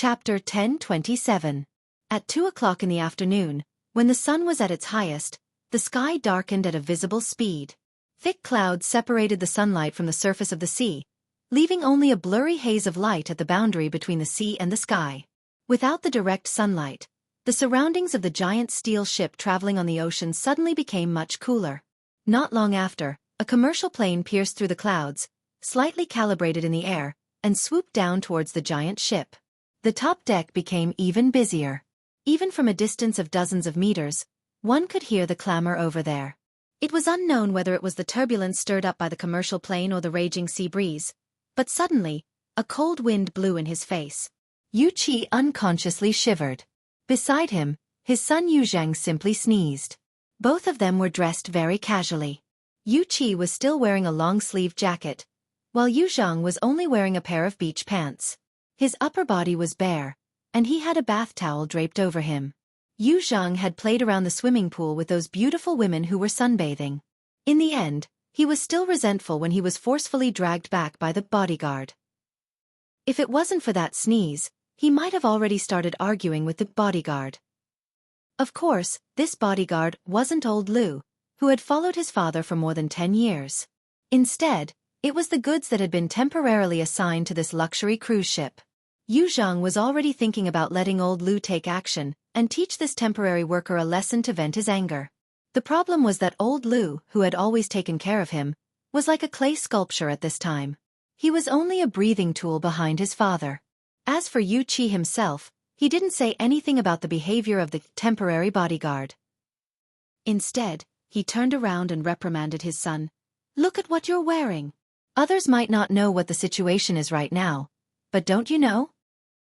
Chapter 10:27. At 2 o'clock in the afternoon, when the sun was at its highest, the sky darkened at a visible speed. Thick clouds separated the sunlight from the surface of the sea, leaving only a blurry haze of light at the boundary between the sea and the sky. Without the direct sunlight, the surroundings of the giant steel ship traveling on the ocean suddenly became much cooler. Not long after, a commercial plane pierced through the clouds, slightly calibrated in the air, and swooped down towards the giant ship. The top deck became even busier. Even from a distance of dozens of meters, one could hear the clamor over there. It was unknown whether it was the turbulence stirred up by the commercial plane or the raging sea breeze, but suddenly, a cold wind blew in his face. Wuxia unconsciously shivered. Beside him, his son Yuzhang simply sneezed. Both of them were dressed very casually. Wuxia was still wearing a long-sleeved jacket, while Yuzhang was only wearing a pair of beach pants. His upper body was bare, and he had a bath towel draped over him. Yuzhang had played around the swimming pool with those beautiful women who were sunbathing. In the end, he was still resentful when he was forcefully dragged back by the bodyguard. If it wasn't for that sneeze, he might have already started arguing with the bodyguard. Of course, this bodyguard wasn't old Lu, who had followed his father for more than 10 years. Instead, it was the goods that had been temporarily assigned to this luxury cruise ship. Yuzhang was already thinking about letting old Lu take action and teach this temporary worker a lesson to vent his anger. The problem was that old Lu, who had always taken care of him, was like a clay sculpture at this time. He was only a breathing tool behind his father. As for Wuxia himself, he didn't say anything about the behavior of the temporary bodyguard. Instead, he turned around and reprimanded his son. "Look at what you're wearing. Others might not know what the situation is right now, but don't you know?"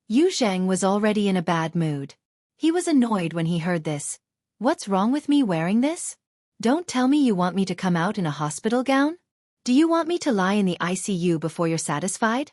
Yuzhang was already in a bad mood. He was annoyed when he heard this. "What's wrong with me wearing this? Don't tell me you want me to come out in a hospital gown? Do you want me to lie in the ICU before you're satisfied?"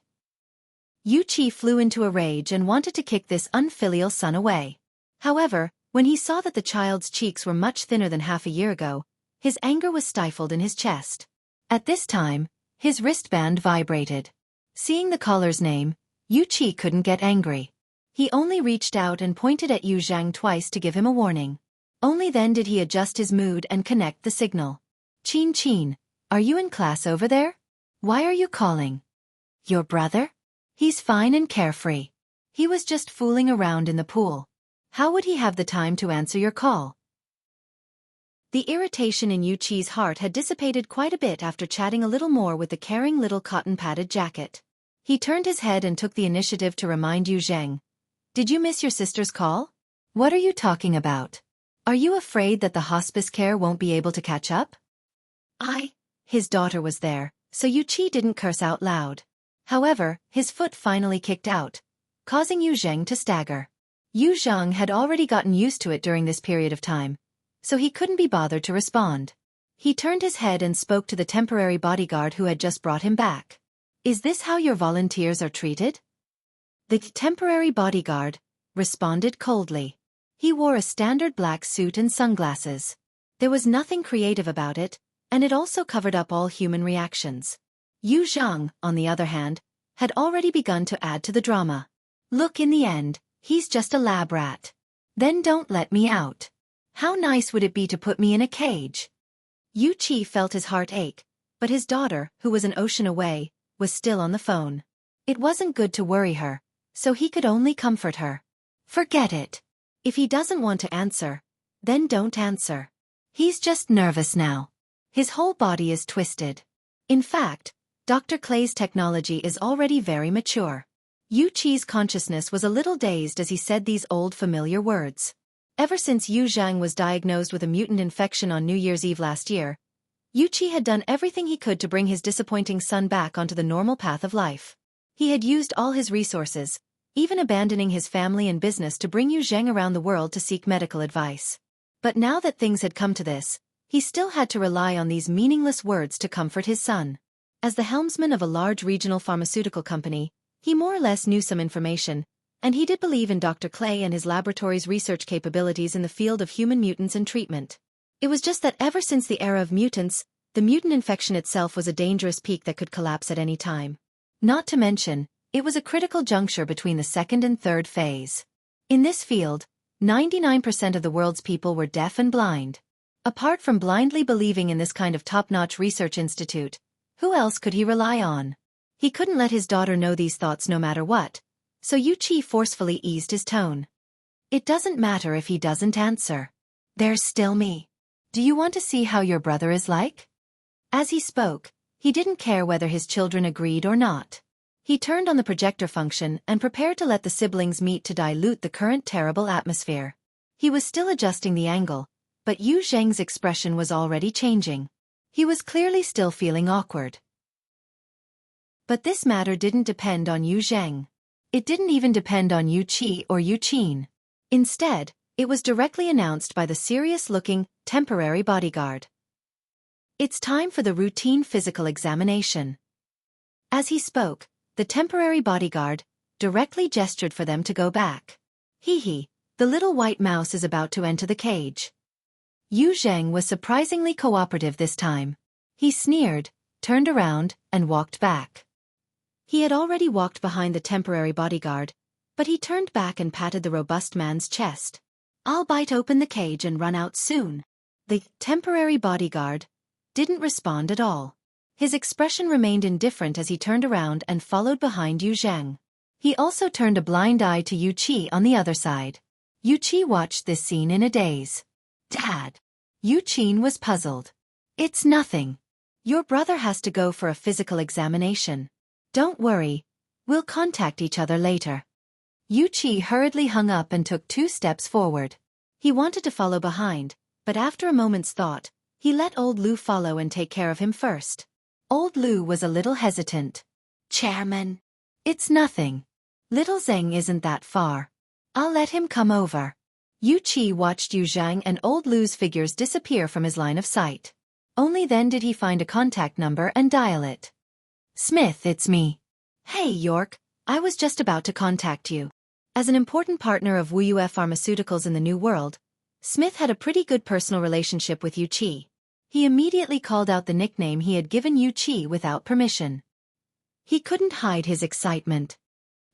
Wuxia flew into a rage and wanted to kick this unfilial son away. However, when he saw that the child's cheeks were much thinner than half a year ago, his anger was stifled in his chest. At this time, his wristband vibrated. Seeing the caller's name, Wuxia couldn't get angry. He only reached out and pointed at Yuzhang twice to give him a warning. Only then did he adjust his mood and connect the signal. "Chin Chin, are you in class over there? Why are you calling? Your brother? He's fine and carefree. He was just fooling around in the pool. How would he have the time to answer your call?" The irritation in Wuxia's heart had dissipated quite a bit after chatting a little more with the caring little cotton-padded jacket. He turned his head and took the initiative to remind Yuzhang. "Did you miss your sister's call? What are you talking about? Are you afraid that the hospice care won't be able to catch up?" His daughter was there, so Wuxia didn't curse out loud. However, his foot finally kicked out, causing Yuzhang to stagger. Yuzhang had already gotten used to it during this period of time, so he couldn't be bothered to respond. He turned his head and spoke to the temporary bodyguard who had just brought him back. "Is this how your volunteers are treated?" The temporary bodyguard responded coldly. He wore a standard black suit and sunglasses. There was nothing creative about it, and it also covered up all human reactions. Yuzhang, on the other hand, had already begun to add to the drama. "Look, in the end, he's just a lab rat. Then don't let me out. How nice would it be to put me in a cage?" Wuxia felt his heart ache, but his daughter, who was an ocean away, was still on the phone. It wasn't good to worry her, so he could only comfort her. "Forget it. If he doesn't want to answer, then don't answer. He's just nervous now. His whole body is twisted. In fact, Dr. Clay's technology is already very mature." Wuxia's consciousness was a little dazed as he said these old familiar words. Ever since Yuzhang was diagnosed with a mutant infection on New Year's Eve last year, Wuxia had done everything he could to bring his disappointing son back onto the normal path of life. He had used all his resources, even abandoning his family and business to bring Yuzhang around the world to seek medical advice. But now that things had come to this, he still had to rely on these meaningless words to comfort his son. As the helmsman of a large regional pharmaceutical company, he more or less knew some information, and he did believe in Dr. Clay and his laboratory's research capabilities in the field of human mutants and treatment. It was just that ever since the era of mutants, the mutant infection itself was a dangerous peak that could collapse at any time. Not to mention, It was a critical juncture between the second and third phase. In this field, 99% of the world's people were deaf and blind. Apart from blindly believing in this kind of top-notch research institute, who else could he rely on? He couldn't let his daughter know these thoughts no matter what, so Wuxia forcefully eased his tone. It doesn't matter if he doesn't answer. There's still me. Do you want to see how your brother is like? As he spoke, he didn't care whether his children agreed or not. He turned on the projector function and prepared to let the siblings meet to dilute the current terrible atmosphere. He was still adjusting the angle, but Yu Zheng's expression was already changing. He was clearly still feeling awkward. But this matter didn't depend on Yu Zheng. It didn't even depend on Yu Qi or Yu Qin. Instead, it was directly announced by the serious-looking, temporary bodyguard. It's time for the routine physical examination. As he spoke, the temporary bodyguard directly gestured for them to go back. Hee, the little white mouse is about to enter the cage. Yu Zheng was surprisingly cooperative this time. He sneered, turned around, and walked back. He had already walked behind the temporary bodyguard, but he turned back and patted the robust man's chest. I'll bite open the cage and run out soon. The temporary bodyguard didn't respond at all. His expression remained indifferent as he turned around and followed behind Yu Zheng. He also turned a blind eye to Yu Qi on the other side. Yu Qi watched this scene in a daze. Dad. Yu Qin was puzzled. It's nothing. Your brother has to go for a physical examination. Don't worry, we'll contact each other later. Yu Qi hurriedly hung up and took 2 steps forward. He wanted to follow behind, but after a moment's thought, he let old Lu follow and take care of him first. Old Lu was a little hesitant. Chairman. It's nothing. Little Zheng isn't that far. I'll let him come over. Yu Qi watched Yu Zhang and old Lu's figures disappear from his line of sight. Only then did he find a contact number and dial it. Smith, it's me. Hey, York, I was just about to contact you. As an important partner of Wuxia Pharmaceuticals in the New World, Smith had a pretty good personal relationship with Yu Qi. He immediately called out the nickname he had given Yu Qi without permission. He couldn't hide his excitement.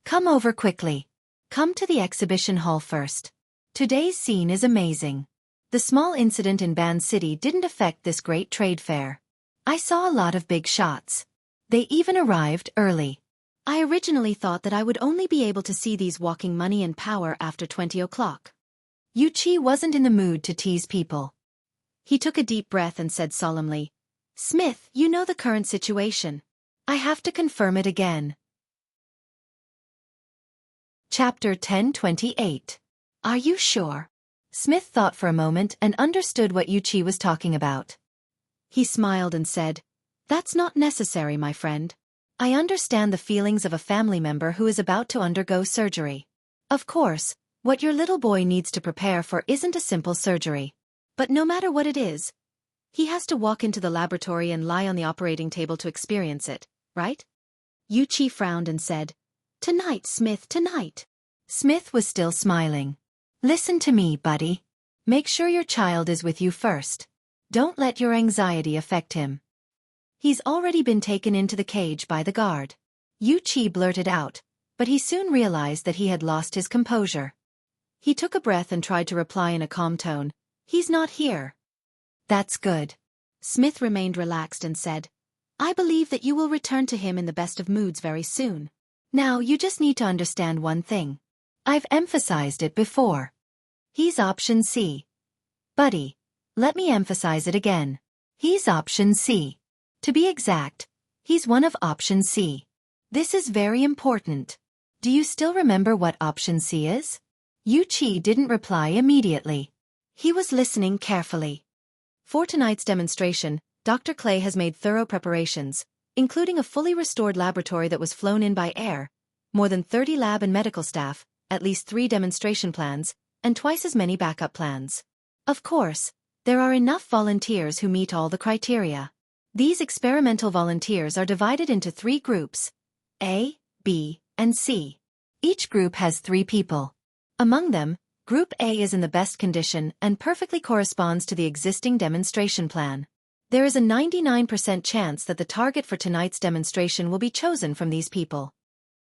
Come over quickly. Come to the exhibition hall first. Today's scene is amazing. The small incident in Ban City didn't affect this great trade fair. I saw a lot of big shots. They even arrived early. I originally thought that I would only be able to see these walking money and power after 20 o'clock. Yu Qi wasn't in the mood to tease people. He took a deep breath and said solemnly, Smith, you know the current situation. I have to confirm it again. Chapter 1028. Are you sure? Smith thought for a moment and understood what Yu Qi was talking about. He smiled and said, That's not necessary, my friend. I understand the feelings of a family member who is about to undergo surgery. Of course, what your little boy needs to prepare for isn't a simple surgery. But no matter what it is, he has to walk into the laboratory and lie on the operating table to experience it, right? Yu Qi frowned and said, Tonight, Smith, tonight. Smith was still smiling. Listen to me, buddy. Make sure your child is with you first. Don't let your anxiety affect him. He's already been taken into the cage by the guard. Yu Qi blurted out, but he soon realized that he had lost his composure. He took a breath and tried to reply in a calm tone, He's not here. That's good. Smith remained relaxed and said, I believe that you will return to him in the best of moods very soon. Now you just need to understand one thing. I've emphasized it before. He's option C. Buddy, let me emphasize it again. He's option C. To be exact, he's one of option C. This is very important. Do you still remember what option C is? Yu Qi didn't reply immediately. He was listening carefully. For tonight's demonstration, Dr. Clay has made thorough preparations, including a fully restored laboratory that was flown in by air, more than 30 lab and medical staff, at least 3 demonstration plans, and twice as many backup plans. Of course, there are enough volunteers who meet all the criteria. These experimental volunteers are divided into 3 groups, A, B, and C. Each group has 3 people. Among them, Group A is in the best condition and perfectly corresponds to the existing demonstration plan. There is a 99% chance that the target for tonight's demonstration will be chosen from these people.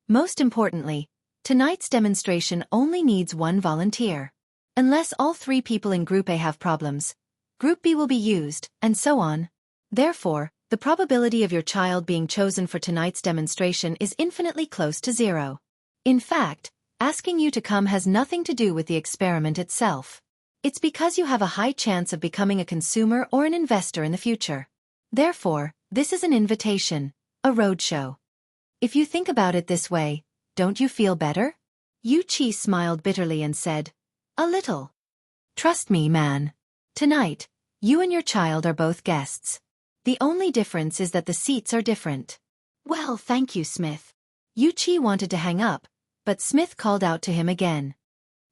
Most importantly, tonight's demonstration only needs one volunteer. Unless all 3 people in Group A have problems, Group B will be used, and so on. Therefore, the probability of your child being chosen for tonight's demonstration is infinitely close to 0. In fact, asking you to come has nothing to do with the experiment itself. It's because you have a high chance of becoming a consumer or an investor in the future. Therefore, this is an invitation, a roadshow. If you think about it this way, don't you feel better? Wuxia smiled bitterly and said, "A little. Trust me, man. Tonight, you and your child are both guests. The only difference is that the seats are different." "Well, thank you, Smith." Wuxia wanted to hang up, but Smith called out to him again.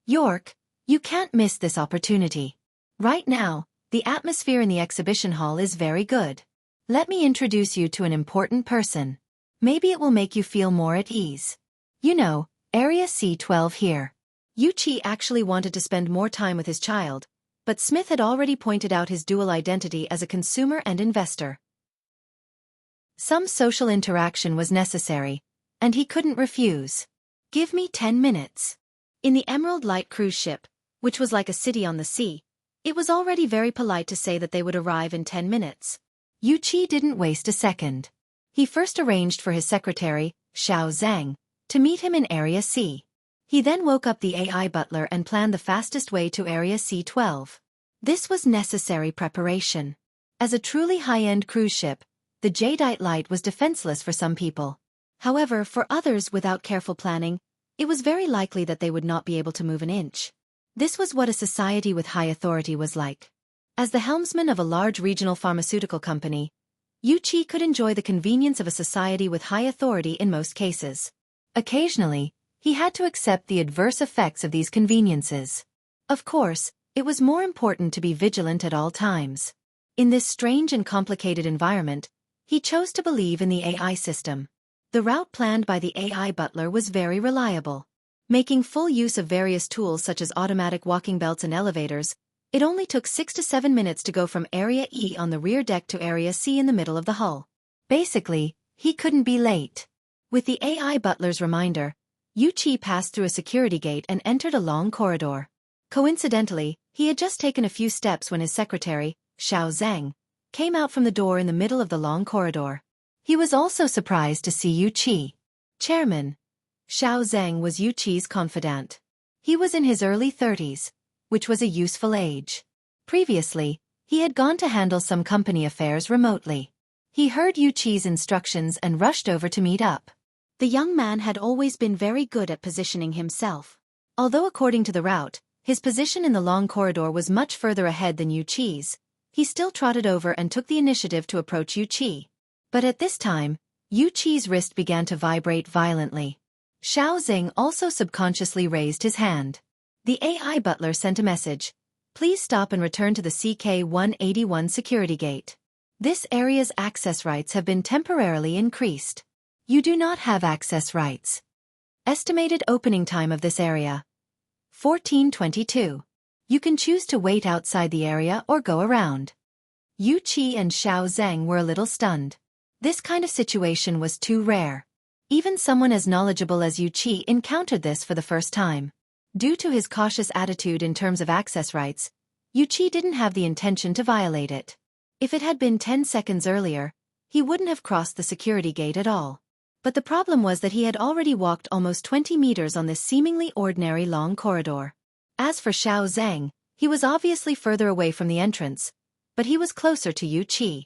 "York, you can't miss this opportunity. Right now, the atmosphere in the exhibition hall is very good. Let me introduce you to an important person. Maybe it will make you feel more at ease. You know, Area C12 here." Wuxia actually wanted to spend more time with his child, but Smith had already pointed out his dual identity as a consumer and investor. Some social interaction was necessary, and he couldn't refuse. "Give me 10 minutes. In the Emerald Light cruise ship, which was like a city on the sea, it was already very polite to say that they would arrive in 10 minutes. Wuxia didn't waste a second. He first arranged for his secretary, Xiaofan, to meet him in Area C. He then woke up the AI butler and planned the fastest way to Area C12. This was necessary preparation. As a truly high-end cruise ship, the Jadeite Light was defenseless for some people. However, for others without careful planning, it was very likely that they would not be able to move an inch. This was what a society with high authority was like. As the helmsman of a large regional pharmaceutical company, Wuxia could enjoy the convenience of a society with high authority in most cases. Occasionally, he had to accept the adverse effects of these conveniences. Of course, it was more important to be vigilant at all times. In this strange and complicated environment, he chose to believe in the AI system. The route planned by the AI butler was very reliable. Making full use of various tools such as automatic walking belts and elevators, it only took 6 to 7 minutes to go from Area E on the rear deck to Area C in the middle of the hull. Basically, he couldn't be late. With the AI butler's reminder, Wuxia passed through a security gate and entered a long corridor. Coincidentally, he had just taken a few steps when his secretary, Xiaofan, came out from the door in the middle of the long corridor. He was also surprised to see Wuxia. Chairman. Xiaofan was Wuxia's confidant. He was in his early 30s, which was a useful age. Previously, he had gone to handle some company affairs remotely. He heard Wuxia's instructions and rushed over to meet up. The young man had always been very good at positioning himself. Although according to the route, his position in the long corridor was much further ahead than Wuxia's, he still trotted over and took the initiative to approach Wuxia. But at this time, Wuxia's wrist began to vibrate violently. Xiaofan also subconsciously raised his hand. The AI butler sent a message. "Please stop and return to the CK-181 security gate. This area's access rights have been temporarily increased. You do not have access rights. Estimated opening time of this area: 14:22. You can choose to wait outside the area or go around." Wuxia and Xiaofan were a little stunned. This kind of situation was too rare. Even someone as knowledgeable as Wuxia encountered this for the first time. Due to his cautious attitude in terms of access rights, Wuxia didn't have the intention to violate it. If it had been 10 seconds earlier, he wouldn't have crossed the security gate at all. But the problem was that he had already walked almost 20 meters on this seemingly ordinary long corridor. As for Xiaofan, he was obviously further away from the entrance, but he was closer to Wuxia.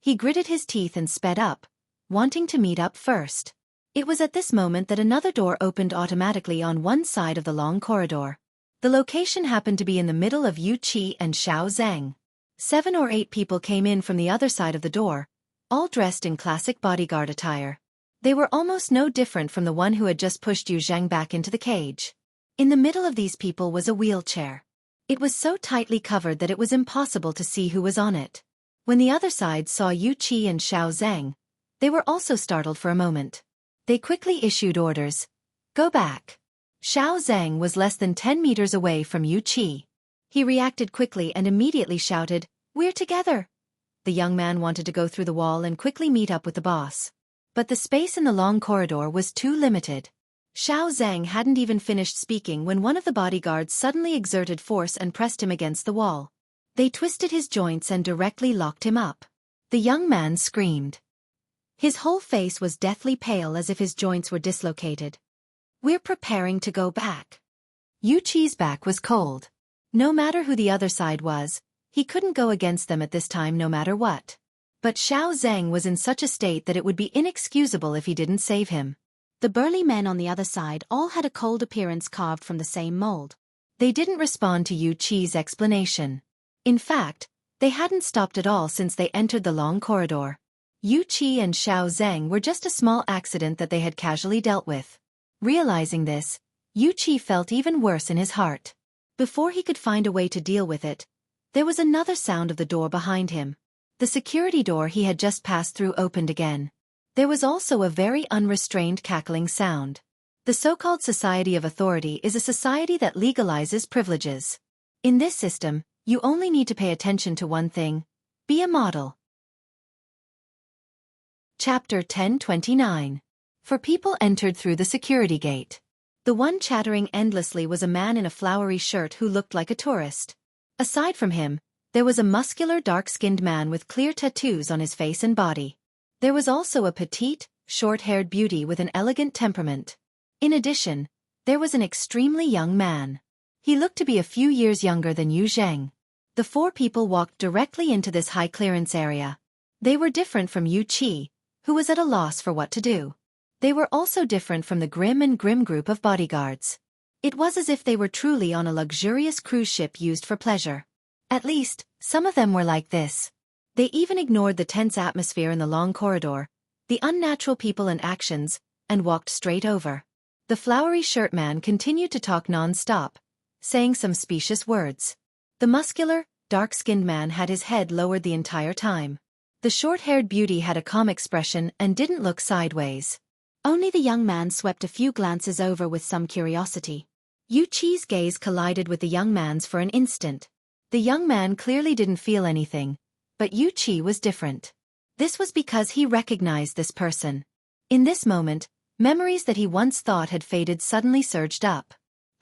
He gritted his teeth and sped up, wanting to meet up first. It was at this moment that another door opened automatically on one side of the long corridor. The location happened to be in the middle of Wuxia and Xiaofan. 7 or 8 people came in from the other side of the door, all dressed in classic bodyguard attire. They were almost no different from the one who had just pushed Yu Zhang back into the cage. In the middle of these people was a wheelchair. It was so tightly covered that it was impossible to see who was on it. When the other side saw Wuxia and Xiaofan, they were also startled for a moment. They quickly issued orders. "Go back." Xiaofan was less than 10 meters away from Wuxia. He reacted quickly and immediately shouted, "We're together." The young man wanted to go through the wall and quickly meet up with the boss. But the space in the long corridor was too limited. Xiao Zhang hadn't even finished speaking when one of the bodyguards suddenly exerted force and pressed him against the wall. They twisted his joints and directly locked him up. The young man screamed. His whole face was deathly pale as if his joints were dislocated. "We're preparing to go back." Yu Qi's back was cold. No matter who the other side was, he couldn't go against them at this time no matter what. But Xiao Zhang was in such a state that it would be inexcusable if he didn't save him. The burly men on the other side all had a cold appearance carved from the same mold. They didn't respond to Yu Qi's explanation. In fact, they hadn't stopped at all since they entered the long corridor. Yu Qi and Xiao Zhang were just a small accident that they had casually dealt with. Realizing this, Yu Qi felt even worse in his heart. Before he could find a way to deal with it, there was another sound of the door behind him. The security door he had just passed through opened again. There was also a very unrestrained cackling sound. The so-called Society of Authority is a society that legalizes privileges. In this system, you only need to pay attention to one thing: be a model. Chapter 1029. For people entered through the security gate. The one chattering endlessly was a man in a flowery shirt who looked like a tourist. Aside from him, there was a muscular dark-skinned man with clear tattoos on his face and body. There was also a petite, short-haired beauty with an elegant temperament. In addition, there was an extremely young man. He looked to be a few years younger than Yu Zheng. The four people walked directly into this high-clearance area. They were different from Yu Qi, who was at a loss for what to do. They were also different from the grim group of bodyguards. It was as if they were truly on a luxurious cruise ship used for pleasure. At least, some of them were like this. They even ignored the tense atmosphere in the long corridor, the unnatural people and actions, and walked straight over. The flowery shirt man continued to talk non-stop, saying some specious words. The muscular, dark-skinned man had his head lowered the entire time. The short-haired beauty had a calm expression and didn't look sideways. Only the young man swept a few glances over with some curiosity. Yu Qi's gaze collided with the young man's for an instant. The young man clearly didn't feel anything, but Yu Qi was different. This was because he recognized this person. In this moment, memories that he once thought had faded suddenly surged up.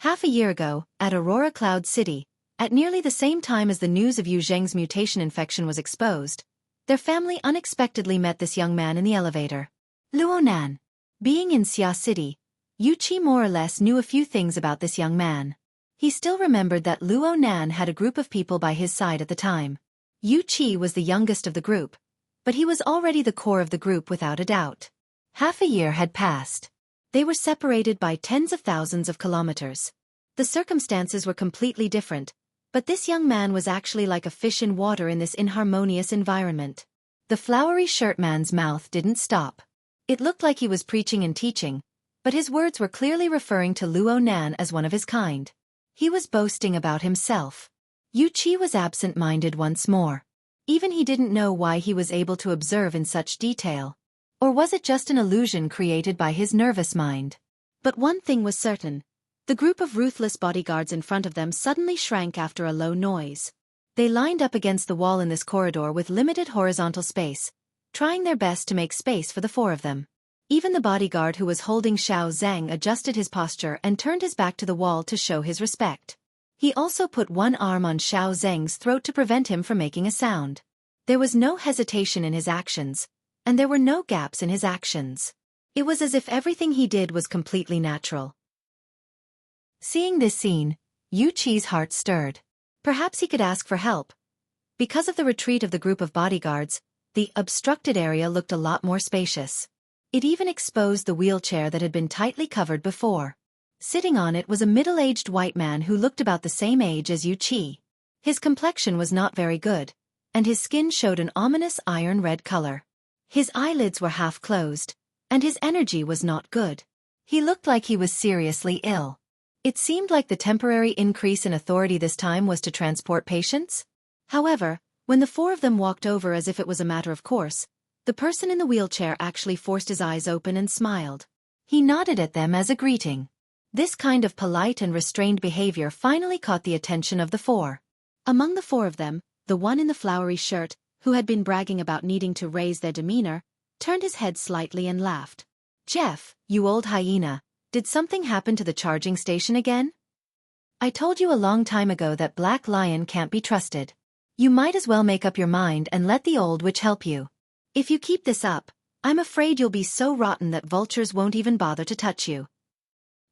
Half a year ago, at Aurora Cloud City, at nearly the same time as the news of Yu Zheng's mutation infection was exposed, their family unexpectedly met this young man in the elevator. Luonan. Being in Xia City, Yu Qi more or less knew a few things about this young man. He still remembered that Luonan had a group of people by his side at the time. Yu Qi was the youngest of the group, but he was already the core of the group without a doubt. Half a year had passed. They were separated by tens of thousands of kilometers. The circumstances were completely different, but this young man was actually like a fish in water in this inharmonious environment. The flowery shirt man's mouth didn't stop. It looked like he was preaching and teaching, but his words were clearly referring to Luonan as one of his kind. He was boasting about himself. Yu Qi was absent-minded once more. Even he didn't know why he was able to observe in such detail. Or was it just an illusion created by his nervous mind? But one thing was certain. The group of ruthless bodyguards in front of them suddenly shrank after a low noise. They lined up against the wall in this corridor with limited horizontal space, trying their best to make space for the four of them. Even the bodyguard who was holding Xiao Zhang adjusted his posture and turned his back to the wall to show his respect. He also put one arm on Xiao Zhang's throat to prevent him from making a sound. There was no hesitation in his actions, and there were no gaps in his actions. It was as if everything he did was completely natural. Seeing this scene, Yu Qi's heart stirred. Perhaps he could ask for help. Because of the retreat of the group of bodyguards, the obstructed area looked a lot more spacious. It even exposed the wheelchair that had been tightly covered before. Sitting on it was a middle-aged white man who looked about the same age as Yu Qi. His complexion was not very good, and his skin showed an ominous iron-red color. His eyelids were half closed, and his energy was not good. He looked like he was seriously ill. It seemed like the temporary increase in authority this time was to transport patients. However, when the four of them walked over as if it was a matter of course, the person in the wheelchair actually forced his eyes open and smiled. He nodded at them as a greeting. This kind of polite and restrained behavior finally caught the attention of the four. Among the four of them, the one in the flowery shirt, who had been bragging about needing to raise their demeanor, turned his head slightly and laughed. Jeff, you old hyena, did something happen to the charging station again? I told you a long time ago that Black Lion can't be trusted. You might as well make up your mind and let the old witch help you. If you keep this up, I'm afraid you'll be so rotten that vultures won't even bother to touch you.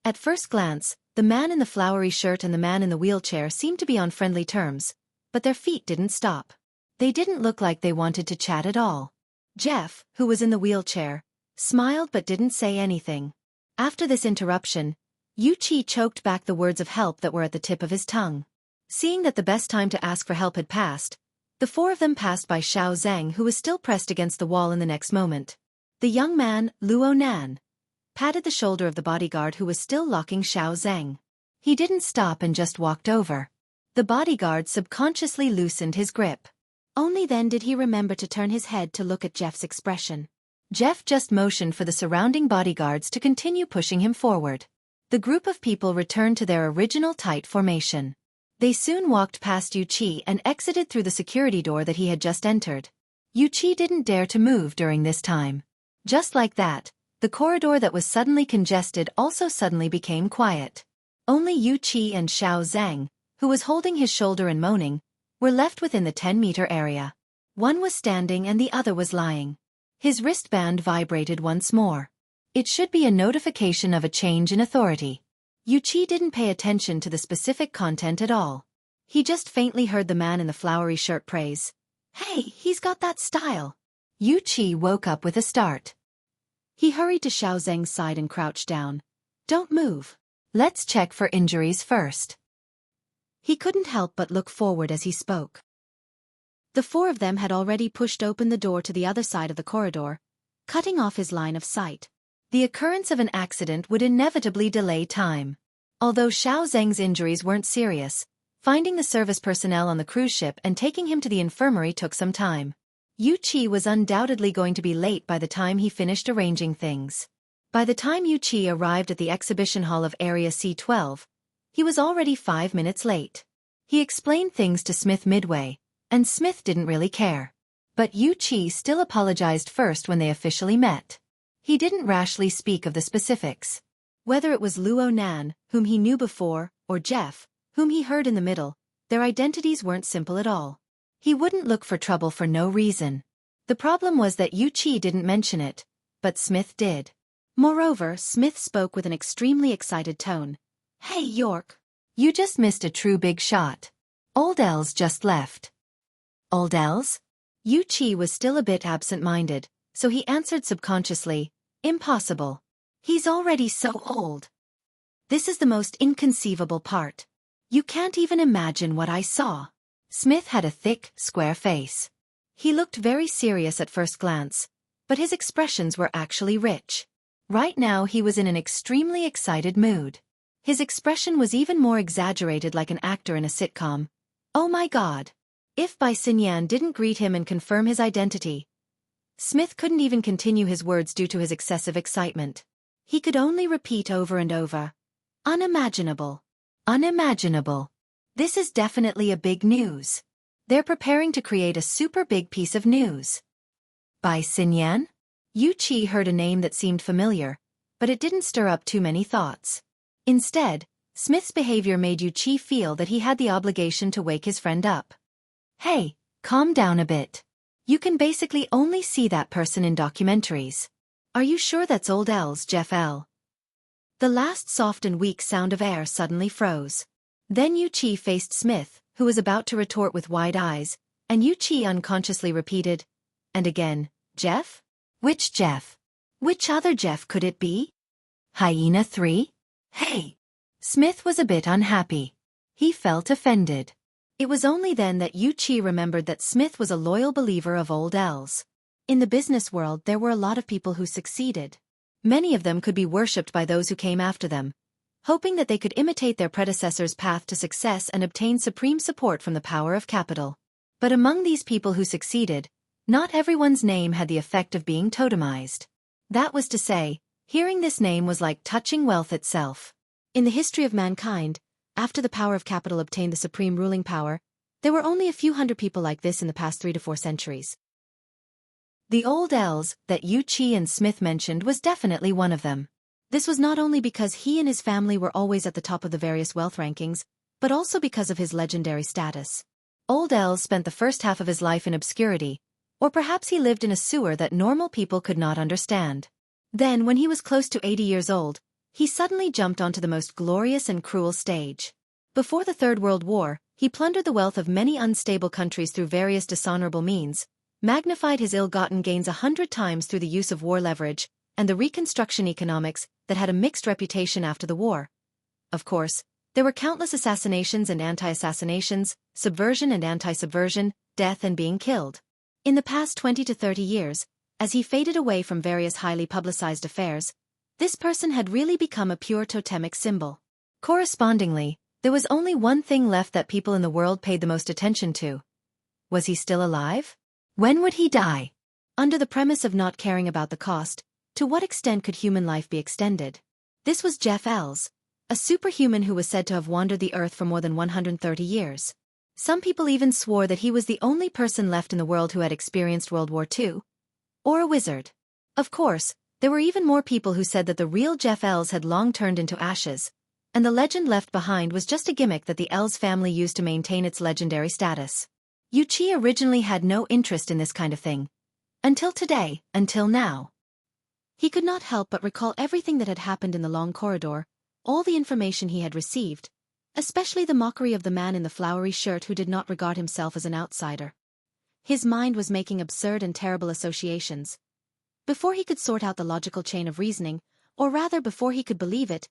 At first glance, the man in the flowery shirt and the man in the wheelchair seemed to be on friendly terms, but their feet didn't stop. They didn't look like they wanted to chat at all. Jeff, who was in the wheelchair, smiled but didn't say anything. After this interruption, Wuxia choked back the words of help that were at the tip of his tongue. Seeing that the best time to ask for help had passed, the four of them passed by Xiao Zhang, who was still pressed against the wall in the next moment. The young man, Luo Nan, patted the shoulder of the bodyguard who was still locking Xiao Zhang. He didn't stop and just walked over. The bodyguard subconsciously loosened his grip. Only then did he remember to turn his head to look at Jeff's expression. Jeff just motioned for the surrounding bodyguards to continue pushing him forward. The group of people returned to their original tight formation. They soon walked past Wuxia and exited through the security door that he had just entered. Wuxia didn't dare to move during this time. Just like that, the corridor that was suddenly congested also suddenly became quiet. Only Wuxia and Xiao Zhang, who was holding his shoulder and moaning, were left within the 10-meter area. One was standing and the other was lying. His wristband vibrated once more. It should be a notification of a change in authority. Wuxia didn't pay attention to the specific content at all. He just faintly heard the man in the flowery shirt praise. Hey, he's got that style. Wuxia woke up with a start. He hurried to Xiao Zhang's side and crouched down. Don't move. Let's check for injuries first. He couldn't help but look forward as he spoke. The four of them had already pushed open the door to the other side of the corridor, cutting off his line of sight. The occurrence of an accident would inevitably delay time. Although Xiao Zhang's injuries weren't serious, finding the service personnel on the cruise ship and taking him to the infirmary took some time. Wuxia was undoubtedly going to be late by the time he finished arranging things. By the time Wuxia arrived at the exhibition hall of Area C12, he was already 5 minutes late. He explained things to Smith midway, and Smith didn't really care. But Wuxia still apologized first when they officially met. He didn't rashly speak of the specifics. Whether it was Luo Nan, whom he knew before, or Jeff, whom he heard in the middle, their identities weren't simple at all. He wouldn't look for trouble for no reason. The problem was that Wuxia didn't mention it, but Smith did. Moreover, Smith spoke with an extremely excited tone. Hey York, you just missed a true big shot. Old Els just left. Old Els? Wuxia was still a bit absent-minded, so he answered subconsciously, impossible. He's already so old. This is the most inconceivable part. You can't even imagine what I saw. Smith had a thick, square face. He looked very serious at first glance, but his expressions were actually rich. Right now he was in an extremely excited mood. His expression was even more exaggerated, like an actor in a sitcom. Oh my God. If Bai Xinyan didn't greet him and confirm his identity, Smith couldn't even continue his words due to his excessive excitement. He could only repeat over and over. Unimaginable. Unimaginable. This is definitely a big news. They're preparing to create a super big piece of news. Bai Xinyan? Wuxia heard a name that seemed familiar, but it didn't stir up too many thoughts. Instead, Smith's behavior made Wuxia feel that he had the obligation to wake his friend up. Hey, calm down a bit. You can basically only see that person in documentaries. Are you sure that's Old Els, Jeff L? The last soft and weak sound of air suddenly froze. Then Wuxia faced Smith, who was about to retort with wide eyes, and Wuxia unconsciously repeated, and again, Jeff? Which Jeff? Which other Jeff could it be? Hyena 3? Hey! Smith was a bit unhappy. He felt offended. It was only then that Wuxia remembered that Smith was a loyal believer of Old Els. In the business world there were a lot of people who succeeded. Many of them could be worshipped by those who came after them, hoping that they could imitate their predecessors' path to success and obtain supreme support from the power of capital. But among these people who succeeded, not everyone's name had the effect of being totemized. That was to say, hearing this name was like touching wealth itself. In the history of mankind, after the power of capital obtained the supreme ruling power, there were only a few hundred people like this in the past 3 to 4 centuries. The old elves that Wuxia and Smith mentioned was definitely one of them. This was not only because he and his family were always at the top of the various wealth rankings, but also because of his legendary status. Old elves spent the first half of his life in obscurity, or perhaps he lived in a sewer that normal people could not understand. Then, when he was close to 80 years old, he suddenly jumped onto the most glorious and cruel stage. Before the Third World War, he plundered the wealth of many unstable countries through various dishonorable means, magnified his ill-gotten gains 100 times through the use of war leverage, and the Reconstruction economics that had a mixed reputation after the war. Of course, there were countless assassinations and anti-assassinations, subversion and anti-subversion, death and being killed. In the past 20 to 30 years, as he faded away from various highly publicized affairs, this person had really become a pure totemic symbol. Correspondingly, there was only one thing left that people in the world paid the most attention to. Was he still alive? When would he die? Under the premise of not caring about the cost, to what extent could human life be extended? This was Jeff Els, a superhuman who was said to have wandered the earth for more than 130 years. Some people even swore that he was the only person left in the world who had experienced World War II. Or a wizard. Of course, there were even more people who said that the real Jeff Els had long turned into ashes, and the legend left behind was just a gimmick that the Els family used to maintain its legendary status. Wuxia originally had no interest in this kind of thing. Until today, until now. He could not help but recall everything that had happened in the long corridor, all the information he had received, especially the mockery of the man in the flowery shirt who did not regard himself as an outsider. His mind was making absurd and terrible associations. Before he could sort out the logical chain of reasoning, or rather before he could believe it,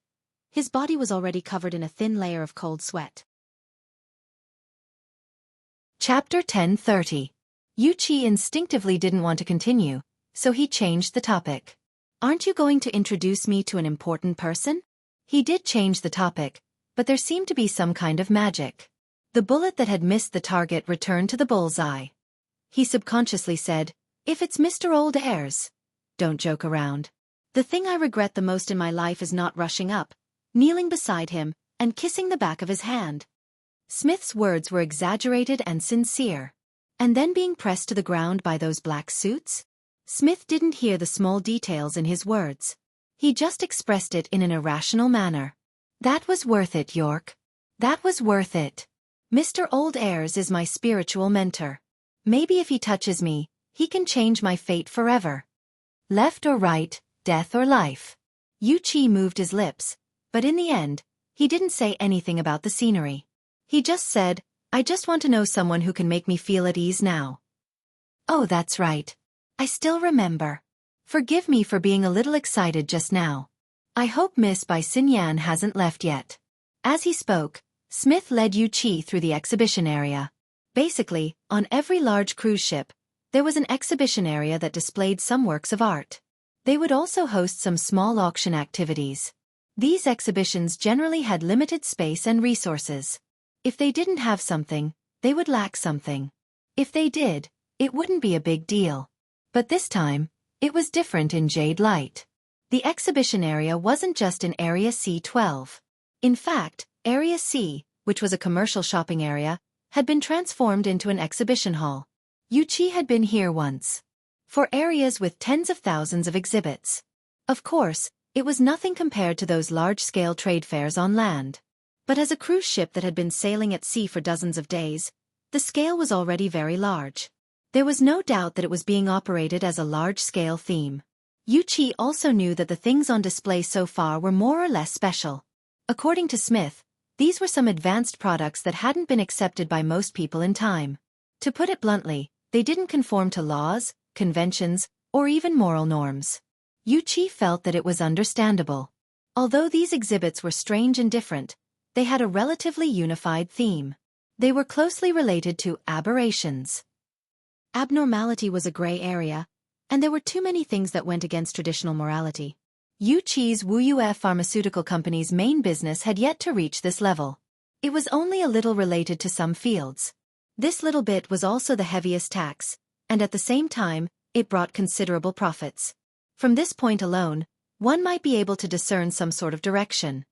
his body was already covered in a thin layer of cold sweat. Chapter 1030. Wuxia instinctively didn't want to continue, so he changed the topic. Aren't you going to introduce me to an important person? He did change the topic, but there seemed to be some kind of magic. The bullet that had missed the target returned to the bullseye. He subconsciously said, "If it's Mr. Old Airs, don't joke around. The thing I regret the most in my life is not rushing up, kneeling beside him, and kissing the back of his hand." Smith's words were exaggerated and sincere. And then being pressed to the ground by those black suits? Smith didn't hear the small details in his words. He just expressed it in an irrational manner. "That was worth it, York. That was worth it. Mr. Old Airs is my spiritual mentor. Maybe if he touches me, he can change my fate forever. Left or right, death or life." Wuxia moved his lips, but in the end, he didn't say anything about the scenery. He just said, "I just want to know someone who can make me feel at ease now." "Oh, that's right. I still remember. Forgive me for being a little excited just now. I hope Miss Bai Xinyan hasn't left yet." As he spoke, Smith led Wuxia through the exhibition area. Basically, on every large cruise ship, there was an exhibition area that displayed some works of art. They would also host some small auction activities. These exhibitions generally had limited space and resources. If they didn't have something, they would lack something. If they did, it wouldn't be a big deal. But this time, it was different in Jade Light. The exhibition area wasn't just in Area C12. In fact, Area C, which was a commercial shopping area, had been transformed into an exhibition hall. Wuxia had been here once. For areas with tens of thousands of exhibits. Of course, it was nothing compared to those large-scale trade fairs on land. But as a cruise ship that had been sailing at sea for dozens of days, the scale was already very large. There was no doubt that it was being operated as a large-scale theme. Wuxia also knew that the things on display so far were more or less special. According to Smith, these were some advanced products that hadn't been accepted by most people in time. To put it bluntly, they didn't conform to laws, conventions, or even moral norms. Wuxia felt that it was understandable. Although these exhibits were strange and different, they had a relatively unified theme. They were closely related to aberrations. Abnormality was a gray area, and there were too many things that went against traditional morality. Wuxia's Wuxia Pharmaceutical Company's main business had yet to reach this level. It was only a little related to some fields. This little bit was also the heaviest tax, and at the same time, it brought considerable profits. From this point alone, one might be able to discern some sort of direction.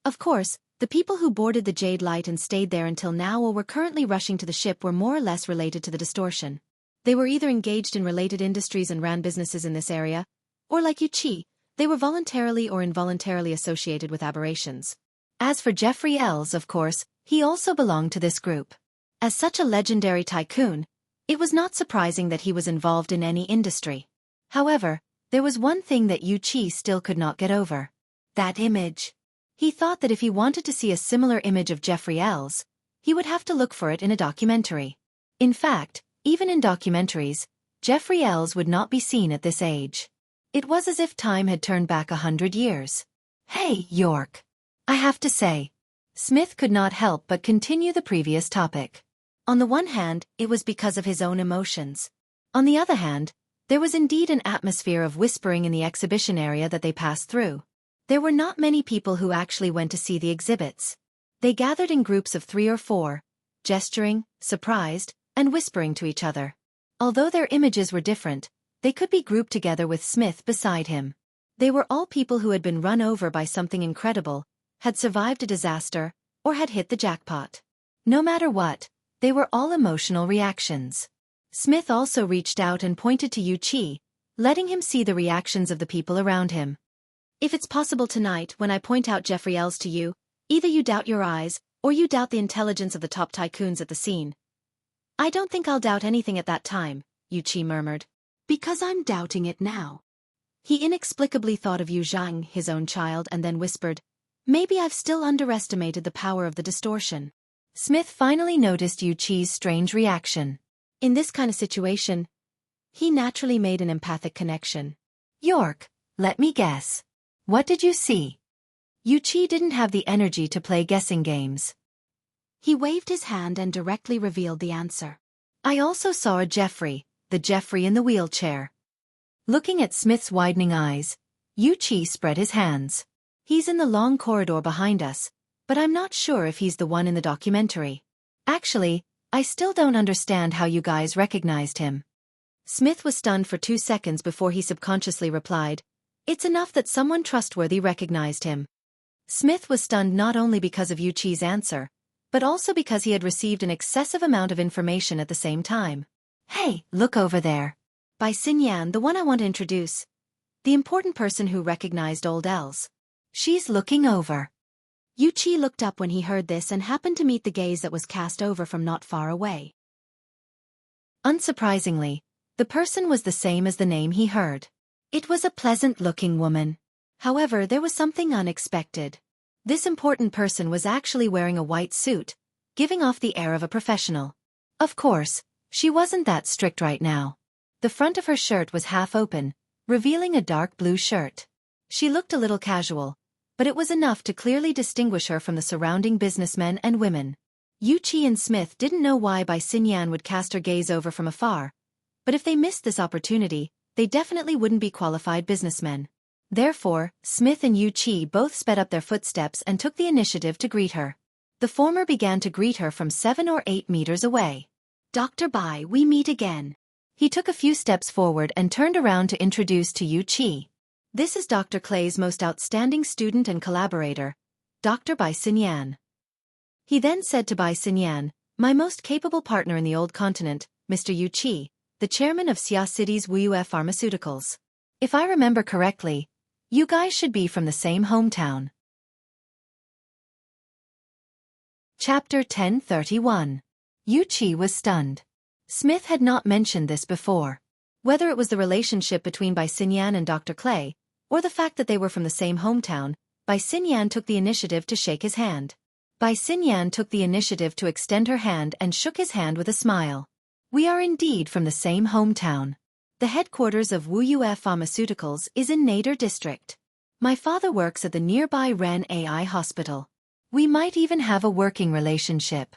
Of course, the people who boarded the Jade Light and stayed there until now or were currently rushing to the ship were more or less related to the distortion. They were either engaged in related industries and ran businesses in this area, or like Wuxia, they were voluntarily or involuntarily associated with aberrations. As for Jeffrey Els, of course, he also belonged to this group. As such a legendary tycoon, it was not surprising that he was involved in any industry. However, there was one thing that Wuxia still could not get over. That image. He thought that if he wanted to see a similar image of Jeffrey Els, he would have to look for it in a documentary. In fact, even in documentaries, Jeffrey Els would not be seen at this age. It was as if time had turned back 100 years. Hey, York. I have to say. Smith could not help but continue the previous topic. On the one hand, it was because of his own emotions. On the other hand, there was indeed an atmosphere of whispering in the exhibition area that they passed through. There were not many people who actually went to see the exhibits. They gathered in groups of 3 or 4, gesturing, surprised, and whispering to each other. Although their images were different, they could be grouped together with Smith beside him. They were all people who had been run over by something incredible, had survived a disaster, or had hit the jackpot. No matter what, they were all emotional reactions. Smith also reached out and pointed to Wuxia, letting him see the reactions of the people around him. If it's possible tonight when I point out Jeffrey Els to you, either you doubt your eyes, or you doubt the intelligence of the top tycoons at the scene. I don't think I'll doubt anything at that time, Wuxia murmured. Because I'm doubting it now. He inexplicably thought of Yu Zhang, his own child, and then whispered, maybe I've still underestimated the power of the distortion. Smith finally noticed Wuxia's strange reaction. In this kind of situation, he naturally made an empathic connection. York, let me guess. What did you see? Wuxia didn't have the energy to play guessing games. He waved his hand and directly revealed the answer. I also saw a Jeffrey, the Jeffrey in the wheelchair. Looking at Smith's widening eyes, Wuxia spread his hands. He's in the long corridor behind us, but I'm not sure if he's the one in the documentary. Actually, I still don't understand how you guys recognized him. Smith was stunned for 2 seconds before he subconsciously replied, it's enough that someone trustworthy recognized him. Smith was stunned not only because of Wuxia's answer, but also because he had received an excessive amount of information at the same time. Hey, look over there. By Xinyan, the one I want to introduce. The important person who recognized old Els. She's looking over. Wuxia looked up when he heard this and happened to meet the gaze that was cast over from not far away. Unsurprisingly, the person was the same as the name he heard. It was a pleasant-looking woman. However, there was something unexpected. This important person was actually wearing a white suit, giving off the air of a professional. Of course, she wasn't that strict right now. The front of her shirt was half open, revealing a dark blue shirt. She looked a little casual, but it was enough to clearly distinguish her from the surrounding businessmen and women. Wuxia and Smith didn't know why Bai Xinyan would cast her gaze over from afar, but if they missed this opportunity, they definitely wouldn't be qualified businessmen. Therefore, Smith and Wuxia both sped up their footsteps and took the initiative to greet her. The former began to greet her from 7 or 8 meters away. Dr. Bai, we meet again. He took a few steps forward and turned around to introduce to Wuxia. This is Dr. Clay's most outstanding student and collaborator, Dr. Bai Xinyan. He then said to Bai Xinyan, my most capable partner in the old continent, Mr. Wuxia, the chairman of Xia City's Wuxia Pharmaceuticals. If I remember correctly, you guys should be from the same hometown. Chapter 1031. Wuxia was stunned. Smith had not mentioned this before. Whether it was the relationship between Bai Xinyan and Dr. Clay, or the fact that they were from the same hometown, Bai Xinyan took the initiative to shake his hand. Bai Xinyan took the initiative to extend her hand and shook his hand with a smile. We are indeed from the same hometown. The headquarters of Wuxia Pharmaceuticals is in Nader District. My father works at the nearby Ren AI Hospital. We might even have a working relationship.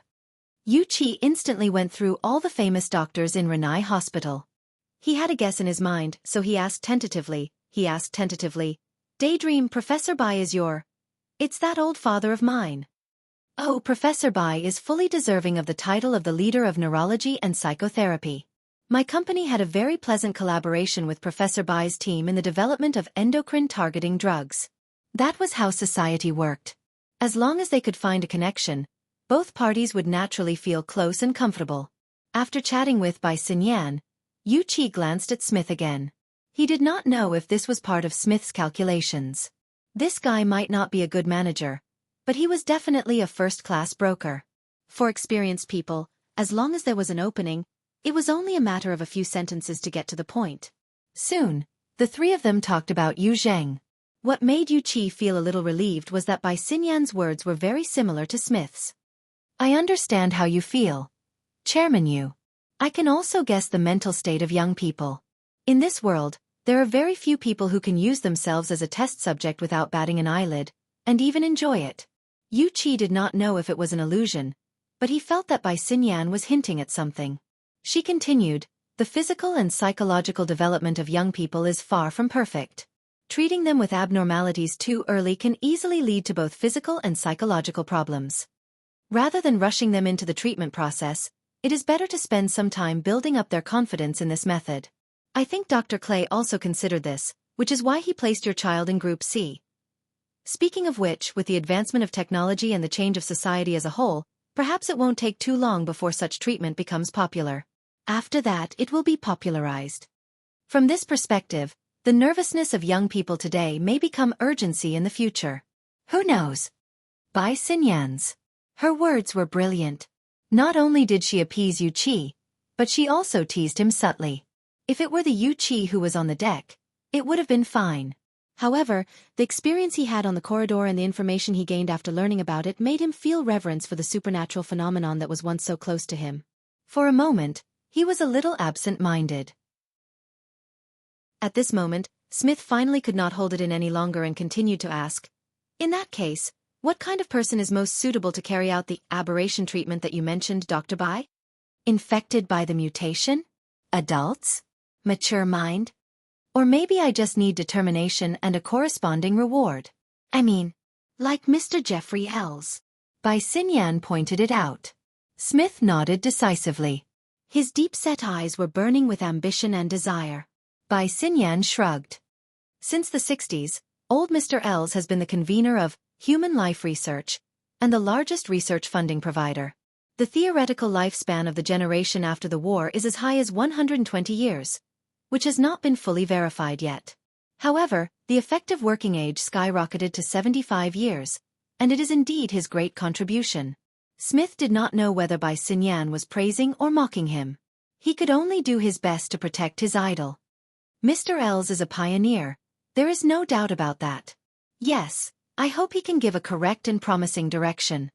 Wuxia instantly went through all the famous doctors in Renai Hospital. He had a guess in his mind, so he asked tentatively, Daydream, Professor Bai is your... It's that old father of mine. Oh, Professor Bai is fully deserving of the title of the leader of neurology and psychotherapy. My company had a very pleasant collaboration with Professor Bai's team in the development of endocrine-targeting drugs. That was how society worked. As long as they could find a connection, both parties would naturally feel close and comfortable. After chatting with Bai Xinyan, Yu Qi glanced at Smith again. He did not know if this was part of Smith's calculations. This guy might not be a good manager, but he was definitely a first-class broker. For experienced people, as long as there was an opening, it was only a matter of a few sentences to get to the point. Soon, the three of them talked about Yu Zheng. What made Yu Qi feel a little relieved was that Bai Xinyan's words were very similar to Smith's. I understand how you feel, Chairman Yu. I can also guess the mental state of young people. In this world, there are very few people who can use themselves as a test subject without batting an eyelid, and even enjoy it. Yu Qi did not know if it was an illusion, but he felt that Bai Xinyan was hinting at something. She continued, the physical and psychological development of young people is far from perfect. Treating them with abnormalities too early can easily lead to both physical and psychological problems. Rather than rushing them into the treatment process, it is better to spend some time building up their confidence in this method. I think Dr. Clay also considered this, which is why he placed your child in Group C. Speaking of which, with the advancement of technology and the change of society as a whole, perhaps it won't take too long before such treatment becomes popular. After that, it will be popularized. From this perspective, the nervousness of young people today may become urgency in the future. Who knows? Bai Xinyan's. Her words were brilliant. Not only did she appease Yu Qi, but she also teased him subtly. If it were the Yu Qi who was on the deck, it would have been fine. However, the experience he had on the corridor and the information he gained after learning about it made him feel reverence for the supernatural phenomenon that was once so close to him. For a moment, he was a little absent-minded. At this moment, Smith finally could not hold it in any longer and continued to ask, in that case, what kind of person is most suitable to carry out the aberration treatment that you mentioned, Dr. Bai? Infected by the mutation? Adults? Mature mind? Or maybe I just need determination and a corresponding reward. I mean, like Mr. Jeffrey Ells. Bai Xinyan pointed it out. Smith nodded decisively. His deep-set eyes were burning with ambition and desire. Bai Xinyan shrugged. Since the 60s, old Mr. Ells has been the convener of Human Life Research and the largest research funding provider. The theoretical lifespan of the generation after the war is as high as 120 years, which has not been fully verified yet. However, the effective working age skyrocketed to 75 years, and it is indeed his great contribution. Smith did not know whether Bai Xinyan was praising or mocking him. He could only do his best to protect his idol. Mr. Ells is a pioneer, there is no doubt about that. Yes, I hope he can give a correct and promising direction.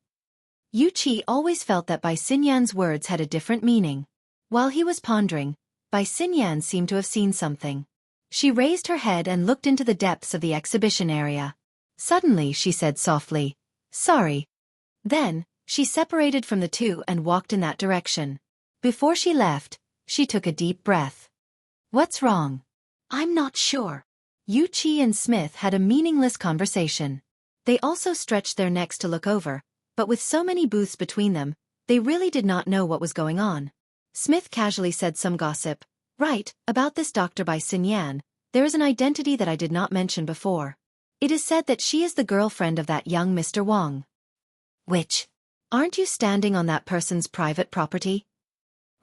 Yu Qi always felt that Bai Xinyan's words had a different meaning. While he was pondering, Bai Xinyan seemed to have seen something. She raised her head and looked into the depths of the exhibition area. Suddenly she said softly, "Sorry." Then, she separated from the two and walked in that direction. Before she left, she took a deep breath. "What's wrong?" "I'm not sure." Yu Qi and Smith had a meaningless conversation. They also stretched their necks to look over, but with so many booths between them, they really did not know what was going on. Smith casually said some gossip. "Right, about this Dr. Bai Xinyan, there is an identity that I did not mention before. It is said that she is the girlfriend of that young Mr. Wang." "Which? Aren't you standing on that person's private property?"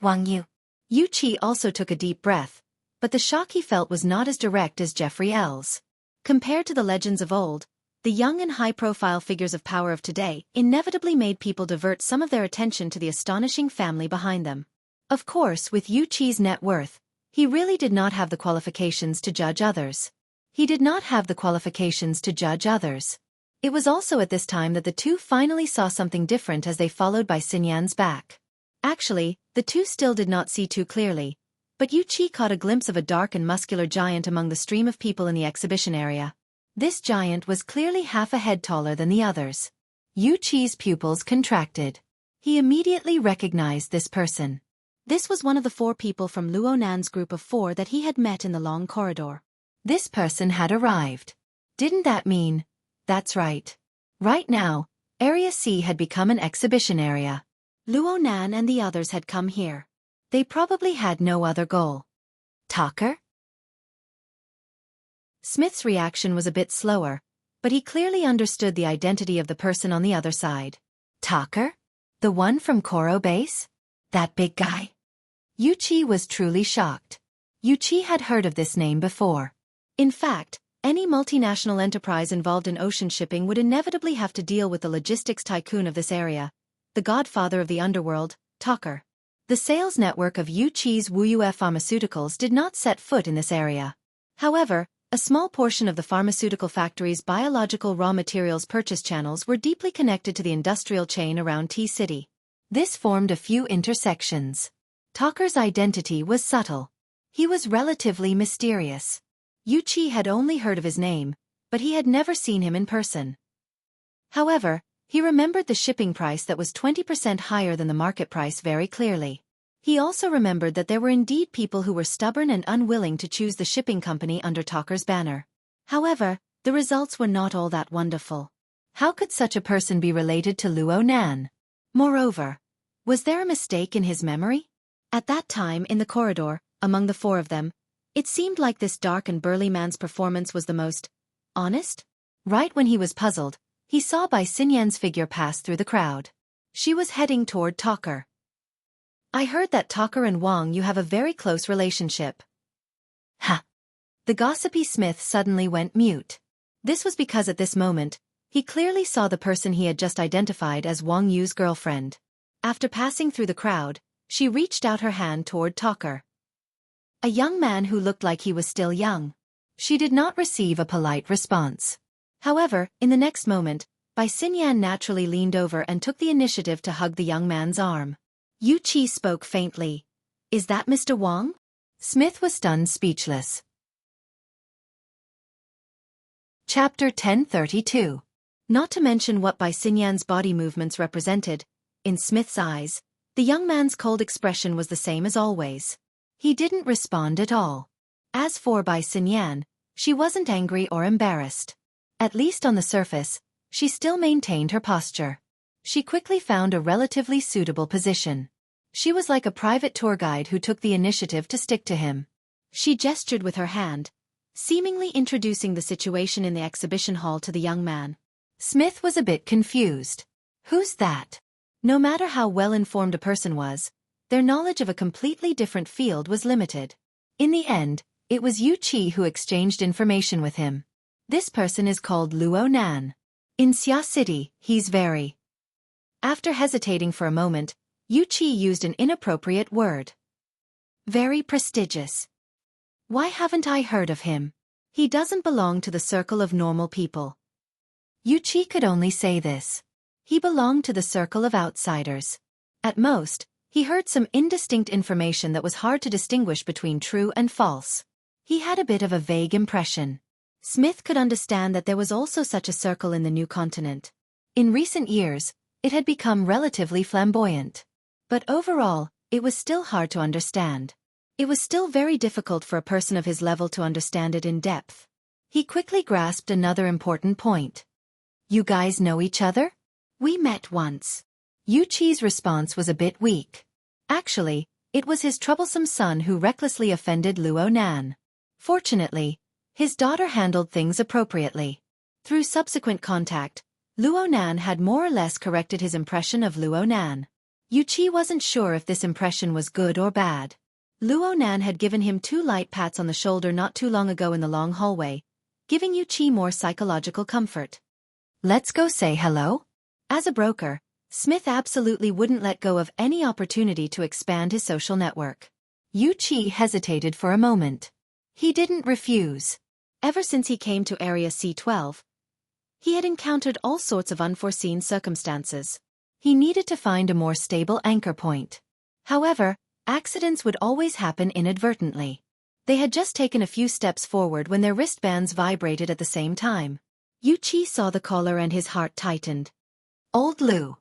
"Wang Yu." Yu Qi also took a deep breath, but the shock he felt was not as direct as Jeffrey Ells. Compared to the legends of old, the young and high-profile figures of power of today inevitably made people divert some of their attention to the astonishing family behind them. Of course, with Yu Qi's net worth, he really did not have the qualifications to judge others. He did not have the qualifications to judge others. It was also at this time that the two finally saw something different as they followed Bai Xinyan's back. Actually, the two still did not see too clearly, but Yu Qi caught a glimpse of a dark and muscular giant among the stream of people in the exhibition area. This giant was clearly half a head taller than the others. Yu Qi's pupils contracted. He immediately recognized this person. This was one of the 4 people from Luo Nan's group of 4 that he had met in the long corridor. This person had arrived. Didn't that mean? That's right. Right now, Area C had become an exhibition area. Luo Nan and the others had come here. They probably had no other goal. Talker? Smith's reaction was a bit slower, but he clearly understood the identity of the person on the other side. Talker? The one from Koro Base? That big guy? Yuqi was truly shocked. Yuqi had heard of this name before. In fact, any multinational enterprise involved in ocean shipping would inevitably have to deal with the logistics tycoon of this area, the godfather of the underworld, Tucker. The sales network of Yuqi's Wuxia Pharmaceuticals did not set foot in this area. However, a small portion of the pharmaceutical factory's biological raw materials purchase channels were deeply connected to the industrial chain around T-City. This formed a few intersections. Tucker's identity was subtle. He was relatively mysterious. Yuqi had only heard of his name, but he had never seen him in person. However, he remembered the shipping price that was 20% higher than the market price very clearly. He also remembered that there were indeed people who were stubborn and unwilling to choose the shipping company under Tucker's banner. However, the results were not all that wonderful. How could such a person be related to Luo Nan? Moreover, was there a mistake in his memory? At that time in the corridor, among the four of them, it seemed like this dark and burly man's performance was the most honest. Right when he was puzzled, he saw Bai Xinyan's figure pass through the crowd. She was heading toward Tucker. I heard that Tucker and Wang Yu have a very close relationship. Ha! The gossipy Smith suddenly went mute. This was because at this moment, he clearly saw the person he had just identified as Wang Yu's girlfriend. After passing through the crowd, she reached out her hand toward Tucker. A young man who looked like he was still young. She did not receive a polite response. However, in the next moment, Bai Xinyan naturally leaned over and took the initiative to hug the young man's arm. Yuqi spoke faintly. Is that Mr. Wang? Smith was stunned speechless. Chapter 1032. Not to mention what Bai Xinyan's body movements represented, in Smith's eyes, the young man's cold expression was the same as always. He didn't respond at all. As for Bai Xinyan, she wasn't angry or embarrassed. At least on the surface, she still maintained her posture. She quickly found a relatively suitable position. She was like a private tour guide who took the initiative to stick to him. She gestured with her hand, seemingly introducing the situation in the exhibition hall to the young man. Smith was a bit confused. Who's that? No matter how well-informed a person was, their knowledge of a completely different field was limited. In the end, it was Yuqi who exchanged information with him. This person is called Luo Nan. In Xia City, he's very... After hesitating for a moment, Yuqi used an inappropriate word. Very prestigious. Why haven't I heard of him? He doesn't belong to the circle of normal people. Yuqi could only say this. He belonged to the circle of outsiders. At most, he heard some indistinct information that was hard to distinguish between true and false. He had a bit of a vague impression. Smith could understand that there was also such a circle in the new continent. In recent years, it had become relatively flamboyant. But overall, it was still hard to understand. It was still very difficult for a person of his level to understand it in depth. He quickly grasped another important point. You guys know each other? We met once. Yuqi's response was a bit weak. Actually, it was his troublesome son who recklessly offended Luo Nan. Fortunately, his daughter handled things appropriately. Through subsequent contact, Luo Nan had more or less corrected his impression of Luo Nan. Yuqi wasn't sure if this impression was good or bad. Luo Nan had given him 2 light pats on the shoulder not too long ago in the long hallway, giving Yuqi more psychological comfort. Let's go say hello? As a broker, Smith absolutely wouldn't let go of any opportunity to expand his social network. Yuqi hesitated for a moment. He didn't refuse. Ever since he came to Area C12, he had encountered all sorts of unforeseen circumstances. He needed to find a more stable anchor point. However, accidents would always happen inadvertently. They had just taken a few steps forward when their wristbands vibrated at the same time. Yuqi saw the caller and his heart tightened. Old Lu.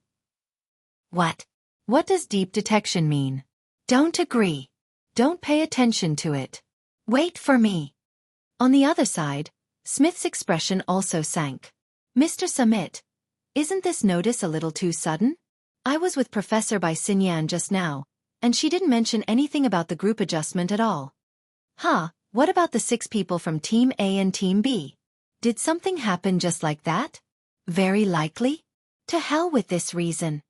What? What does deep detection mean? Don't agree. Don't pay attention to it. Wait for me. On the other side, Smith's expression also sank. Mr. Summit, isn't this notice a little too sudden? I was with Professor Bai Xinyan just now, and she didn't mention anything about the group adjustment at all. Huh, what about the 6 people from Team A and Team B? Did something happen just like that? Very likely. To hell with this reason.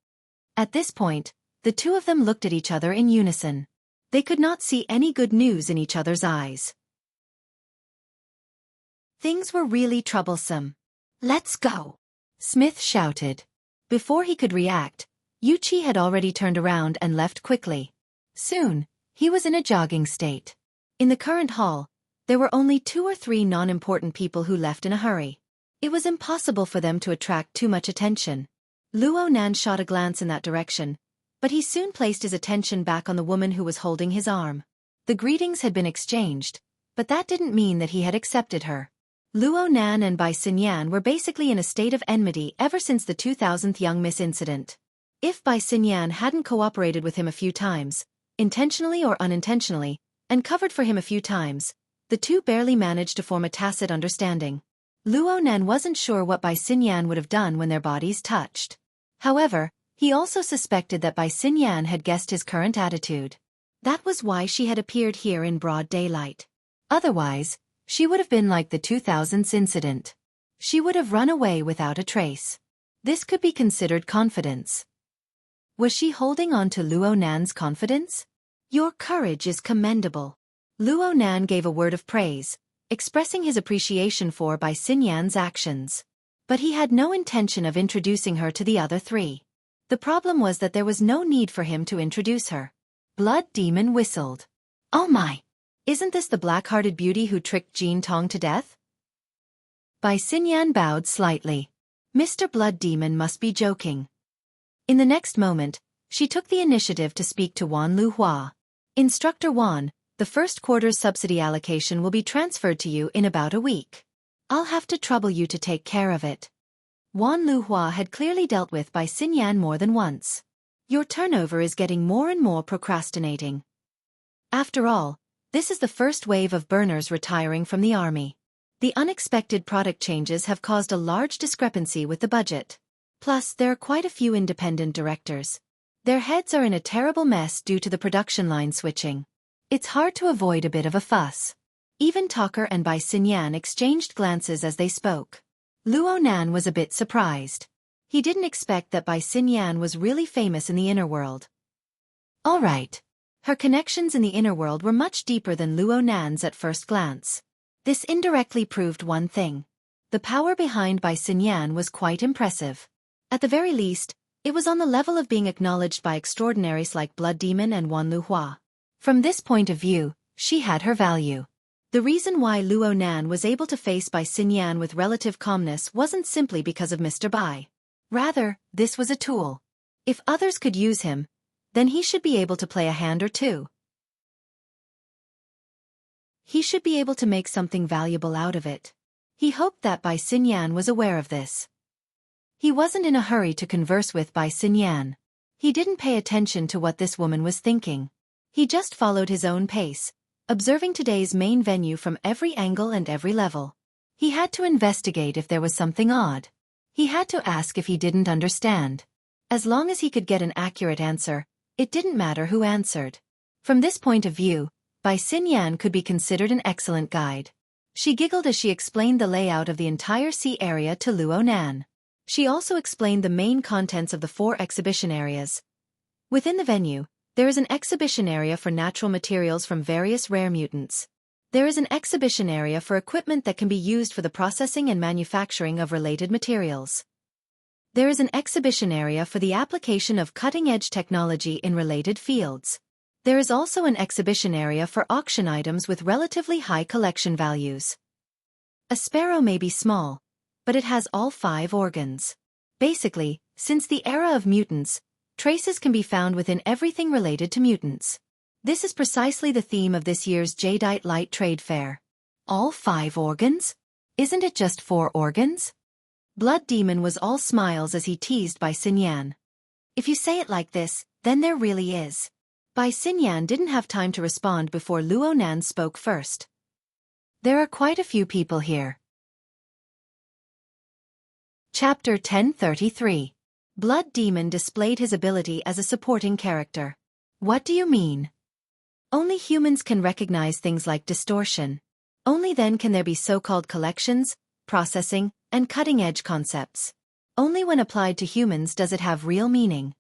At this point, the two of them looked at each other in unison. They could not see any good news in each other's eyes. Things were really troublesome. "Let's go!" Smith shouted. Before he could react, Yuchi had already turned around and left quickly. Soon, he was in a jogging state. In the current hall, there were only 2 or 3 non-important people who left in a hurry. It was impossible for them to attract too much attention. Luo Nan shot a glance in that direction, but he soon placed his attention back on the woman who was holding his arm. The greetings had been exchanged, but that didn't mean that he had accepted her. Luo Nan and Bai Xinyan were basically in a state of enmity ever since the 2000th young miss incident. If Bai Xinyan hadn't cooperated with him a few times, intentionally or unintentionally, and covered for him a few times, the two barely managed to form a tacit understanding. Luo Nan wasn't sure what Bai Xinyan would have done when their bodies touched. However, he also suspected that Bai Xinyan had guessed his current attitude. That was why she had appeared here in broad daylight. Otherwise, she would have been like the 2000s incident. She would have run away without a trace. This could be considered confidence. Was she holding on to Luo Nan's confidence? "Your courage is commendable." Luo Nan gave a word of praise, expressing his appreciation for Bai Xinyan's actions. But he had no intention of introducing her to the other 3. The problem was that there was no need for him to introduce her. Blood Demon whistled. "Oh my! Isn't this the black-hearted beauty who tricked Jin Tong to death?" Bai Xinyan bowed slightly. Mr. Blood Demon must be joking. In the next moment, she took the initiative to speak to Wan Luhua. "Instructor Wan, the first quarter's subsidy allocation will be transferred to you in about a week. I'll have to trouble you to take care of it." Wan Luhua had clearly dealt with Bai Xinyan more than once. "Your turnover is getting more and more procrastinating. After all, this is the first wave of burners retiring from the army. The unexpected product changes have caused a large discrepancy with the budget. Plus, there are quite a few independent directors. Their heads are in a terrible mess due to the production line switching. It's hard to avoid a bit of a fuss." Even Talker and Bai Xinyan exchanged glances as they spoke. Luo Nan was a bit surprised. He didn't expect that Bai Xinyan was really famous in the inner world. All right. Her connections in the inner world were much deeper than Luo Nan's at first glance. This indirectly proved one thing. The power behind Bai Xinyan was quite impressive. At the very least, it was on the level of being acknowledged by extraordinaries like Blood Demon and Wan Luhua. From this point of view, she had her value. The reason why Luo Nan was able to face Bai Xinyan with relative calmness wasn't simply because of Mr. Bai. Rather, this was a tool. If others could use him, then he should be able to play a hand or two. He should be able to make something valuable out of it. He hoped that Bai Xinyan was aware of this. He wasn't in a hurry to converse with Bai Xinyan. He didn't pay attention to what this woman was thinking. He just followed his own pace, observing today's main venue from every angle and every level. He had to investigate if there was something odd. He had to ask if he didn't understand. As long as he could get an accurate answer, it didn't matter who answered. From this point of view, Bai Xinyan could be considered an excellent guide. She giggled as she explained the layout of the entire sea area to Luo Nan. She also explained the main contents of the 4 exhibition areas. Within the venue, there is an exhibition area for natural materials from various rare mutants. There is an exhibition area for equipment that can be used for the processing and manufacturing of related materials. There is an exhibition area for the application of cutting-edge technology in related fields. There is also an exhibition area for auction items with relatively high collection values. A sparrow may be small, but it has all 5 organs. Basically, since the era of mutants, traces can be found within everything related to mutants. This is precisely the theme of this year's Jadeite Light Trade Fair. All 5 organs? Isn't it just 4 organs? Blood Demon was all smiles as he teased Bai Xinyan. If you say it like this, then there really is. Bai Xinyan didn't have time to respond before Luo Nan spoke first. There are quite a few people here. Chapter 1033. Blood Demon displayed his ability as a supporting character. What do you mean? Only humans can recognize things like distortion. Only then can there be so-called collections, processing, and cutting-edge concepts. Only when applied to humans does it have real meaning.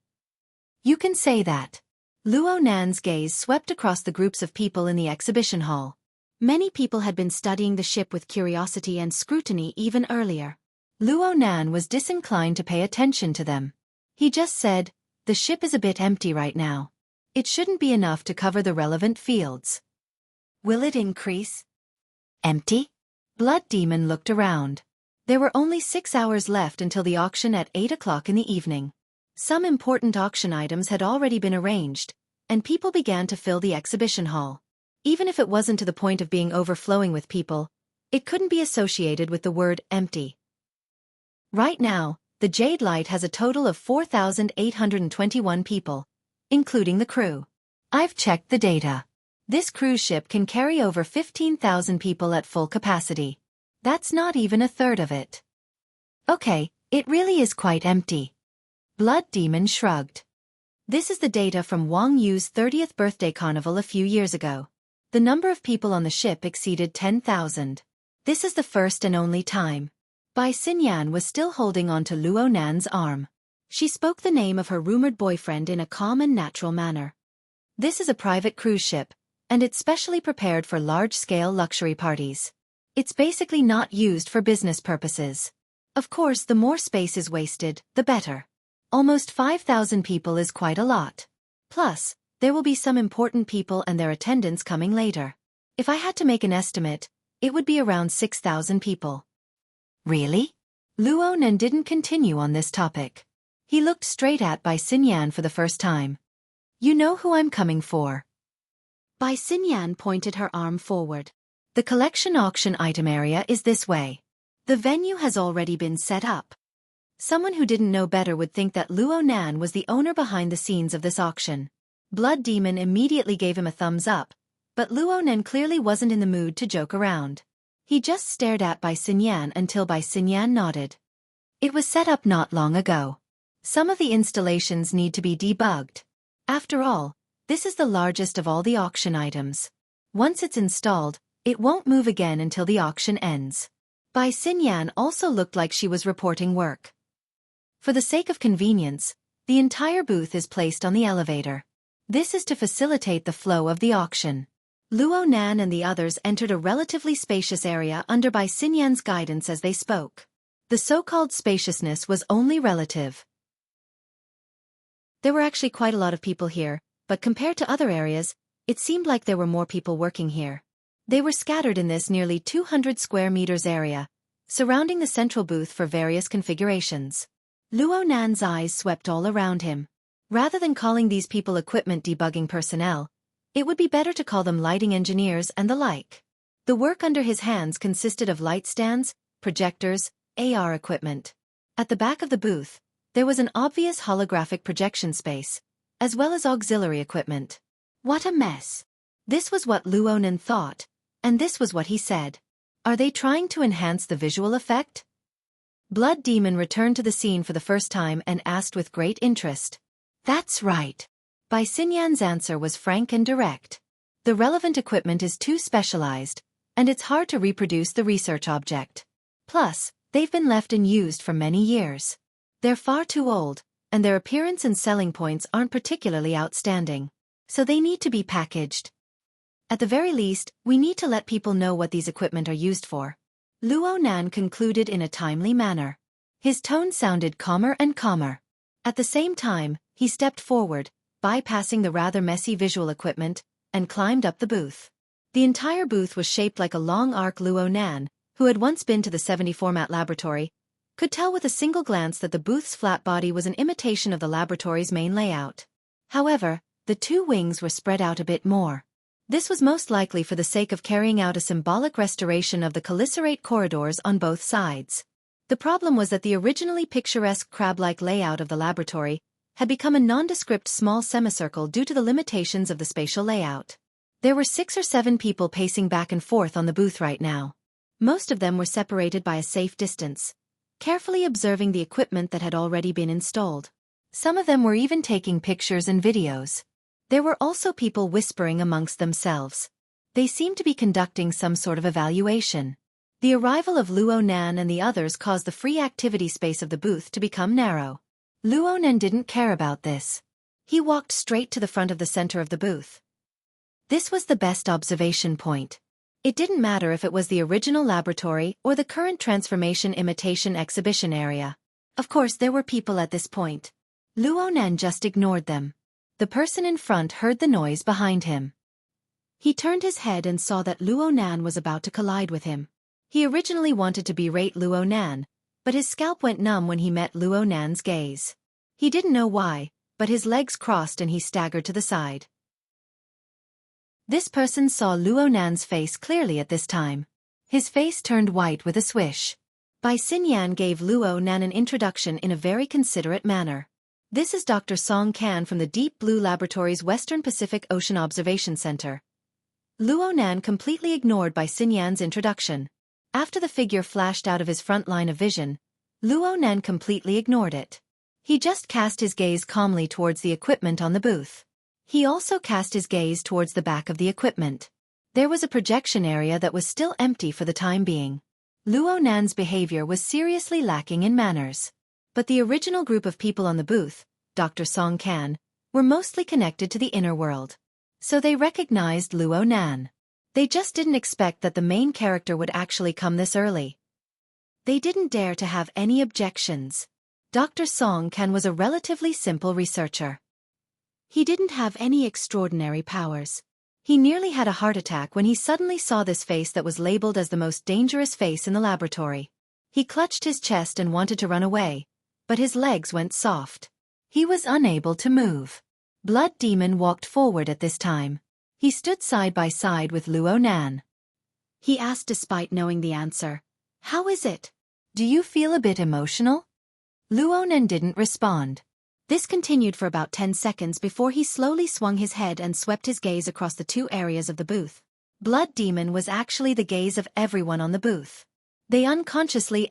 You can say that. Luo Nan's gaze swept across the groups of people in the exhibition hall. Many people had been studying the ship with curiosity and scrutiny even earlier. Luo Nan was disinclined to pay attention to them. He just said, "The ship is a bit empty right now. It shouldn't be enough to cover the relevant fields." "Will it increase?" "Empty?" Blood Demon looked around. There were only 6 hours left until the auction at 8 o'clock in the evening. Some important auction items had already been arranged, and people began to fill the exhibition hall. Even if it wasn't to the point of being overflowing with people, it couldn't be associated with the word empty. Right now, the Jade Light has a total of 4,821 people, including the crew. I've checked the data. This cruise ship can carry over 15,000 people at full capacity. That's not even a third of it. Okay, it really is quite empty. Blood Demon shrugged. This is the data from Wang Yu's 30th birthday carnival a few years ago. The number of people on the ship exceeded 10,000. This is the first and only time. Bai Xinyan was still holding on to Luo Nan's arm. She spoke the name of her rumored boyfriend in a calm and natural manner. This is a private cruise ship, and it's specially prepared for large-scale luxury parties. It's basically not used for business purposes. Of course, the more space is wasted, the better. Almost 5,000 people is quite a lot. Plus, there will be some important people and their attendants coming later. If I had to make an estimate, it would be around 6,000 people. Really? Luo Nan didn't continue on this topic. He looked straight at Bai Xinyan for the first time. "You know who I'm coming for." Bai Xinyan pointed her arm forward. "The collection auction item area is this way. The venue has already been set up." Someone who didn't know better would think that Luo Nan was the owner behind the scenes of this auction. Blood Demon immediately gave him a thumbs up, but Luo Nan clearly wasn't in the mood to joke around. He just stared at Bai Xinyan until Bai Xinyan nodded. "It was set up not long ago. Some of the installations need to be debugged. After all, this is the largest of all the auction items. Once it's installed, it won't move again until the auction ends." Bai Xinyan also looked like she was reporting work. For the sake of convenience, the entire booth is placed on the elevator. This is to facilitate the flow of the auction. Luo Nan and the others entered a relatively spacious area under Bai Xinyan's guidance as they spoke. The so-called spaciousness was only relative. There were actually quite a lot of people here, but compared to other areas, it seemed like there were more people working here. They were scattered in this nearly 200 square meters area, surrounding the central booth for various configurations. Luo Nan's eyes swept all around him. Rather than calling these people equipment debugging personnel, it would be better to call them lighting engineers and the like. The work under his hands consisted of light stands, projectors, AR equipment. At the back of the booth, there was an obvious holographic projection space, as well as auxiliary equipment. What a mess! This was what Luo Nan thought, and this was what he said. Are they trying to enhance the visual effect? Blood Demon returned to the scene for the first time and asked with great interest. "That's right." Bai Xinyan's answer was frank and direct. "The relevant equipment is too specialized, and it's hard to reproduce the research object. Plus, they've been left unused for many years. They're far too old, and their appearance and selling points aren't particularly outstanding. So they need to be packaged. At the very least, we need to let people know what these equipment are used for." Luo Nan concluded in a timely manner. His tone sounded calmer and calmer. At the same time, he stepped forward, bypassing the rather messy visual equipment, and climbed up the booth. The entire booth was shaped like a long arc. Luo Nan, who had once been to the 70 format laboratory, could tell with a single glance that the booth's flat body was an imitation of the laboratory's main layout. However, the two wings were spread out a bit more. This was most likely for the sake of carrying out a symbolic restoration of the cheliceraate corridors on both sides. The problem was that the originally picturesque crab-like layout of the laboratory had become a nondescript small semicircle due to the limitations of the spatial layout. There were 6 or 7 people pacing back and forth on the booth right now. Most of them were separated by a safe distance, carefully observing the equipment that had already been installed. Some of them were even taking pictures and videos. There were also people whispering amongst themselves. They seemed to be conducting some sort of evaluation. The arrival of Luo Nan and the others caused the free activity space of the booth to become narrow. Luo Nan didn't care about this. He walked straight to the front of the center of the booth. This was the best observation point. It didn't matter if it was the original laboratory or the current transformation imitation exhibition area. Of course there were people at this point. Luonan just ignored them. The person in front heard the noise behind him. He turned his head and saw that Luonan was about to collide with him. He originally wanted to berate Luonan, but his scalp went numb when he met Luonan's gaze. He didn't know why, but his legs crossed and he staggered to the side. This person saw Luonan's face clearly at this time. His face turned white with a swish. Bai Xinyan gave Luonan an introduction in a very considerate manner. This is Dr. Song Can from the Deep Blue Laboratory's Western Pacific Ocean Observation Center. Luonan completely ignored Bai Xinyan's introduction. After the figure flashed out of his front line of vision, Luonan completely ignored it. He just cast his gaze calmly towards the equipment on the booth. He also cast his gaze towards the back of the equipment. There was a projection area that was still empty for the time being. Luonan's behavior was seriously lacking in manners. But the original group of people on the booth, Dr. Song Can, were mostly connected to the inner world. So they recognized Luonan. They just didn't expect that the main character would actually come this early. They didn't dare to have any objections. Dr. Song Can was a relatively simple researcher. He didn't have any extraordinary powers. He nearly had a heart attack when he suddenly saw this face that was labeled as the most dangerous face in the laboratory. He clutched his chest and wanted to run away, but his legs went soft. He was unable to move. Blood Demon walked forward at this time. He stood side by side with Luonan. He asked despite knowing the answer, "How is it? Do you feel a bit emotional?" Luonan didn't respond. This continued for about 10 seconds before he slowly swung his head and swept his gaze across the two areas of the booth. Blood Demon was actually the gaze of everyone on the booth. They unconsciously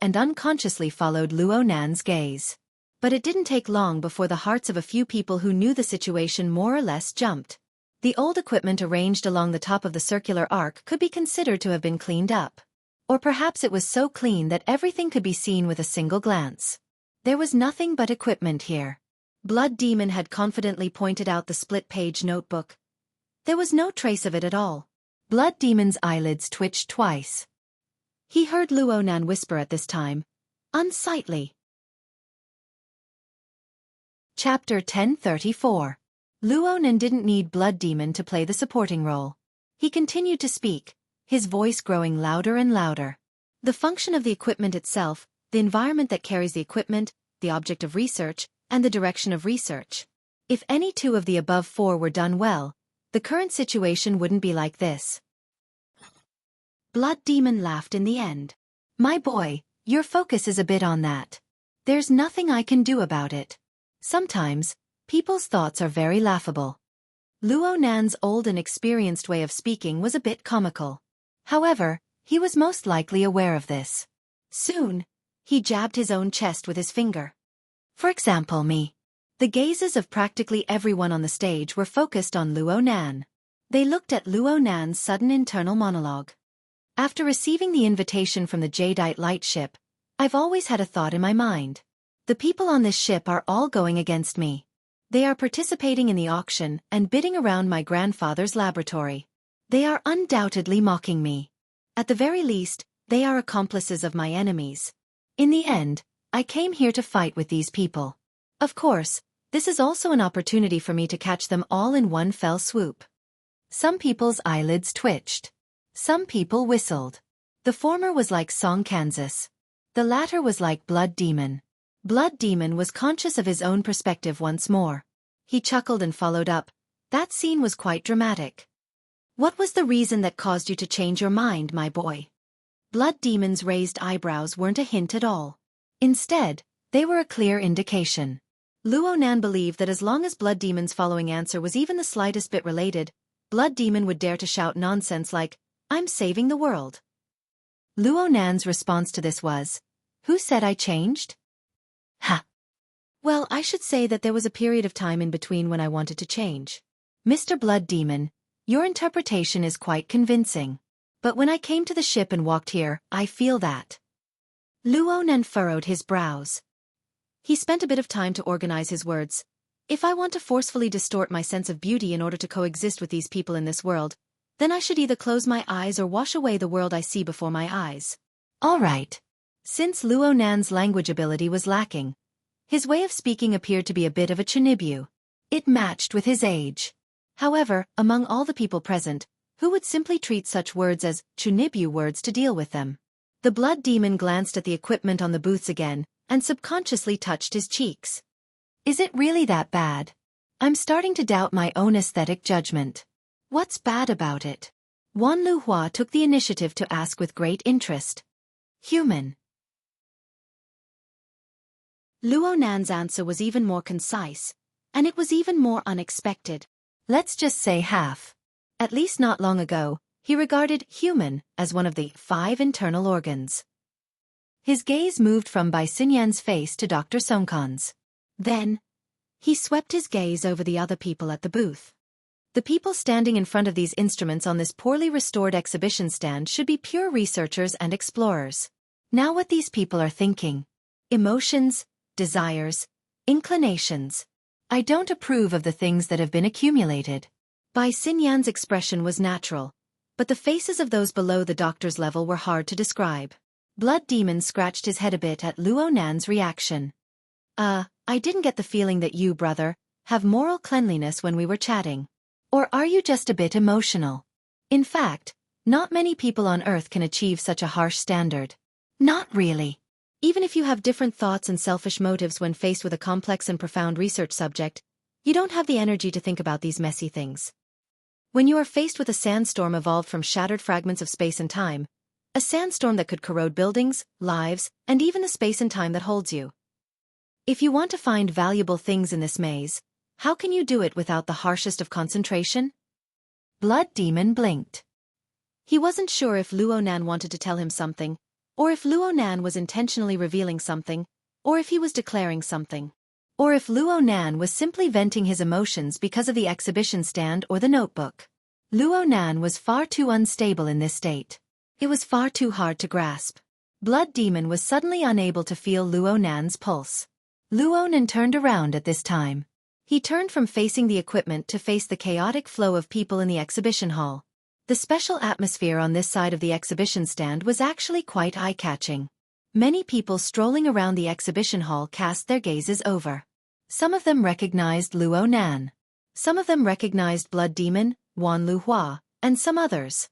followed Luonan's gaze. But it didn't take long before the hearts of a few people who knew the situation more or less jumped. The old equipment arranged along the top of the circular arc could be considered to have been cleaned up. Or perhaps it was so clean that everything could be seen with a single glance. There was nothing but equipment here. Blood Demon had confidently pointed out the split-page notebook. There was no trace of it at all. Blood Demon's eyelids twitched twice. He heard Luonan whisper at this time, "Unsightly." Chapter 1034. Luonan didn't need Blood Demon to play the supporting role. He continued to speak, his voice growing louder and louder. The function of the equipment itself, the environment that carries the equipment, the object of research, and the direction of research. If any two of the above four were done well, the current situation wouldn't be like this. Blood Demon laughed in the end. "My boy, your focus is a bit on that. There's nothing I can do about it. Sometimes, people's thoughts are very laughable." Luonan's old and experienced way of speaking was a bit comical. However, he was most likely aware of this. Soon, he jabbed his own chest with his finger. For example, me. The gazes of practically everyone on the stage were focused on Luonan. They looked at Luonan's sudden internal monologue. After receiving the invitation from the Jadeite lightship, I've always had a thought in my mind. The people on this ship are all going against me. They are participating in the auction and bidding around my grandfather's laboratory. They are undoubtedly mocking me. At the very least, they are accomplices of my enemies. In the end, I came here to fight with these people. Of course, this is also an opportunity for me to catch them all in one fell swoop. Some people's eyelids twitched. Some people whistled. The former was like Song Kansas. The latter was like Blood Demon. Blood Demon was conscious of his own perspective once more. He chuckled and followed up, "That scene was quite dramatic. What was the reason that caused you to change your mind, my boy?" Blood Demon's raised eyebrows weren't a hint at all. Instead, they were a clear indication. Luonan believed that as long as Blood Demon's following answer was even the slightest bit related, Blood Demon would dare to shout nonsense like, "I'm saving the world." Luonan's response to this was, "Who said I changed?" "Ha! Well, I should say that there was a period of time in between when I wanted to change. Mr. Blood Demon, your interpretation is quite convincing. But when I came to the ship and walked here, I feel that." Luonan furrowed his brows. He spent a bit of time to organize his words. If I want to forcefully distort my sense of beauty in order to coexist with these people in this world, then I should either close my eyes or wash away the world I see before my eyes. All right. Since Luo Nan's language ability was lacking, his way of speaking appeared to be a bit of a chinibyu. It matched with his age. However, among all the people present, who would simply treat such words as chunibyu words to deal with them? The blood demon glanced at the equipment on the booths again, and subconsciously touched his cheeks. Is it really that bad? I'm starting to doubt my own aesthetic judgment. What's bad about it? Wan Luhua took the initiative to ask with great interest. Human. Luo Nan's answer was even more concise, and it was even more unexpected. Let's just say half. At least not long ago, he regarded human as one of the 5 internal organs. His gaze moved from Bai Xinyan's face to Dr. Songkan's. Then, he swept his gaze over the other people at the booth. The people standing in front of these instruments on this poorly restored exhibition stand should be pure researchers and explorers. Now what these people are thinking. Emotions, desires, inclinations. I don't approve of the things that have been accumulated. Bai Xinyan's expression was natural, but the faces of those below the doctor's level were hard to describe. Blood Demon scratched his head a bit at Luo Nan's reaction. I didn't get the feeling that you, brother, have moral cleanliness when we were chatting. Or are you just a bit emotional? In fact, not many people on Earth can achieve such a harsh standard. Not really. Even if you have different thoughts and selfish motives when faced with a complex and profound research subject, you don't have the energy to think about these messy things. When you are faced with a sandstorm evolved from shattered fragments of space and time, a sandstorm that could corrode buildings, lives, and even the space and time that holds you. If you want to find valuable things in this maze, how can you do it without the harshest of concentration? Blood Demon blinked. He wasn't sure if Luo Nan wanted to tell him something, or if Luo Nan was intentionally revealing something, or if he was declaring something. Or if Luo Nan was simply venting his emotions because of the exhibition stand or the notebook. Luo Nan was far too unstable in this state. It was far too hard to grasp. Blood Demon was suddenly unable to feel Luo Nan's pulse. Luo Nan turned around at this time. He turned from facing the equipment to face the chaotic flow of people in the exhibition hall. The special atmosphere on this side of the exhibition stand was actually quite eye-catching. Many people strolling around the exhibition hall cast their gazes over. Some of them recognized Luo Nan. Some of them recognized Blood Demon, Wan Luhua, and some others.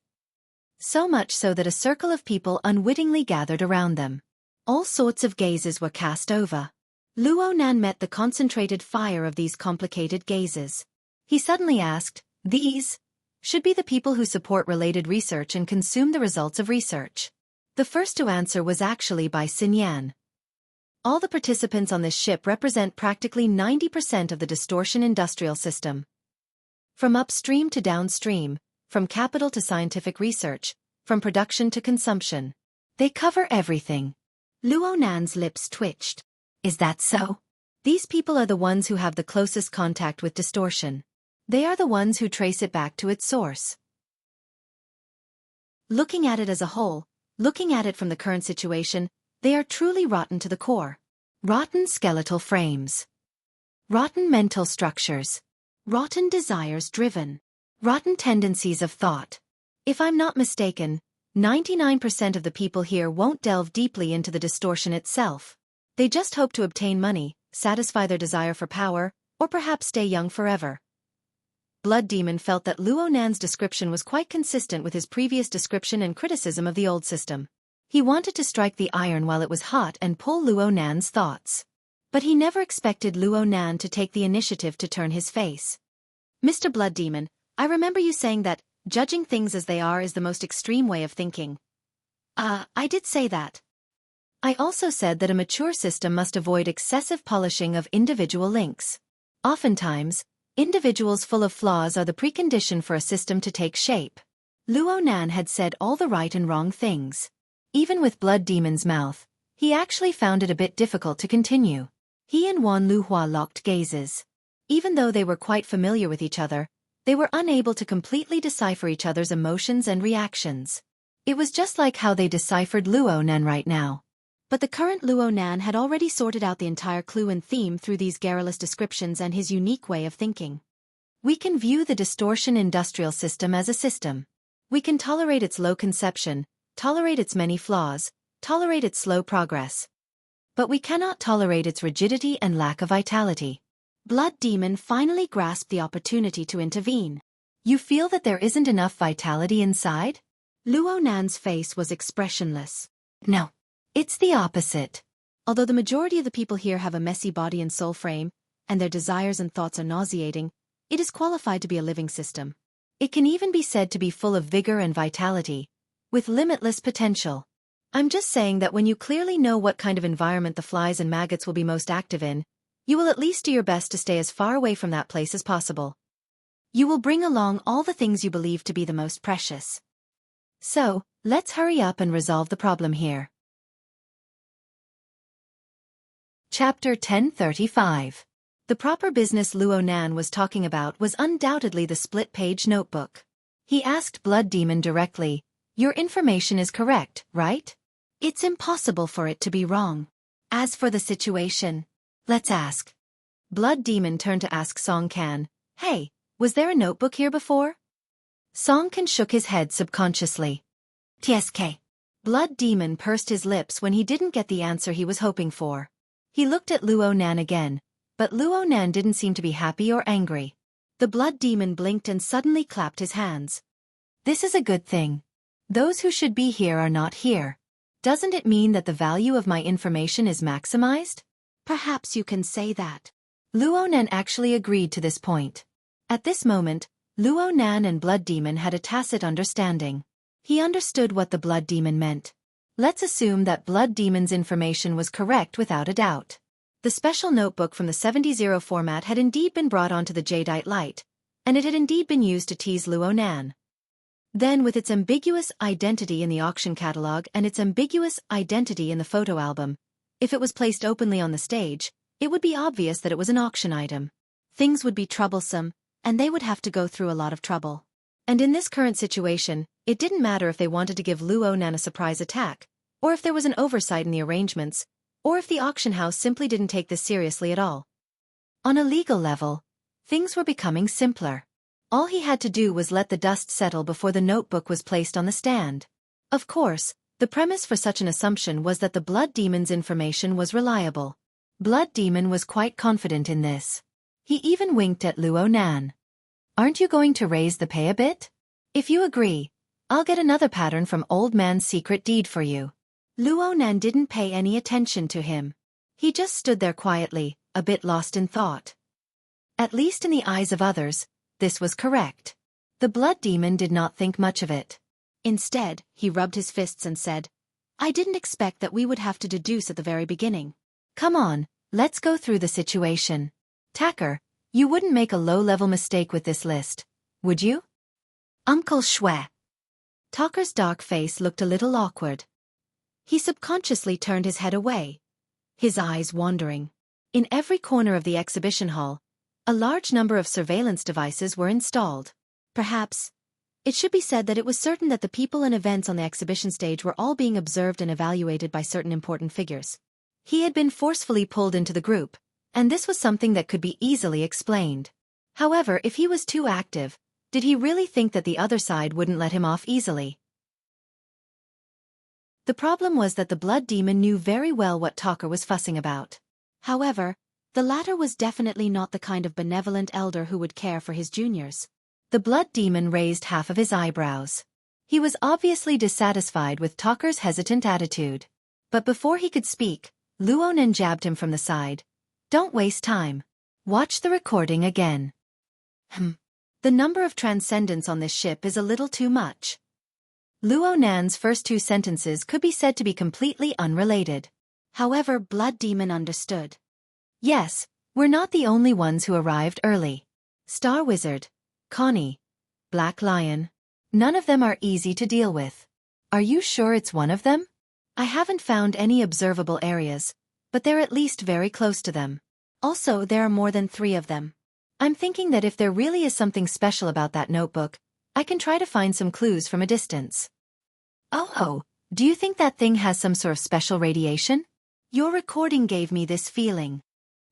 So much so that a circle of people unwittingly gathered around them. All sorts of gazes were cast over. Luo Nan met the concentrated fire of these complicated gazes. He suddenly asked, "These should be the people who support related research and consume the results of research." The first to answer was actually Bai Xinyan. All the participants on this ship represent practically 90% of the distortion industrial system. From upstream to downstream, from capital to scientific research, from production to consumption. They cover everything. Luo Nan's lips twitched. Is that so? These people are the ones who have the closest contact with distortion. They are the ones who trace it back to its source. Looking at it as a whole, looking at it from the current situation, they are truly rotten to the core. Rotten skeletal frames. Rotten mental structures. Rotten desires driven. Rotten tendencies of thought. If I'm not mistaken, 99% of the people here won't delve deeply into the distortion itself. They just hope to obtain money, satisfy their desire for power, or perhaps stay young forever. Blood Demon felt that Luo Nan's description was quite consistent with his previous description and criticism of the old system. He wanted to strike the iron while it was hot and pull Luo Nan's thoughts. But he never expected Luo Nan to take the initiative to turn his face. Mr. Blood Demon, I remember you saying that judging things as they are is the most extreme way of thinking. I did say that. I also said that a mature system must avoid excessive polishing of individual links. Oftentimes, individuals full of flaws are the precondition for a system to take shape. Luo Nan had said all the right and wrong things. Even with Blood Demon's mouth, he actually found it a bit difficult to continue. He and Wan Luhua locked gazes. Even though they were quite familiar with each other, they were unable to completely decipher each other's emotions and reactions. It was just like how they deciphered Luo Nan right now. But the current Luo Nan had already sorted out the entire clue and theme through these garrulous descriptions and his unique way of thinking. We can view the distortion industrial system as a system. We can tolerate its low conception, tolerate its many flaws, tolerate its slow progress. But we cannot tolerate its rigidity and lack of vitality. Blood Demon finally grasped the opportunity to intervene. You feel that there isn't enough vitality inside? Luo Nan's face was expressionless. No. It's the opposite. Although the majority of the people here have a messy body and soul frame, and their desires and thoughts are nauseating, it is qualified to be a living system. It can even be said to be full of vigor and vitality, with limitless potential. I'm just saying that when you clearly know what kind of environment the flies and maggots will be most active in, you will at least do your best to stay as far away from that place as possible. You will bring along all the things you believe to be the most precious. So, let's hurry up and resolve the problem here. Chapter 1035. The proper business Luo Nan was talking about was undoubtedly the split-page notebook. He asked Blood Demon directly, "Your information is correct, right? It's impossible for it to be wrong. As for the situation, let's ask." Blood Demon turned to ask Song Can, "Hey, was there a notebook here before?" Song Can shook his head subconsciously. "TSK." Blood Demon pursed his lips when he didn't get the answer he was hoping for. He looked at Luo Nan again, but Luo Nan didn't seem to be happy or angry. The Blood Demon blinked and suddenly clapped his hands. "This is a good thing. Those who should be here are not here. Doesn't it mean that the value of my information is maximized?" "Perhaps you can say that." Luo Nan actually agreed to this point. At this moment, Luo Nan and Blood Demon had a tacit understanding. He understood what the Blood Demon meant. Let's assume that Blood Demon's information was correct without a doubt. The special notebook from the 70 format had indeed been brought onto the Jadeite Light, and it had indeed been used to tease Luo Nan. Then, with its ambiguous identity in the auction catalog and its ambiguous identity in the photo album, if it was placed openly on the stage, it would be obvious that it was an auction item. Things would be troublesome, and they would have to go through a lot of trouble. And in this current situation, it didn't matter if they wanted to give Luo Nan a surprise attack, or if there was an oversight in the arrangements, or if the auction house simply didn't take this seriously at all. On a legal level, things were becoming simpler. All he had to do was let the dust settle before the notebook was placed on the stand. Of course, the premise for such an assumption was that the Blood Demon's information was reliable. Blood Demon was quite confident in this. He even winked at Luo Nan. "Aren't you going to raise the pay a bit? If you agree, I'll get another pattern from Old Man's secret deed for you." Luo Nan didn't pay any attention to him. He just stood there quietly, a bit lost in thought. At least in the eyes of others, this was correct. The Blood Demon did not think much of it. Instead, he rubbed his fists and said, "I didn't expect that we would have to deduce at the very beginning. Come on, let's go through the situation. Tacker, you wouldn't make a low-level mistake with this list, would you?" "Uncle Shue." Tacker's dark face looked a little awkward. He subconsciously turned his head away, his eyes wandering. In every corner of the exhibition hall, a large number of surveillance devices were installed. Perhaps, it should be said that it was certain that the people and events on the exhibition stage were all being observed and evaluated by certain important figures. He had been forcefully pulled into the group, and this was something that could be easily explained. However, if he was too active, did he really think that the other side wouldn't let him off easily? The problem was that the Blood Demon knew very well what Tacker was fussing about. However, the latter was definitely not the kind of benevolent elder who would care for his juniors. The Blood Demon raised half of his eyebrows. He was obviously dissatisfied with Tacker's hesitant attitude. But before he could speak, Luo Nan jabbed him from the side. "Don't waste time. Watch the recording again." The number of transcendents on this ship is a little too much. Luo Nan's first two sentences could be said to be completely unrelated. However, Blood Demon understood. "Yes, we're not the only ones who arrived early. Star Wizard, Connie, Black Lion. None of them are easy to deal with. Are you sure it's one of them? I haven't found any observable areas, but they're at least very close to them. Also, there are more than 3 of them. I'm thinking that if there really is something special about that notebook, I can try to find some clues from a distance." "Oh, Do you think that thing has some sort of special radiation? Your recording gave me this feeling.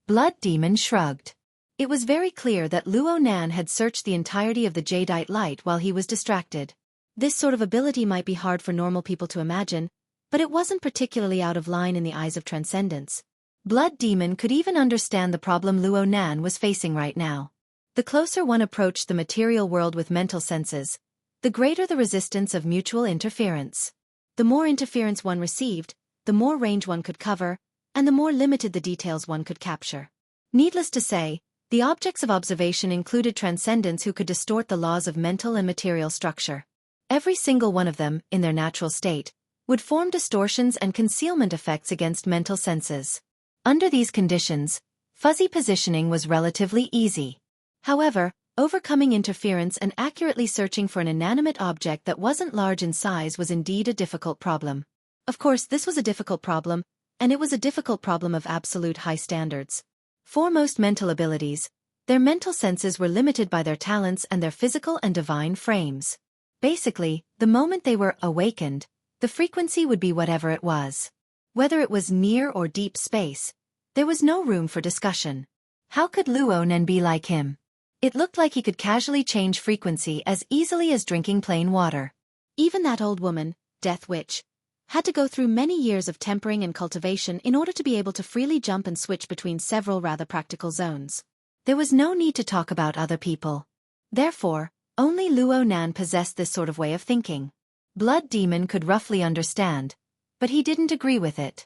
Blood Demon shrugged. It was very clear that Luo Nan had searched the entirety of the jadeite light while he was distracted. This sort of ability might be hard for normal people to imagine, but it wasn't particularly out of line in the eyes of transcendence. Blood Demon could even understand the problem Luo Nan was facing right now. The closer one approached the material world with mental senses, the greater the resistance of mutual interference. The more interference one received, the more range one could cover, and the more limited the details one could capture. Needless to say, the objects of observation included transcendents who could distort the laws of mental and material structure. Every single one of them, in their natural state, would form distortions and concealment effects against mental senses. Under these conditions, fuzzy positioning was relatively easy. However, overcoming interference and accurately searching for an inanimate object that wasn't large in size was indeed a difficult problem. Of course, this was a difficult problem, and it was a difficult problem of absolute high standards. For most mental abilities, their mental senses were limited by their talents and their physical and divine frames. Basically, the moment they were awakened, the frequency would be whatever it was. Whether it was near or deep space, there was no room for discussion. How could Luo Nan be like him? It looked like he could casually change frequency as easily as drinking plain water. Even that old woman, Death Witch, had to go through many years of tempering and cultivation in order to be able to freely jump and switch between several rather practical zones. There was no need to talk about other people. Therefore, only Luo Nan possessed this sort of way of thinking. Blood Demon could roughly understand, but he didn't agree with it.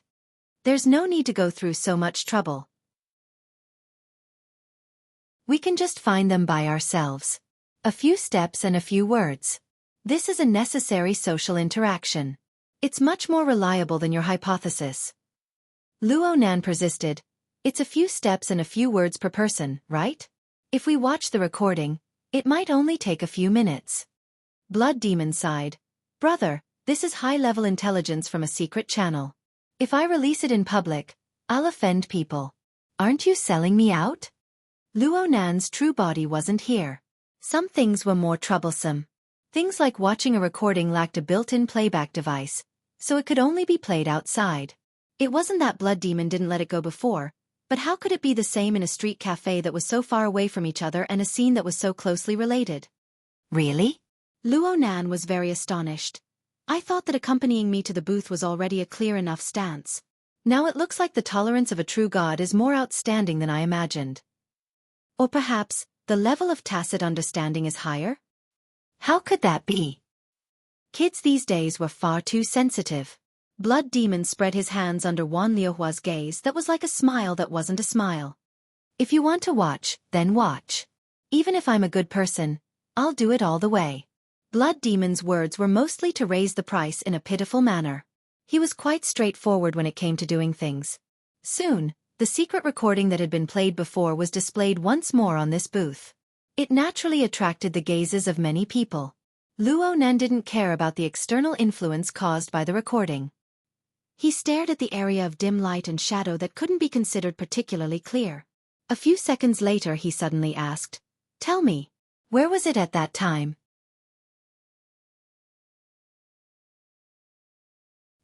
There's no need to go through so much trouble. We can just find them by ourselves. A few steps and a few words. This is a necessary social interaction. It's much more reliable than your hypothesis. Luo Nan persisted. It's a few steps and a few words per person, right? If we watch the recording, it might only take a few minutes. Blood Demon sighed. Brother, this is high-level intelligence from a secret channel. If I release it in public, I'll offend people. Aren't you selling me out? Luo Nan's true body wasn't here. Some things were more troublesome. Things like watching a recording lacked a built-in playback device, so it could only be played outside. It wasn't that Blood Demon didn't let it go before, but how could it be the same in a street cafe that was so far away from each other and a scene that was so closely related? Really? Luo Nan was very astonished. I thought that accompanying me to the booth was already a clear enough stance. Now it looks like the tolerance of a true god is more outstanding than I imagined. Or perhaps, the level of tacit understanding is higher? How could that be? Kids these days were far too sensitive. Blood Demon spread his hands under Wan Liuhua's gaze that was like a smile that wasn't a smile. If you want to watch, then watch. Even if I'm a good person, I'll do it all the way. Blood Demon's words were mostly to raise the price in a pitiful manner. He was quite straightforward when it came to doing things. Soon, the secret recording that had been played before was displayed once more on this booth. It naturally attracted the gazes of many people. Luo Nan didn't care about the external influence caused by the recording. He stared at the area of dim light and shadow that couldn't be considered particularly clear. A few seconds later he suddenly asked, "Tell me, where was it at that time?"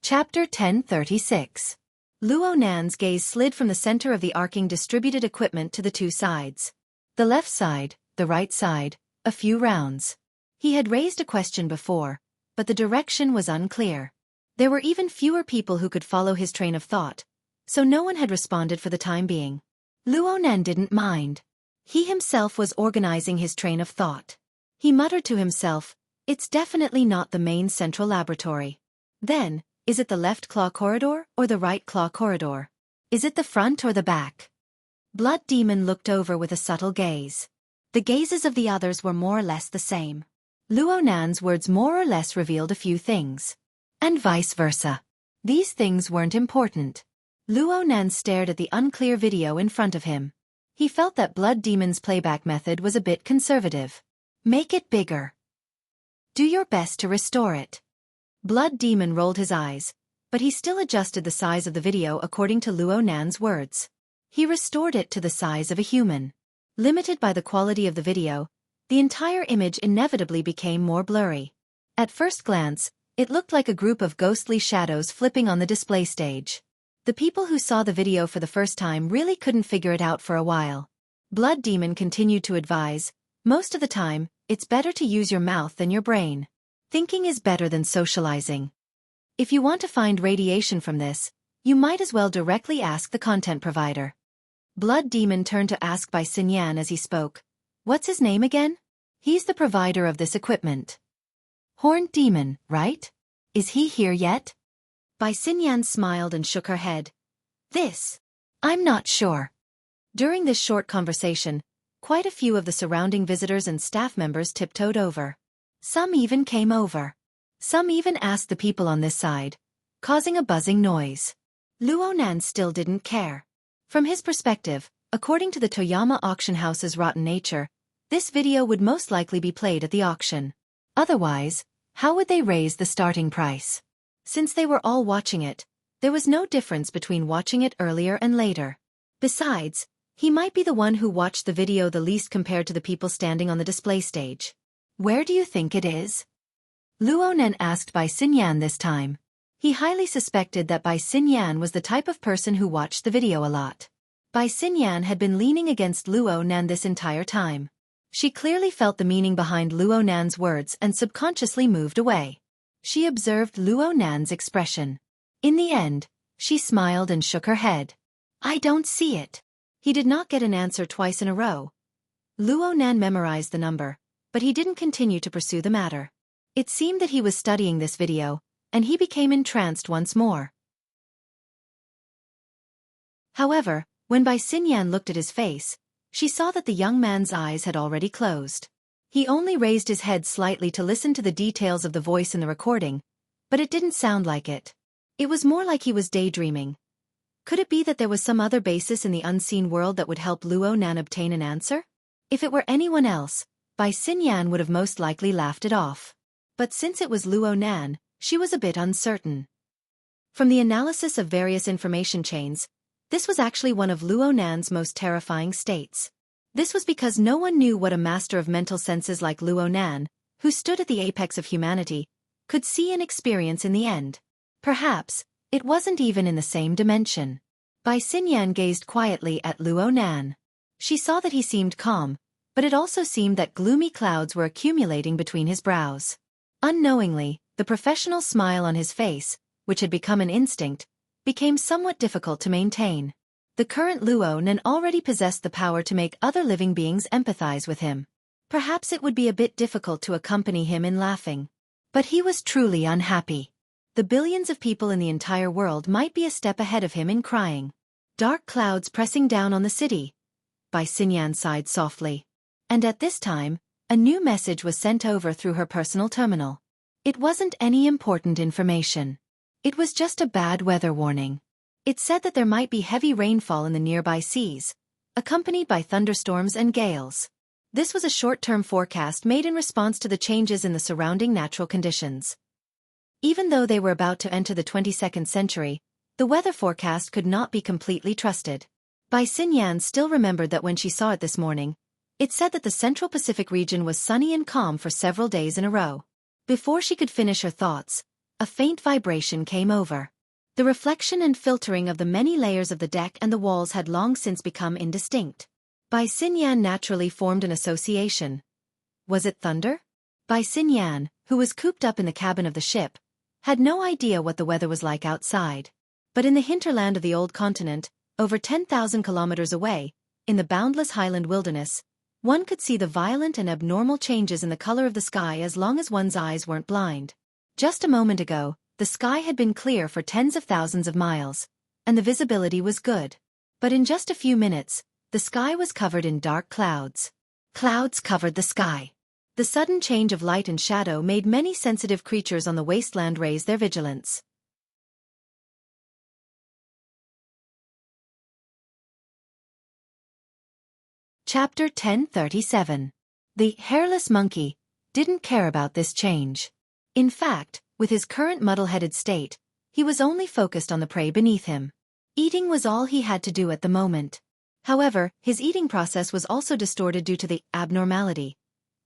Chapter 1036. Luo Nan's gaze slid from the center of the arcing distributed equipment to the two sides. The left side, the right side, a few rounds. He had raised a question before, but the direction was unclear. There were even fewer people who could follow his train of thought, so no one had responded for the time being. Luo Nan didn't mind. He himself was organizing his train of thought. He muttered to himself, "It's definitely not the main central laboratory. Then, is it the left claw corridor or the right claw corridor? Is it the front or the back?" Blood Demon looked over with a subtle gaze. The gazes of the others were more or less the same. Luo Nan's words more or less revealed a few things. And vice versa. These things weren't important. Luo Nan stared at the unclear video in front of him. He felt that Blood Demon's playback method was a bit conservative. Make it bigger. Do your best to restore it. Blood Demon rolled his eyes, but he still adjusted the size of the video according to Luo Nan's words. He restored it to the size of a human. Limited by the quality of the video, the entire image inevitably became more blurry. At first glance, It looked like a group of ghostly shadows flipping on the display stage. The people who saw the video for the first time really couldn't figure it out for a while. Blood Demon continued to advise, most of the time, it's better to use your mouth than your brain. Thinking is better than socializing. If you want to find radiation from this, you might as well directly ask the content provider. Blood Demon turned to ask Bai Xinyan as he spoke. What's his name again? He's the provider of this equipment. Horned Demon, right? Is he here yet? Bai Xinyan smiled and shook her head. I'm not sure. During this short conversation, quite a few of the surrounding visitors and staff members tiptoed over. Some even came over. Some even asked the people on this side, causing a buzzing noise. Luo Nan still didn't care. From his perspective, according to the Toyama auction house's rotten nature, this video would most likely be played at the auction. Otherwise, how would they raise the starting price? Since they were all watching it, there was no difference between watching it earlier and later. Besides, he might be the one who watched the video the least compared to the people standing on the display stage. Where do you think it is? Luo Nan asked Bai Xinyan this time. He highly suspected that Bai Xinyan was the type of person who watched the video a lot. Bai Xinyan had been leaning against Luo Nan this entire time. She clearly felt the meaning behind Luo Nan's words and subconsciously moved away. She observed Luo Nan's expression. In the end, she smiled and shook her head. I don't see it. He did not get an answer twice in a row. Luo Nan memorized the number, but he didn't continue to pursue the matter. It seemed that he was studying this video, and he became entranced once more. However, when Bai Xinyan looked at his face, she saw that the young man's eyes had already closed. He only raised his head slightly to listen to the details of the voice in the recording, but it didn't sound like it. It was more like he was daydreaming. Could it be that there was some other basis in the unseen world that would help Luo Nan obtain an answer? If it were anyone else, Bai Xinyan would have most likely laughed it off. But since it was Luo Nan, she was a bit uncertain. From the analysis of various information chains, this was actually one of Luo Nan's most terrifying states. This was because no one knew what a master of mental senses like Luo Nan, who stood at the apex of humanity, could see and experience in the end. Perhaps, it wasn't even in the same dimension. Bai Xinyan gazed quietly at Luo Nan. She saw that he seemed calm, but it also seemed that gloomy clouds were accumulating between his brows. Unknowingly, the professional smile on his face, which had become an instinct, became somewhat difficult to maintain. The current Luo Nan already possessed the power to make other living beings empathize with him. Perhaps it would be a bit difficult to accompany him in laughing. But he was truly unhappy. The billions of people in the entire world might be a step ahead of him in crying. Dark clouds pressing down on the city. Bai Xinyan sighed softly. And at this time, a new message was sent over through her personal terminal. It wasn't any important information. It was just a bad weather warning. It said that there might be heavy rainfall in the nearby seas, accompanied by thunderstorms and gales. This was a short-term forecast made in response to the changes in the surrounding natural conditions. Even though they were about to enter the 22nd century, the weather forecast could not be completely trusted. Bai Xinyan still remembered that when she saw it this morning, it said that the Central Pacific region was sunny and calm for several days in a row. Before she could finish her thoughts, a faint vibration came over. The reflection and filtering of the many layers of the deck and the walls had long since become indistinct. Bai Xinyan naturally formed an association. Was it thunder? Bai Xinyan, who was cooped up in the cabin of the ship, had no idea what the weather was like outside. But in the hinterland of the old continent, over 10,000 kilometers away, in the boundless highland wilderness, one could see the violent and abnormal changes in the color of the sky as long as one's eyes weren't blind. Just a moment ago, the sky had been clear for tens of thousands of miles, and the visibility was good. But in just a few minutes, the sky was covered in dark clouds. Clouds covered the sky. The sudden change of light and shadow made many sensitive creatures on the wasteland raise their vigilance. Chapter 1037. The hairless monkey didn't care about this change. In fact, with his current muddle-headed state, he was only focused on the prey beneath him. Eating was all he had to do at the moment. However, his eating process was also distorted due to the abnormality.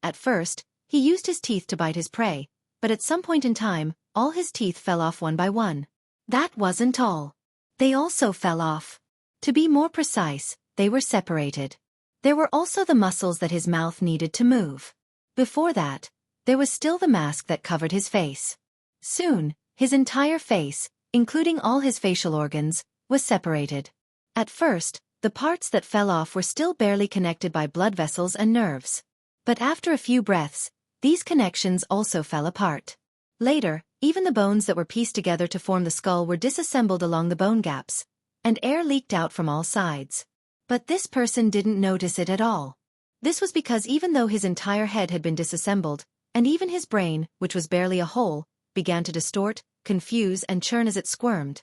At first, he used his teeth to bite his prey, but at some point in time, all his teeth fell off one by one. That wasn't all. They also fell off. To be more precise, they were separated. There were also the muscles that his mouth needed to move. Before that, there was still the mask that covered his face. Soon, his entire face, including all his facial organs, was separated. At first, the parts that fell off were still barely connected by blood vessels and nerves. But after a few breaths, these connections also fell apart. Later, even the bones that were pieced together to form the skull were disassembled along the bone gaps, and air leaked out from all sides. But this person didn't notice it at all. This was because even though his entire head had been disassembled, and even his brain, which was barely a hole, began to distort, confuse and churn as it squirmed,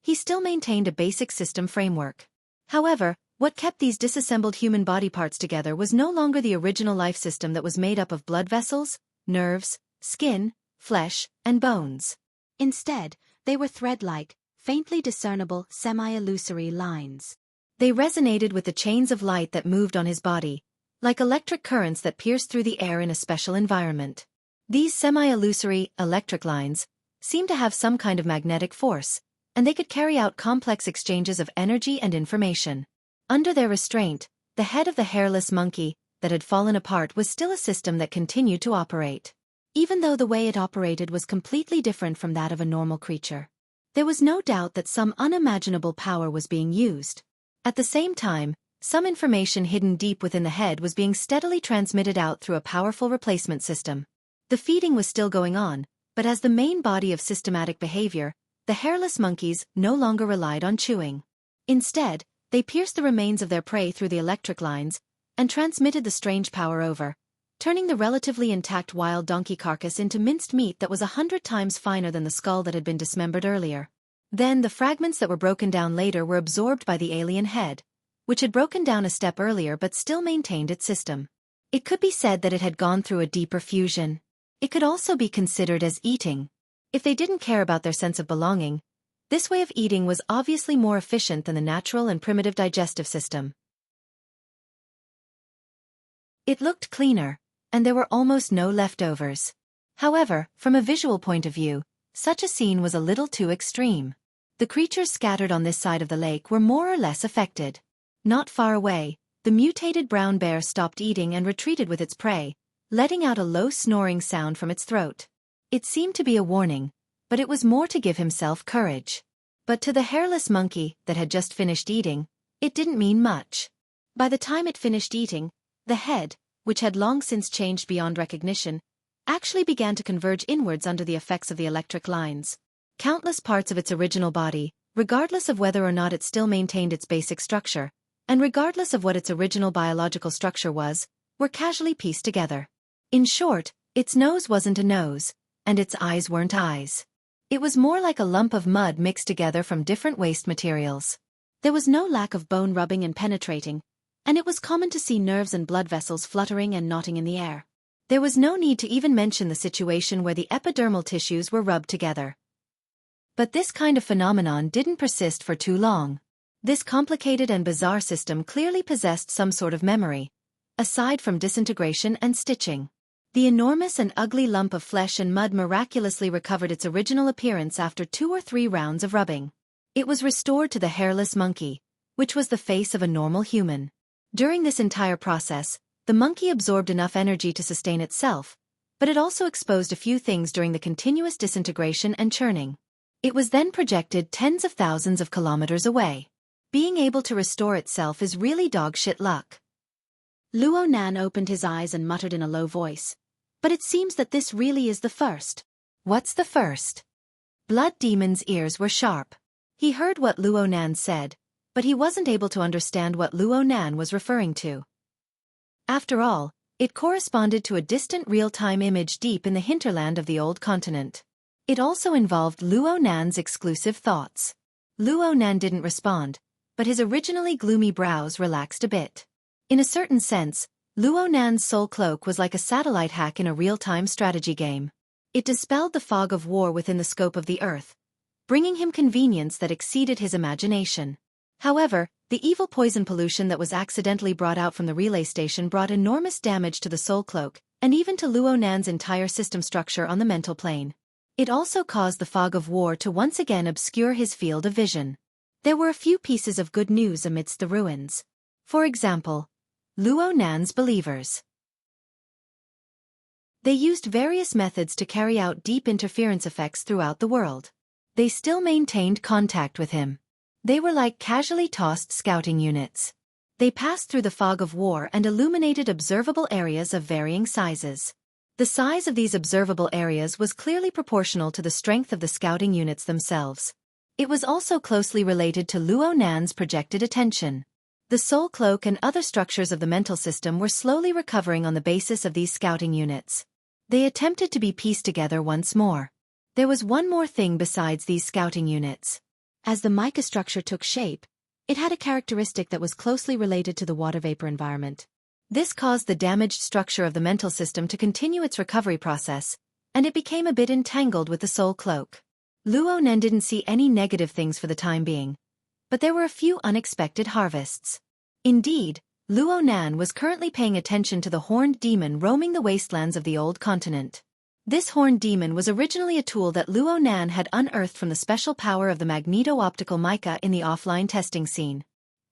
he still maintained a basic system framework. However, what kept these disassembled human body parts together was no longer the original life system that was made up of blood vessels, nerves, skin, flesh, and bones. Instead, they were thread-like, faintly discernible, semi-illusory lines. They resonated with the chains of light that moved on his body, like electric currents that pierced through the air in a special environment. These semi-illusory, electric lines seemed to have some kind of magnetic force, and they could carry out complex exchanges of energy and information. Under their restraint, the head of the hairless monkey that had fallen apart was still a system that continued to operate. Even though the way it operated was completely different from that of a normal creature. There was no doubt that some unimaginable power was being used. At the same time, some information hidden deep within the head was being steadily transmitted out through a powerful replacement system. The feeding was still going on, but as the main body of systematic behavior, the hairless monkeys no longer relied on chewing. Instead, they pierced the remains of their prey through the electric lines and transmitted the strange power over, turning the relatively intact wild donkey carcass into minced meat that was 100 times finer than the skull that had been dismembered earlier. Then the fragments that were broken down later were absorbed by the alien head, which had broken down a step earlier but still maintained its system. It could be said that it had gone through a deeper fusion. It could also be considered as eating. If they didn't care about their sense of belonging, this way of eating was obviously more efficient than the natural and primitive digestive system. It looked cleaner, and there were almost no leftovers. However, from a visual point of view, such a scene was a little too extreme. The creatures scattered on this side of the lake were more or less affected. Not far away, the mutated brown bear stopped eating and retreated with its prey, letting out a low snoring sound from its throat. It seemed to be a warning, but it was more to give himself courage. But to the hairless monkey that had just finished eating, it didn't mean much. By the time it finished eating, the head, which had long since changed beyond recognition, actually began to converge inwards under the effects of the electric lines. Countless parts of its original body, regardless of whether or not it still maintained its basic structure, and regardless of what its original biological structure was, were casually pieced together. In short, its nose wasn't a nose, and its eyes weren't eyes. It was more like a lump of mud mixed together from different waste materials. There was no lack of bone rubbing and penetrating, and it was common to see nerves and blood vessels fluttering and knotting in the air. There was no need to even mention the situation where the epidermal tissues were rubbed together. But this kind of phenomenon didn't persist for too long. This complicated and bizarre system clearly possessed some sort of memory, aside from disintegration and stitching. The enormous and ugly lump of flesh and mud miraculously recovered its original appearance after 2 or 3 rounds of rubbing. It was restored to the hairless monkey, which was the face of a normal human. During this entire process, the monkey absorbed enough energy to sustain itself, but it also exposed a few things during the continuous disintegration and churning. It was then projected tens of thousands of kilometers away. Being able to restore itself is really dog shit luck. Luo Nan opened his eyes and muttered in a low voice. But it seems that this really is the first. What's the first? Blood Demon's ears were sharp. He heard what Luo Nan said, but he wasn't able to understand what Luo Nan was referring to. After all, it corresponded to a distant real-time image deep in the hinterland of the old continent. It also involved Luo Nan's exclusive thoughts. Luo Nan didn't respond, but his originally gloomy brows relaxed a bit. In a certain sense, Luo Nan's soul cloak was like a satellite hack in a real-time strategy game. It dispelled the fog of war within the scope of the Earth, bringing him convenience that exceeded his imagination. However, the evil poison pollution that was accidentally brought out from the relay station brought enormous damage to the soul cloak, and even to Luo Nan's entire system structure on the mental plane. It also caused the fog of war to once again obscure his field of vision. There were a few pieces of good news amidst the ruins. For example, Luo Nan's believers. They used various methods to carry out deep interference effects throughout the world. They still maintained contact with him. They were like casually tossed scouting units. They passed through the fog of war and illuminated observable areas of varying sizes. The size of these observable areas was clearly proportional to the strength of the scouting units themselves. It was also closely related to Luo Nan's projected attention. The soul cloak and other structures of the mental system were slowly recovering on the basis of these scouting units. They attempted to be pieced together once more. There was one more thing besides these scouting units. As the mica structure took shape, it had a characteristic that was closely related to the water vapor environment. This caused the damaged structure of the mental system to continue its recovery process, and it became a bit entangled with the soul cloak. Luo Nan didn't see any negative things for the time being, but there were a few unexpected harvests. Indeed, Luo Nan was currently paying attention to the horned demon roaming the wastelands of the old continent. This horned demon was originally a tool that Luo Nan had unearthed from the special power of the magneto-optical mica in the offline testing scene.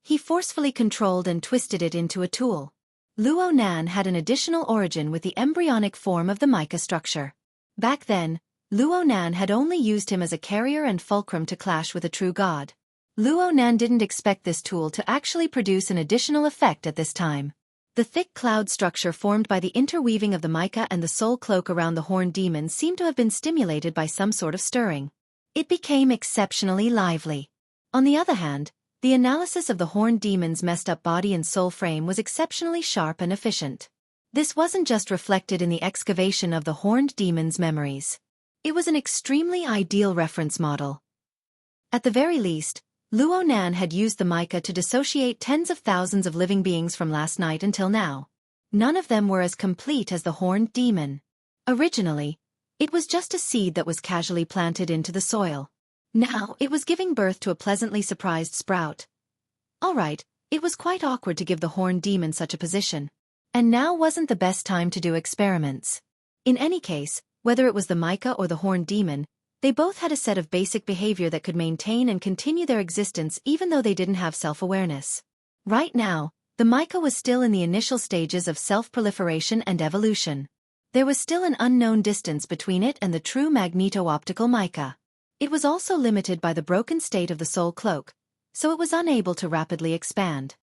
He forcefully controlled and twisted it into a tool. Luo Nan had an additional origin with the embryonic form of the mica structure. Back then, Luo Nan had only used him as a carrier and fulcrum to clash with a true god. Luo Nan didn't expect this tool to actually produce an additional effect at this time. The thick cloud structure formed by the interweaving of the mica and the soul cloak around the horned demon seemed to have been stimulated by some sort of stirring. It became exceptionally lively. On the other hand, the analysis of the horned demon's messed up body and soul frame was exceptionally sharp and efficient. This wasn't just reflected in the excavation of the horned demon's memories. It was an extremely ideal reference model. At the very least, Luo Nan had used the mica to dissociate tens of thousands of living beings from last night until now. None of them were as complete as the horned demon. Originally, it was just a seed that was casually planted into the soil. Now it was giving birth to a pleasantly surprised sprout. Alright, it was quite awkward to give the horned demon such a position. And now wasn't the best time to do experiments. In any case, whether it was the mica or the horned demon, they both had a set of basic behavior that could maintain and continue their existence even though they didn't have self-awareness. Right now, the mica was still in the initial stages of self-proliferation and evolution. There was still an unknown distance between it and the true magneto-optical mica. It was also limited by the broken state of the soul cloak, so it was unable to rapidly expand.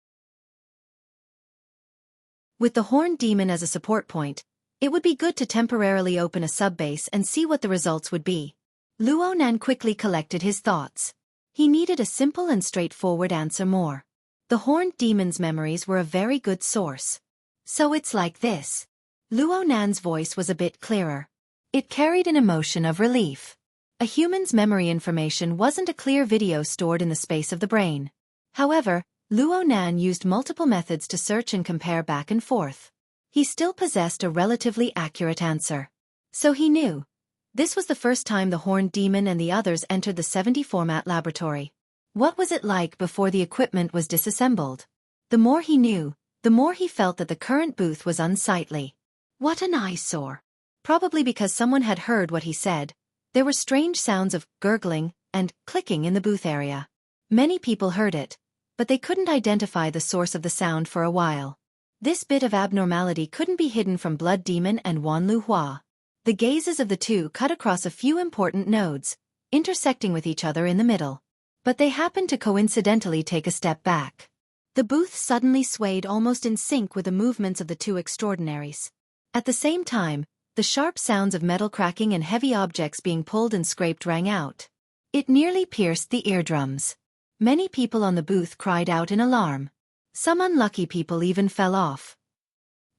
With the horned demon as a support point, it would be good to temporarily open a subbase and see what the results would be. Luo Nan quickly collected his thoughts. He needed a simple and straightforward answer more. The horned demon's memories were a very good source. So it's like this. Luo Nan's voice was a bit clearer. It carried an emotion of relief. A human's memory information wasn't a clear video stored in the space of the brain. However, Luo Nan used multiple methods to search and compare back and forth. He still possessed a relatively accurate answer. So he knew. This was the first time the horned demon and the others entered the 70-format laboratory. What was it like before the equipment was disassembled? The more he knew, the more he felt that the current booth was unsightly. What an eyesore. Probably because someone had heard what he said, there were strange sounds of gurgling and clicking in the booth area. Many people heard it, but they couldn't identify the source of the sound for a while. This bit of abnormality couldn't be hidden from Blood Demon and Wan Lu Hua. The gazes of the two cut across a few important nodes, intersecting with each other in the middle. But they happened to coincidentally take a step back. The booth suddenly swayed almost in sync with the movements of the two extraordinaries. At the same time, the sharp sounds of metal cracking and heavy objects being pulled and scraped rang out. It nearly pierced the eardrums. Many people on the booth cried out in alarm. Some unlucky people even fell off.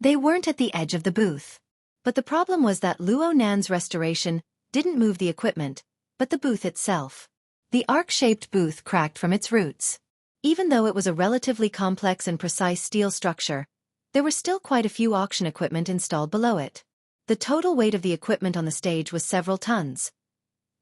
They weren't at the edge of the booth. But the problem was that Luo Nan's restoration didn't move the equipment, but the booth itself. The arc-shaped booth cracked from its roots. Even though it was a relatively complex and precise steel structure, there were still quite a few auction equipment installed below it. The total weight of the equipment on the stage was several tons.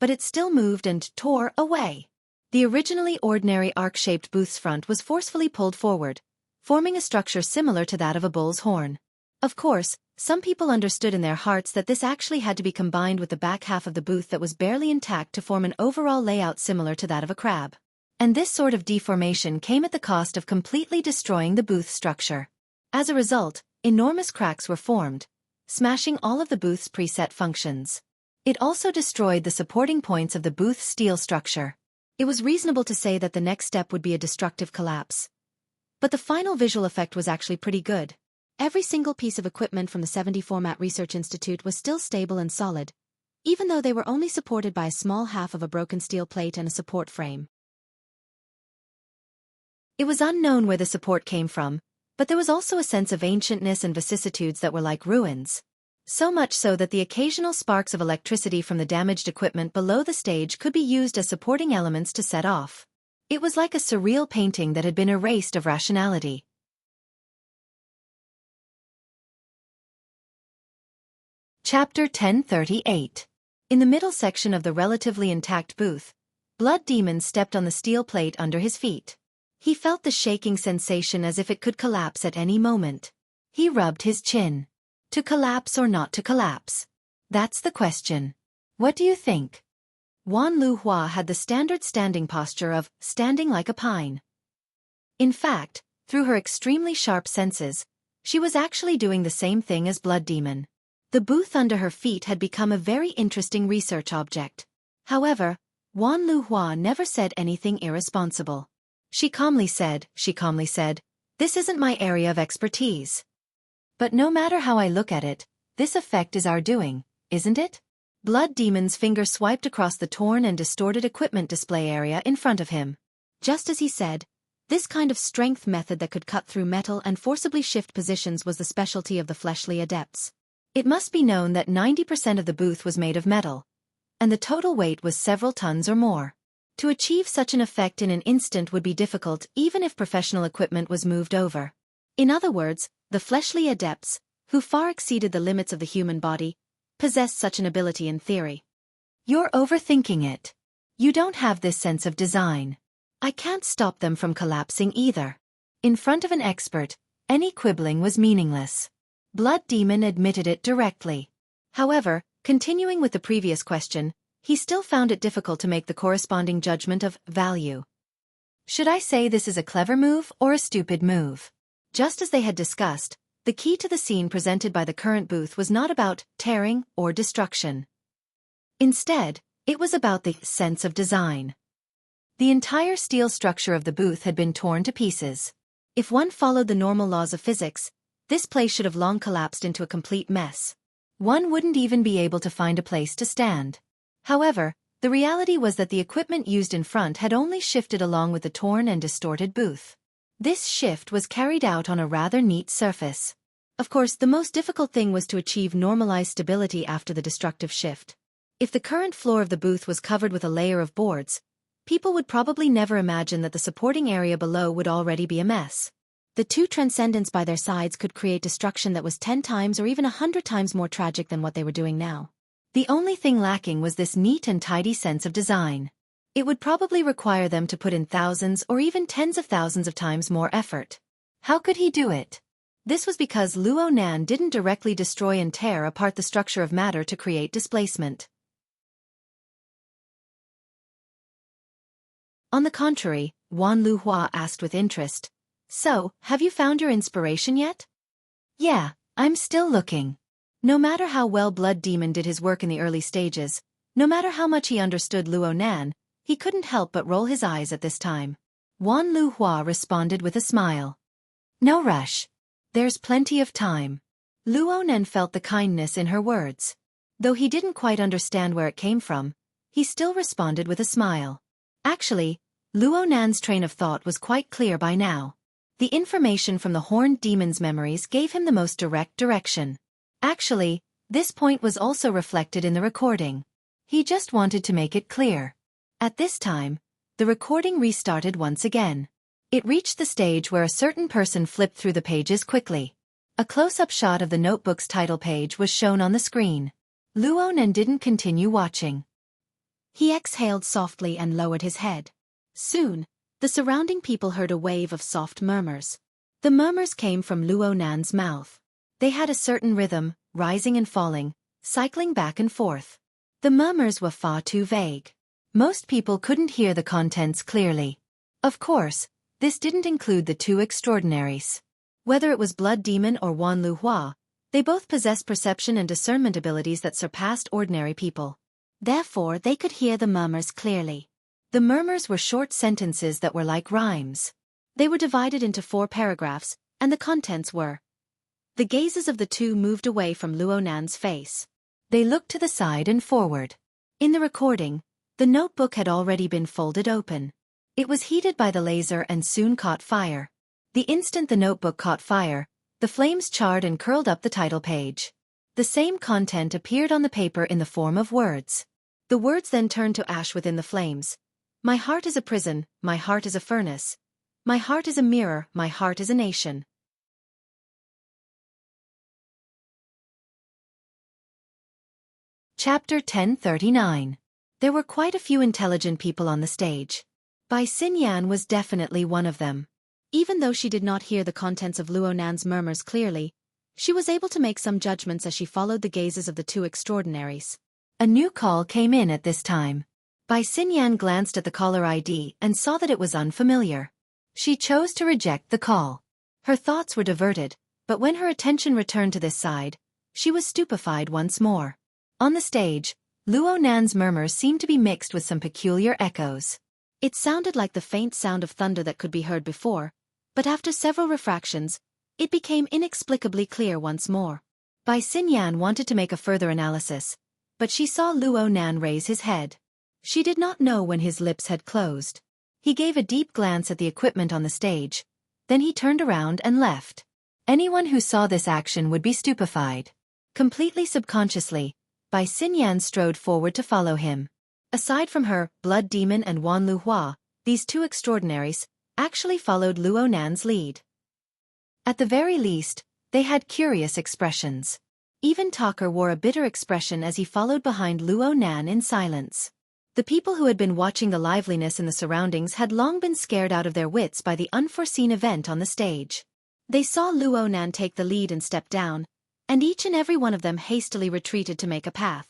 But it still moved and tore away. The originally ordinary arc-shaped booth's front was forcefully pulled forward, forming a structure similar to that of a bull's horn. Of course, some people understood in their hearts that this actually had to be combined with the back half of the booth that was barely intact to form an overall layout similar to that of a crab. And this sort of deformation came at the cost of completely destroying the booth structure. As a result, enormous cracks were formed, smashing all of the booth's preset functions. It also destroyed the supporting points of the booth's steel structure. It was reasonable to say that the next step would be a destructive collapse. But the final visual effect was actually pretty good. Every single piece of equipment from the 70 Format Research Institute was still stable and solid, even though they were only supported by a small half of a broken steel plate and a support frame. It was unknown where the support came from, but there was also a sense of ancientness and vicissitudes that were like ruins. So much so that the occasional sparks of electricity from the damaged equipment below the stage could be used as supporting elements to set off. It was like a surreal painting that had been erased of rationality. Chapter 1038. In the middle section of the relatively intact booth, Blood Demon stepped on the steel plate under his feet. He felt the shaking sensation as if it could collapse at any moment. He rubbed his chin. To collapse or not to collapse? That's the question. What do you think? Wan Luhua had the standard standing posture of standing like a pine. In fact, through her extremely sharp senses, she was actually doing the same thing as Blood Demon. The booth under her feet had become a very interesting research object. However, Wan Luhua never said anything irresponsible. She calmly said, "This isn't my area of expertise. But no matter how I look at it, this effect is our doing, isn't it?" Blood Demon's finger swiped across the torn and distorted equipment display area in front of him. Just as he said, this kind of strength method that could cut through metal and forcibly shift positions was the specialty of the fleshly adepts. It must be known that 90% of the booth was made of metal, and the total weight was several tons or more. To achieve such an effect in an instant would be difficult even if professional equipment was moved over. In other words, the fleshly adepts, who far exceeded the limits of the human body, possessed such an ability in theory. You're overthinking it. You don't have this sense of design. I can't stop them from collapsing either. In front of an expert, any quibbling was meaningless. Blood Demon admitted it directly. However, continuing with the previous question, he still found it difficult to make the corresponding judgment of value. Should I say this is a clever move or a stupid move? Just as they had discussed, the key to the scene presented by the current booth was not about tearing or destruction. Instead, it was about the sense of design. The entire steel structure of the booth had been torn to pieces. If one followed the normal laws of physics, this place should have long collapsed into a complete mess. One wouldn't even be able to find a place to stand. However, the reality was that the equipment used in front had only shifted along with the torn and distorted booth. This shift was carried out on a rather neat surface. Of course, the most difficult thing was to achieve normalized stability after the destructive shift. If the current floor of the booth was covered with a layer of boards, people would probably never imagine that the supporting area below would already be a mess. The two transcendents by their sides could create destruction that was 10 times or even 100 times more tragic than what they were doing now. The only thing lacking was this neat and tidy sense of design. It would probably require them to put in thousands or even tens of thousands of times more effort. How could he do it? This was because Luo Nan didn't directly destroy and tear apart the structure of matter to create displacement. On the contrary, Wan Luhua asked with interest, "So, have you found your inspiration yet?" "Yeah, I'm still looking." No matter how well Blood Demon did his work in the early stages, no matter how much he understood Luo Nan, he couldn't help but roll his eyes at this time. Wan Luhua responded with a smile. "No rush. There's plenty of time." Luo Nan felt the kindness in her words. Though he didn't quite understand where it came from, he still responded with a smile. Actually, Luo Nan's train of thought was quite clear by now. The information from the horned demon's memories gave him the most direct direction. Actually, this point was also reflected in the recording. He just wanted to make it clear. At this time, the recording restarted once again. It reached the stage where a certain person flipped through the pages quickly. A close-up shot of the notebook's title page was shown on the screen. Luo Nan didn't continue watching. He exhaled softly and lowered his head. Soon, the surrounding people heard a wave of soft murmurs. The murmurs came from Luo Nan's mouth. They had a certain rhythm, rising and falling, cycling back and forth. The murmurs were far too vague. Most people couldn't hear the contents clearly. Of course, this didn't include the two extraordinaries. Whether it was Blood Demon or Wan Lu Hua, they both possessed perception and discernment abilities that surpassed ordinary people. Therefore, they could hear the murmurs clearly. The murmurs were short sentences that were like rhymes. They were divided into 4 paragraphs, and the contents were: the gazes of the two moved away from Luonan's face. They looked to the side and forward. In the recording, the notebook had already been folded open. It was heated by the laser and soon caught fire. The instant the notebook caught fire, the flames charred and curled up the title page. The same content appeared on the paper in the form of words. The words then turned to ash within the flames. My heart is a prison, my heart is a furnace. My heart is a mirror, my heart is a nation. Chapter 1039. There were quite a few intelligent people on the stage. Bai Xinyan was definitely one of them. Even though she did not hear the contents of Luonan's murmurs clearly, she was able to make some judgments as she followed the gazes of the two extraordinaries. A new call came in at this time. Bai Xinyan glanced at the caller ID and saw that it was unfamiliar. She chose to reject the call. Her thoughts were diverted, but when her attention returned to this side, she was stupefied once more. On the stage, Luonan's murmurs seemed to be mixed with some peculiar echoes. It sounded like the faint sound of thunder that could be heard before, but after several refractions, it became inexplicably clear once more. Bai Xinyan wanted to make a further analysis, but she saw Luonan raise his head. She did not know when his lips had closed. He gave a deep glance at the equipment on the stage, then he turned around and left. Anyone who saw this action would be stupefied. Completely subconsciously, Bai Xinyan strode forward to follow him. Aside from her, Blood Demon and Wan Lu Hua, these two extraordinaries actually followed Luonan's lead. At the very least, they had curious expressions. Even Talker wore a bitter expression as he followed behind Luonan in silence. The people who had been watching the liveliness in the surroundings had long been scared out of their wits by the unforeseen event on the stage. They saw Luonan take the lead and step down, and each and every one of them hastily retreated to make a path.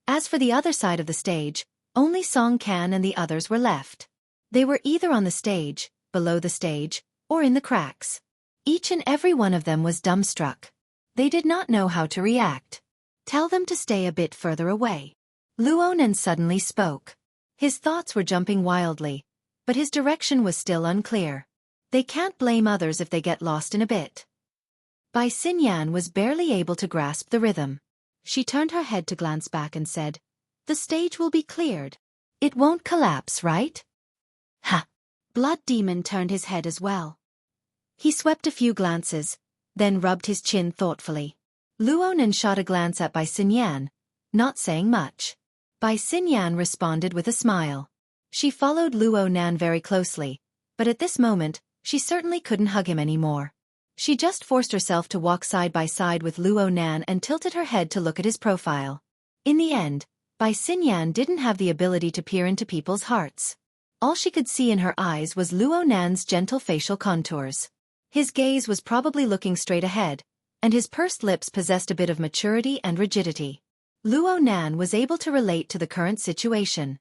As for the other side of the stage, only Song Can and the others were left. They were either on the stage, below the stage, or in the cracks. Each and every one of them was dumbstruck. They did not know how to react. Tell them to stay a bit further away. Luonan suddenly spoke. His thoughts were jumping wildly, but his direction was still unclear. They can't blame others if they get lost in a bit. Bai Xinyan was barely able to grasp the rhythm. She turned her head to glance back and said, "The stage will be cleared. It won't collapse, right?" Ha! Blood Demon turned his head as well. He swept a few glances, then rubbed his chin thoughtfully. Luonan shot a glance at Bai Xinyan, not saying much. Bai Xinyan responded with a smile. She followed Luonan very closely, but at this moment, she certainly couldn't hug him anymore. She just forced herself to walk side by side with Luonan and tilted her head to look at his profile. In the end, Bai Xinyan didn't have the ability to peer into people's hearts. All she could see in her eyes was Luonan's gentle facial contours. His gaze was probably looking straight ahead, and his pursed lips possessed a bit of maturity and rigidity. Luonan was able to relate to the current situation.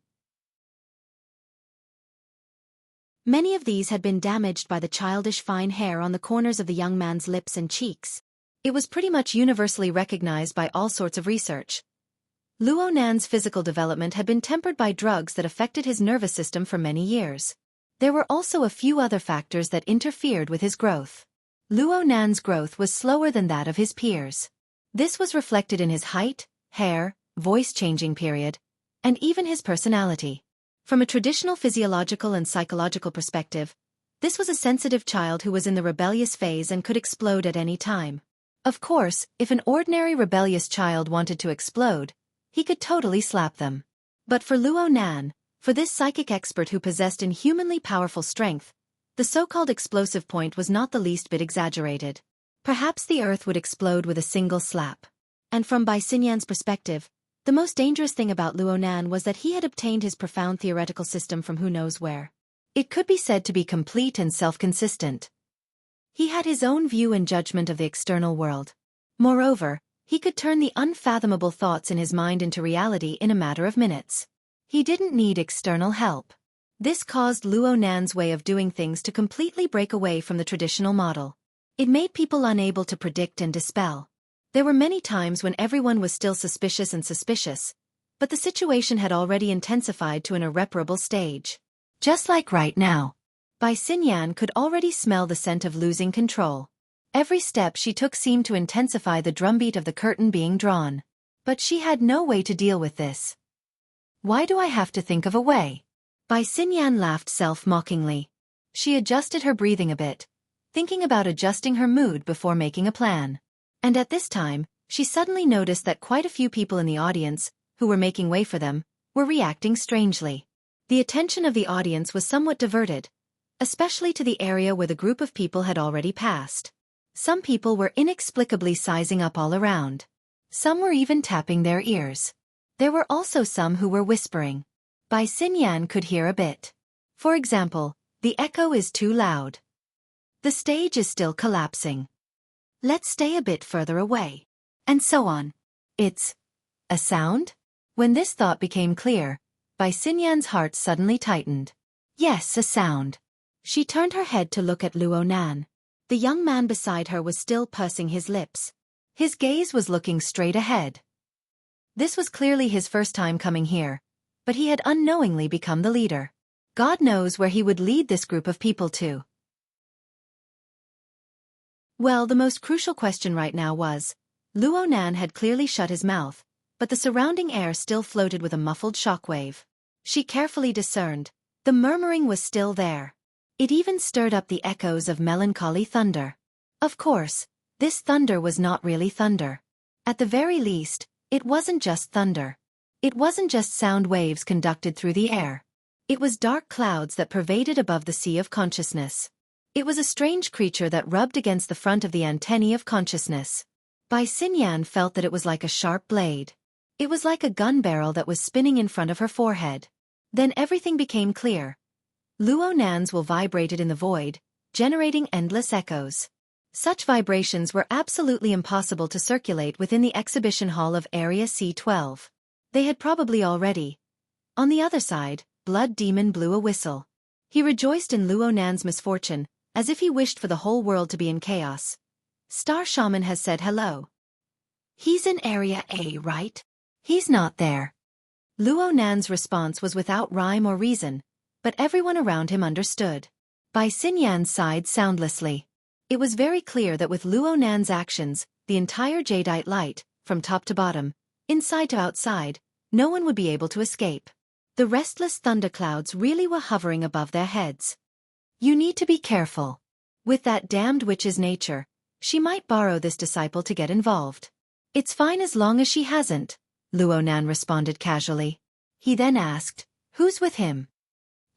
Many of these had been damaged by the childish fine hair on the corners of the young man's lips and cheeks. It was pretty much universally recognized by all sorts of research. Luonan's physical development had been tempered by drugs that affected his nervous system for many years. There were also a few other factors that interfered with his growth. Luonan's growth was slower than that of his peers. This was reflected in his height, hair, voice-changing period, and even his personality. From a traditional physiological and psychological perspective, this was a sensitive child who was in the rebellious phase and could explode at any time. Of course, if an ordinary rebellious child wanted to explode, he could totally slap them. But for Luonan, for this psychic expert who possessed inhumanly powerful strength, the so-called explosive point was not the least bit exaggerated. Perhaps the earth would explode with a single slap. And from Bai Xinyan's perspective, the most dangerous thing about Luonan was that he had obtained his profound theoretical system from who knows where. It could be said to be complete and self-consistent. He had his own view and judgment of the external world. Moreover, he could turn the unfathomable thoughts in his mind into reality in a matter of minutes. He didn't need external help. This caused Luo Nan's way of doing things to completely break away from the traditional model. It made people unable to predict and dispel. There were many times when everyone was still suspicious, but the situation had already intensified to an irreparable stage. Just like right now. Bai Xinyan could already smell the scent of losing control. Every step she took seemed to intensify the drumbeat of the curtain being drawn. But she had no way to deal with this. Why do I have to think of a way? Bai Xinyan laughed self-mockingly. She adjusted her breathing a bit, thinking about adjusting her mood before making a plan. And at this time, she suddenly noticed that quite a few people in the audience, who were making way for them, were reacting strangely. The attention of the audience was somewhat diverted, especially to the area where the group of people had already passed. Some people were inexplicably sizing up all around. Some were even tapping their ears. There were also some who were whispering. Bai Xinyan could hear a bit. For example, the echo is too loud. The stage is still collapsing. Let's stay a bit further away. And so on. It's a sound? When this thought became clear, Bai Xinyan's heart suddenly tightened. Yes, a sound. She turned her head to look at Luo Nan. The young man beside her was still pursing his lips. His gaze was looking straight ahead. This was clearly his first time coming here, but he had unknowingly become the leader. God knows where he would lead this group of people to. Well, the most crucial question right now was, Luo Nan had clearly shut his mouth, but the surrounding air still floated with a muffled shockwave. She carefully discerned. The murmuring was still there. It even stirred up the echoes of melancholy thunder. Of course, this thunder was not really thunder. At the very least, it wasn't just thunder. It wasn't just sound waves conducted through the air. It was dark clouds that pervaded above the sea of consciousness. It was a strange creature that rubbed against the front of the antennae of consciousness. Bai Xinyan felt that it was like a sharp blade. It was like a gun barrel that was spinning in front of her forehead. Then everything became clear. Luo Nan's will vibrated in the void, generating endless echoes. Such vibrations were absolutely impossible to circulate within the exhibition hall of Area C12. They had probably already. On the other side, Blood Demon blew a whistle. He rejoiced in Luo Nan's misfortune, as if he wished for the whole world to be in chaos. Star Shaman has said hello. He's in Area A, right? He's not there. Luo Nan's response was without rhyme or reason, but everyone around him understood. Bai Xinyan sighed soundlessly. It was very clear that with Luo Nan's actions, the entire jadeite light, from top to bottom, inside to outside, no one would be able to escape. The restless thunderclouds really were hovering above their heads. You need to be careful. With that damned witch's nature, she might borrow this disciple to get involved. It's fine as long as she hasn't, Luo Nan responded casually. He then asked, who's with him?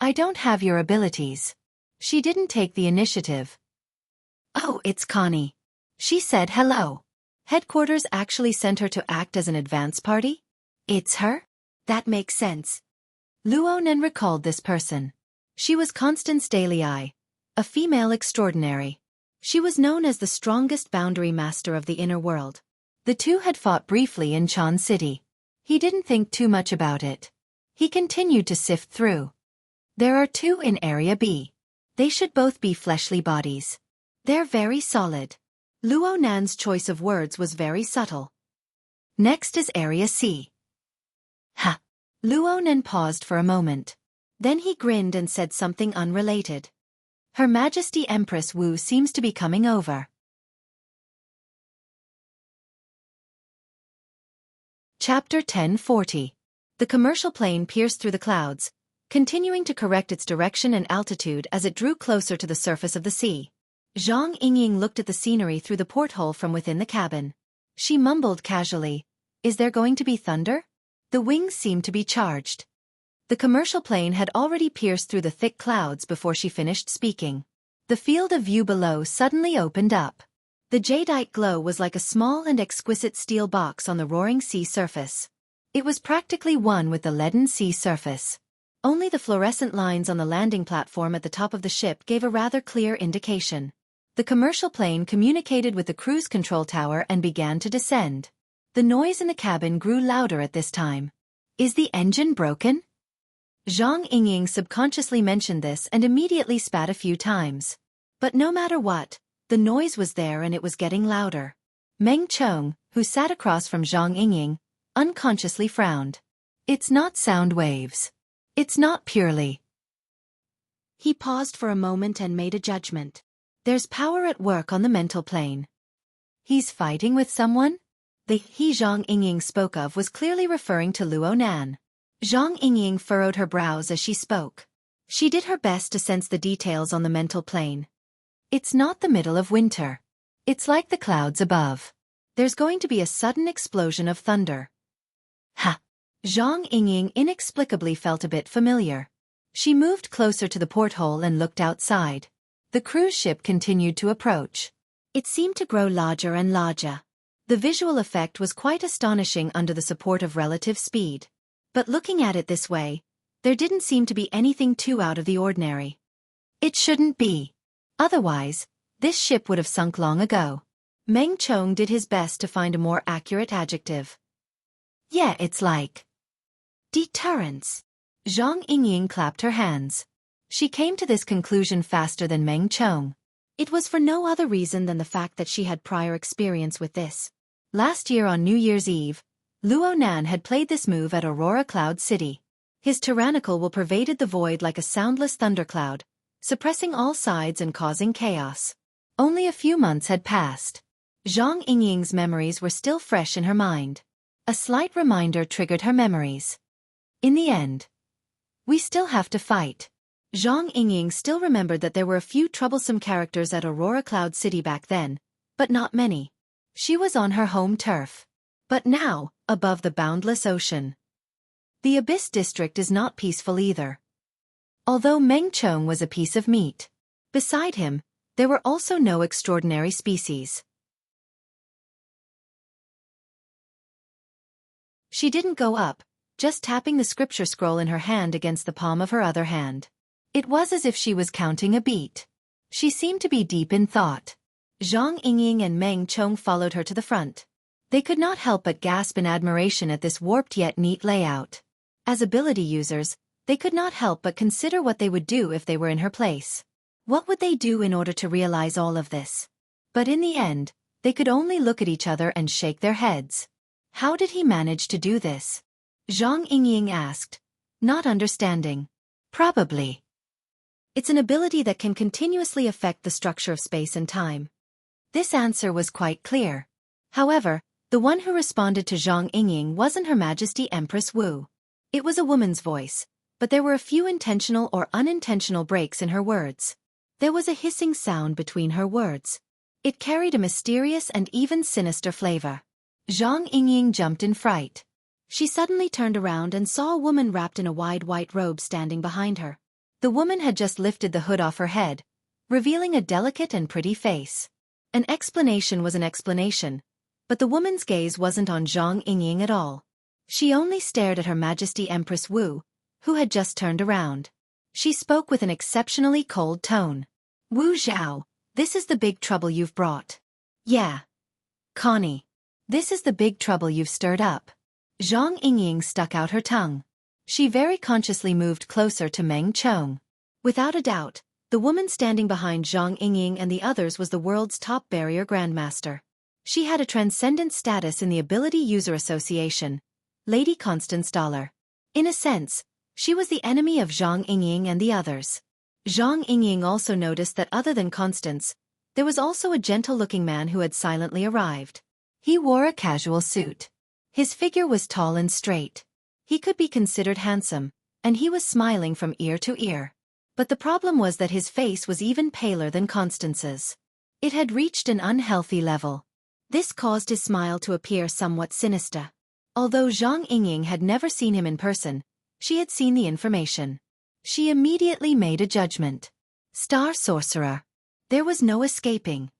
I don't have your abilities. She didn't take the initiative. Oh, it's Connie. She said hello. Headquarters actually sent her to act as an advance party? It's her? That makes sense. Luo Nan recalled this person. She was Constance Dalei, a female extraordinary. She was known as the strongest boundary master of the inner world. The two had fought briefly in Chan City. He didn't think too much about it. He continued to sift through. There are two in Area B. They should both be fleshly bodies. They're very solid. Luo Nan's choice of words was very subtle. Next is Area C. Ha! Luo Nan paused for a moment. Then he grinned and said something unrelated. Her Majesty Empress Wu seems to be coming over. Chapter 1040. The commercial plane pierced through the clouds, continuing to correct its direction and altitude as it drew closer to the surface of the sea. Zhang Yingying looked at the scenery through the porthole from within the cabin. She mumbled casually, "Is there going to be thunder?" The wings seemed to be charged. The commercial plane had already pierced through the thick clouds before she finished speaking. The field of view below suddenly opened up. The jadeite glow was like a small and exquisite steel box on the roaring sea surface. It was practically one with the leaden sea surface. Only the fluorescent lines on the landing platform at the top of the ship gave a rather clear indication. The commercial plane communicated with the cruise control tower and began to descend. The noise in the cabin grew louder at this time. Is the engine broken? Zhang Yingying subconsciously mentioned this and immediately spat a few times. But no matter what, the noise was there and it was getting louder. Meng Chong, who sat across from Zhang Yingying, unconsciously frowned. It's not sound waves. It's not purely. He paused for a moment and made a judgment. There's power at work on the mental plane. He's fighting with someone? The he Zhang Yingying spoke of was clearly referring to Luo Nan. Zhang Yingying furrowed her brows as she spoke. She did her best to sense the details on the mental plane. It's not the middle of winter. It's like the clouds above. There's going to be a sudden explosion of thunder. Ha! Zhang Yingying inexplicably felt a bit familiar. She moved closer to the porthole and looked outside. The cruise ship continued to approach. It seemed to grow larger and larger. The visual effect was quite astonishing under the support of relative speed. But looking at it this way, there didn't seem to be anything too out of the ordinary. It shouldn't be. Otherwise, this ship would have sunk long ago. Meng Chong did his best to find a more accurate adjective. Yeah, it's like deterrence. Zhang Yingying clapped her hands. She came to this conclusion faster than Meng Chong. It was for no other reason than the fact that she had prior experience with this. Last year on New Year's Eve, Luo Nan had played this move at Aurora Cloud City. His tyrannical will pervaded the void like a soundless thundercloud, suppressing all sides and causing chaos. Only a few months had passed. Zhang Yingying's memories were still fresh in her mind. A slight reminder triggered her memories. In the end, we still have to fight. Zhang Yingying still remembered that there were a few troublesome characters at Aurora Cloud City back then, but not many. She was on her home turf. But now, above the boundless ocean. The Abyss District is not peaceful either. Although Meng Chong was a piece of meat, beside him, there were also no extraordinary species. She didn't go up, just tapping the scripture scroll in her hand against the palm of her other hand. It was as if she was counting a beat. She seemed to be deep in thought. Zhang Yingying and Meng Chong followed her to the front. They could not help but gasp in admiration at this warped yet neat layout. As ability users, they could not help but consider what they would do if they were in her place. What would they do in order to realize all of this? But in the end, they could only look at each other and shake their heads. How did he manage to do this? Zhang Yingying asked, not understanding. Probably. It's an ability that can continuously affect the structure of space and time. This answer was quite clear. However, the one who responded to Zhang Yingying wasn't Her Majesty Empress Wu. It was a woman's voice, but there were a few intentional or unintentional breaks in her words. There was a hissing sound between her words. It carried a mysterious and even sinister flavor. Zhang Yingying jumped in fright. She suddenly turned around and saw a woman wrapped in a wide white robe standing behind her. The woman had just lifted the hood off her head, revealing a delicate and pretty face. An explanation was an explanation, but the woman's gaze wasn't on Zhang Yingying at all. She only stared at Her Majesty Empress Wu, who had just turned around. She spoke with an exceptionally cold tone. Wu Zhao, this is the big trouble you've brought. Yeah. Connie. This is the big trouble you've stirred up. Zhang Yingying stuck out her tongue. She very consciously moved closer to Meng Chong. Without a doubt, the woman standing behind Zhang Yingying and the others was the world's top barrier grandmaster. She had a transcendent status in the Ability User Association, Lady Constance Dollar. In a sense, she was the enemy of Zhang Yingying and the others. Zhang Yingying also noticed that other than Constance, there was also a gentle-looking man who had silently arrived. He wore a casual suit. His figure was tall and straight. He could be considered handsome, and he was smiling from ear to ear. But the problem was that his face was even paler than Constance's. It had reached an unhealthy level. This caused his smile to appear somewhat sinister. Although Zhang Yingying had never seen him in person, she had seen the information. She immediately made a judgment. Star Sorcerer. There was no escaping.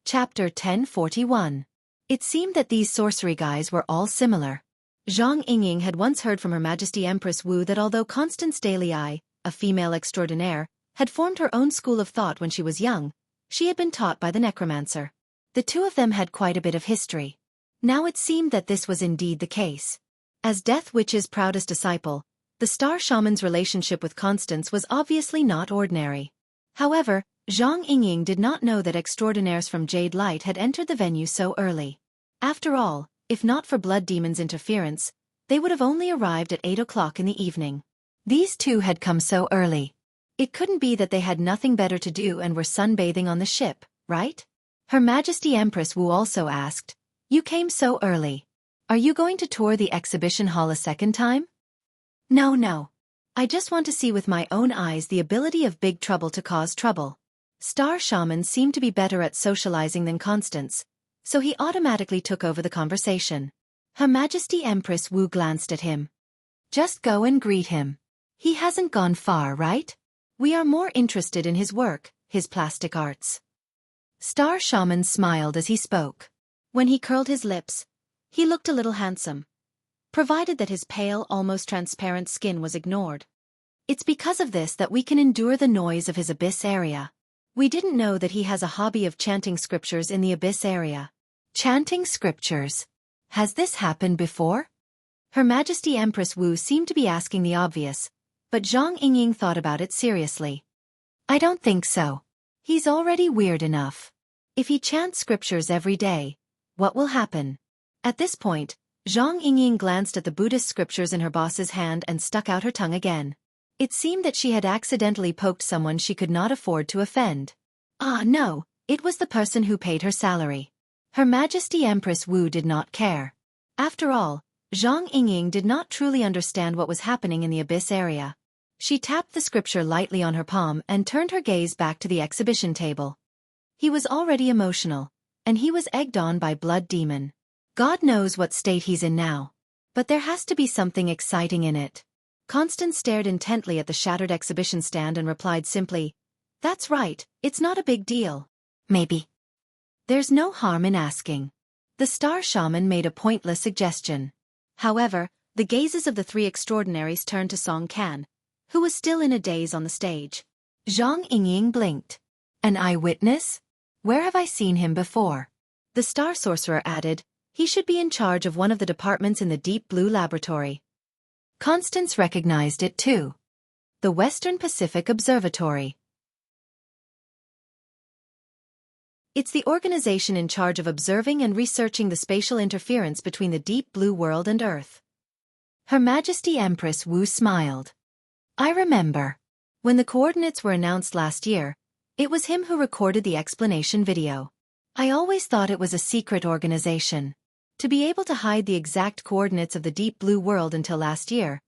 Chapter 1041. It seemed that these sorcery guys were all similar. Zhang Yingying had once heard from Her Majesty Empress Wu that although Constance Daley, a female extraordinaire, had formed her own school of thought when she was young, she had been taught by the necromancer. The two of them had quite a bit of history. Now it seemed that this was indeed the case. As Death Witch's proudest disciple, the star shaman's relationship with Constance was obviously not ordinary. However, Zhang Yingying did not know that extraordinaires from Jade Light had entered the venue so early. After all, if not for Blood Demon's interference, they would have only arrived at 8 o'clock in the evening. These two had come so early. It couldn't be that they had nothing better to do and were sunbathing on the ship, right? Her Majesty Empress Wu also asked, "You came so early. Are you going to tour the exhibition hall a second time?" No. I just want to see with my own eyes the ability of Big Trouble to cause trouble. Star Shaman seemed to be better at socializing than Constance, so he automatically took over the conversation. Her Majesty Empress Wu glanced at him. "Just go and greet him. He hasn't gone far, right? We are more interested in his work, his plastic arts." Star Shaman smiled as he spoke. When he curled his lips, he looked a little handsome, provided that his pale, almost transparent skin was ignored. It's because of this that we can endure the noise of his abyss area. We didn't know that he has a hobby of chanting scriptures in the abyss area. Chanting scriptures? Has this happened before? Her Majesty Empress Wu seemed to be asking the obvious, but Zhang Yingying thought about it seriously. I don't think so. He's already weird enough. If he chants scriptures every day, what will happen? At this point, Zhang Yingying glanced at the Buddhist scriptures in her boss's hand and stuck out her tongue again. It seemed that she had accidentally poked someone she could not afford to offend. Ah no, it was the person who paid her salary. Her Majesty Empress Wu did not care. After all, Zhang Yingying did not truly understand what was happening in the abyss area. She tapped the scripture lightly on her palm and turned her gaze back to the exhibition table. He was already emotional, and he was egged on by Blood Demon. God knows what state he's in now. But there has to be something exciting in it. Constance stared intently at the shattered exhibition stand and replied simply, "That's right, it's not a big deal. Maybe. There's no harm in asking." The star shaman made a pointless suggestion. However, the gazes of the three extraordinaries turned to Song Can, who was still in a daze on the stage. Zhang Yingying blinked. An eyewitness? Where have I seen him before? The star sorcerer added, he should be in charge of one of the departments in the Deep Blue Laboratory. Constance recognized it too. The Western Pacific Observatory. It's the organization in charge of observing and researching the spatial interference between the Deep Blue world and Earth. Her Majesty Empress Wu smiled. I remember. When the coordinates were announced last year, it was him who recorded the explanation video. I always thought it was a secret organization. To be able to hide the exact coordinates of the Deep Blue world until last year,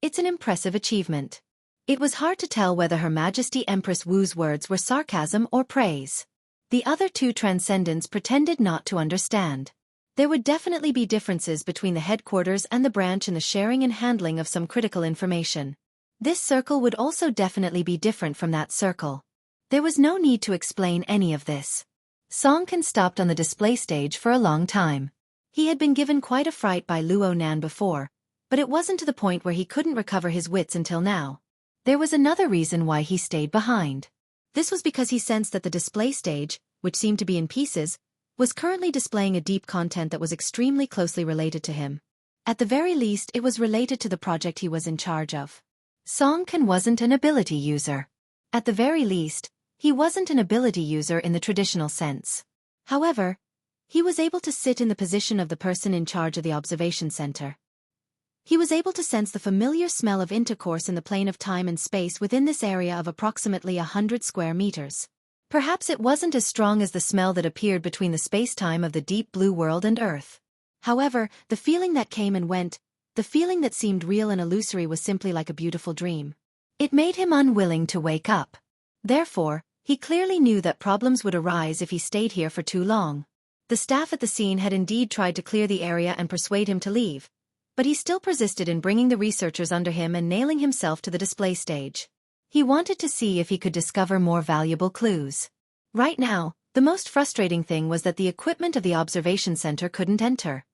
it's an impressive achievement. It was hard to tell whether Her Majesty Empress Wu's words were sarcasm or praise. The other two transcendents pretended not to understand. There would definitely be differences between the headquarters and the branch in the sharing and handling of some critical information. This circle would also definitely be different from that circle. There was no need to explain any of this. Song Can stopped on the display stage for a long time. He had been given quite a fright by Luo Nan before, but it wasn't to the point where he couldn't recover his wits until now. There was another reason why he stayed behind. This was because he sensed that the display stage, which seemed to be in pieces, was currently displaying a deep content that was extremely closely related to him. At the very least, it was related to the project he was in charge of. Song Can wasn't an ability user. At the very least, he wasn't an ability user in the traditional sense. However, he was able to sit in the position of the person in charge of the observation center. He was able to sense the familiar smell of intercourse in the plane of time and space within this area of approximately 100 square meters. Perhaps it wasn't as strong as the smell that appeared between the space-time of the Deep Blue world and Earth. However, the feeling that came and went, the feeling that seemed real and illusory was simply like a beautiful dream. It made him unwilling to wake up. Therefore, he clearly knew that problems would arise if he stayed here for too long. The staff at the scene had indeed tried to clear the area and persuade him to leave, but he still persisted in bringing the researchers under him and nailing himself to the display stage. He wanted to see if he could discover more valuable clues. Right now, the most frustrating thing was that the equipment of the observation center couldn't enter.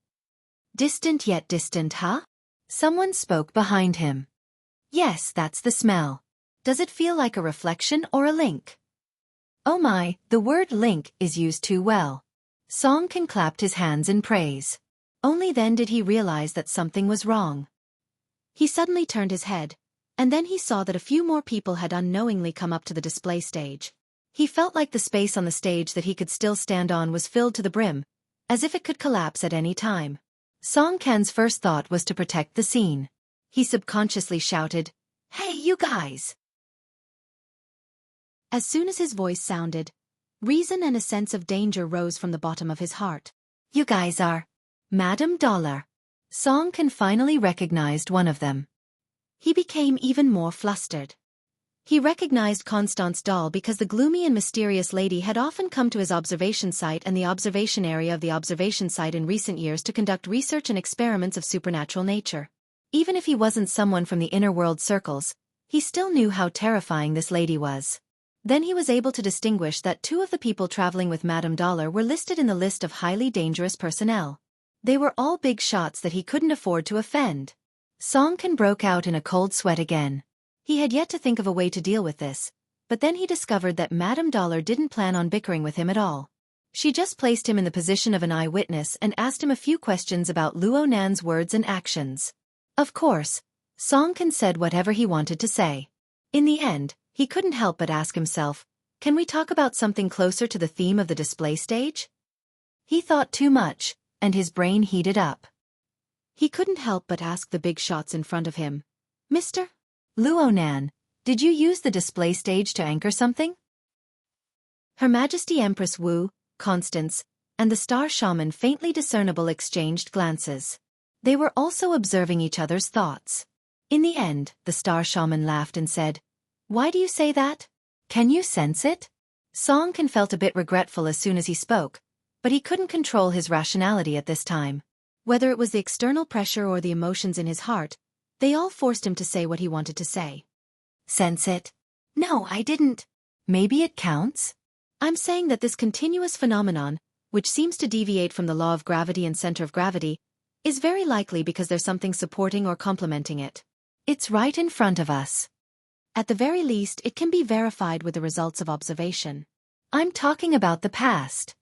Distant yet distant, huh? Someone spoke behind him. Yes, that's the smell. Does it feel like a reflection or a link? Oh my, the word link is used too well. Song Can clapped his hands in praise. Only then did he realize that something was wrong. He suddenly turned his head, and then he saw that a few more people had unknowingly come up to the display stage. He felt like the space on the stage that he could still stand on was filled to the brim, as if it could collapse at any time. Song Kan's first thought was to protect the scene. He subconsciously shouted, "Hey, you guys!" As soon as his voice sounded, reason and a sense of danger rose from the bottom of his heart. You guys are Madame Dollar. Song Kan finally recognized one of them. He became even more flustered. He recognized Constance Doll because the gloomy and mysterious lady had often come to his observation site and the observation area of the observation site in recent years to conduct research and experiments of supernatural nature. Even if he wasn't someone from the inner world circles, he still knew how terrifying this lady was. Then he was able to distinguish that two of the people traveling with Madame Dollar were listed in the list of highly dangerous personnel. They were all big shots that he couldn't afford to offend. Song Kan broke out in a cold sweat again. He had yet to think of a way to deal with this, but then he discovered that Madame Dollar didn't plan on bickering with him at all. She just placed him in the position of an eyewitness and asked him a few questions about Luo Nan's words and actions. Of course, Song Kan said whatever he wanted to say. In the end, he couldn't help but ask himself, can we talk about something closer to the theme of the display stage? He thought too much, and his brain heated up. He couldn't help but ask the big shots in front of him, Mr. Luo Nan, did you use the display stage to anchor something? Her Majesty Empress Wu, Constance, and the star shaman faintly discernible exchanged glances. They were also observing each other's thoughts. In the end, the star shaman laughed and said, "Why do you say that? Can you sense it?" Song Kan felt a bit regretful as soon as he spoke, but he couldn't control his rationality at this time. Whether it was the external pressure or the emotions in his heart, they all forced him to say what he wanted to say. Sense it? No, I didn't. Maybe it counts? I'm saying that this continuous phenomenon, which seems to deviate from the law of gravity and center of gravity, is very likely because there's something supporting or complementing it. It's right in front of us. At the very least, it can be verified with the results of observation. I'm talking about the past.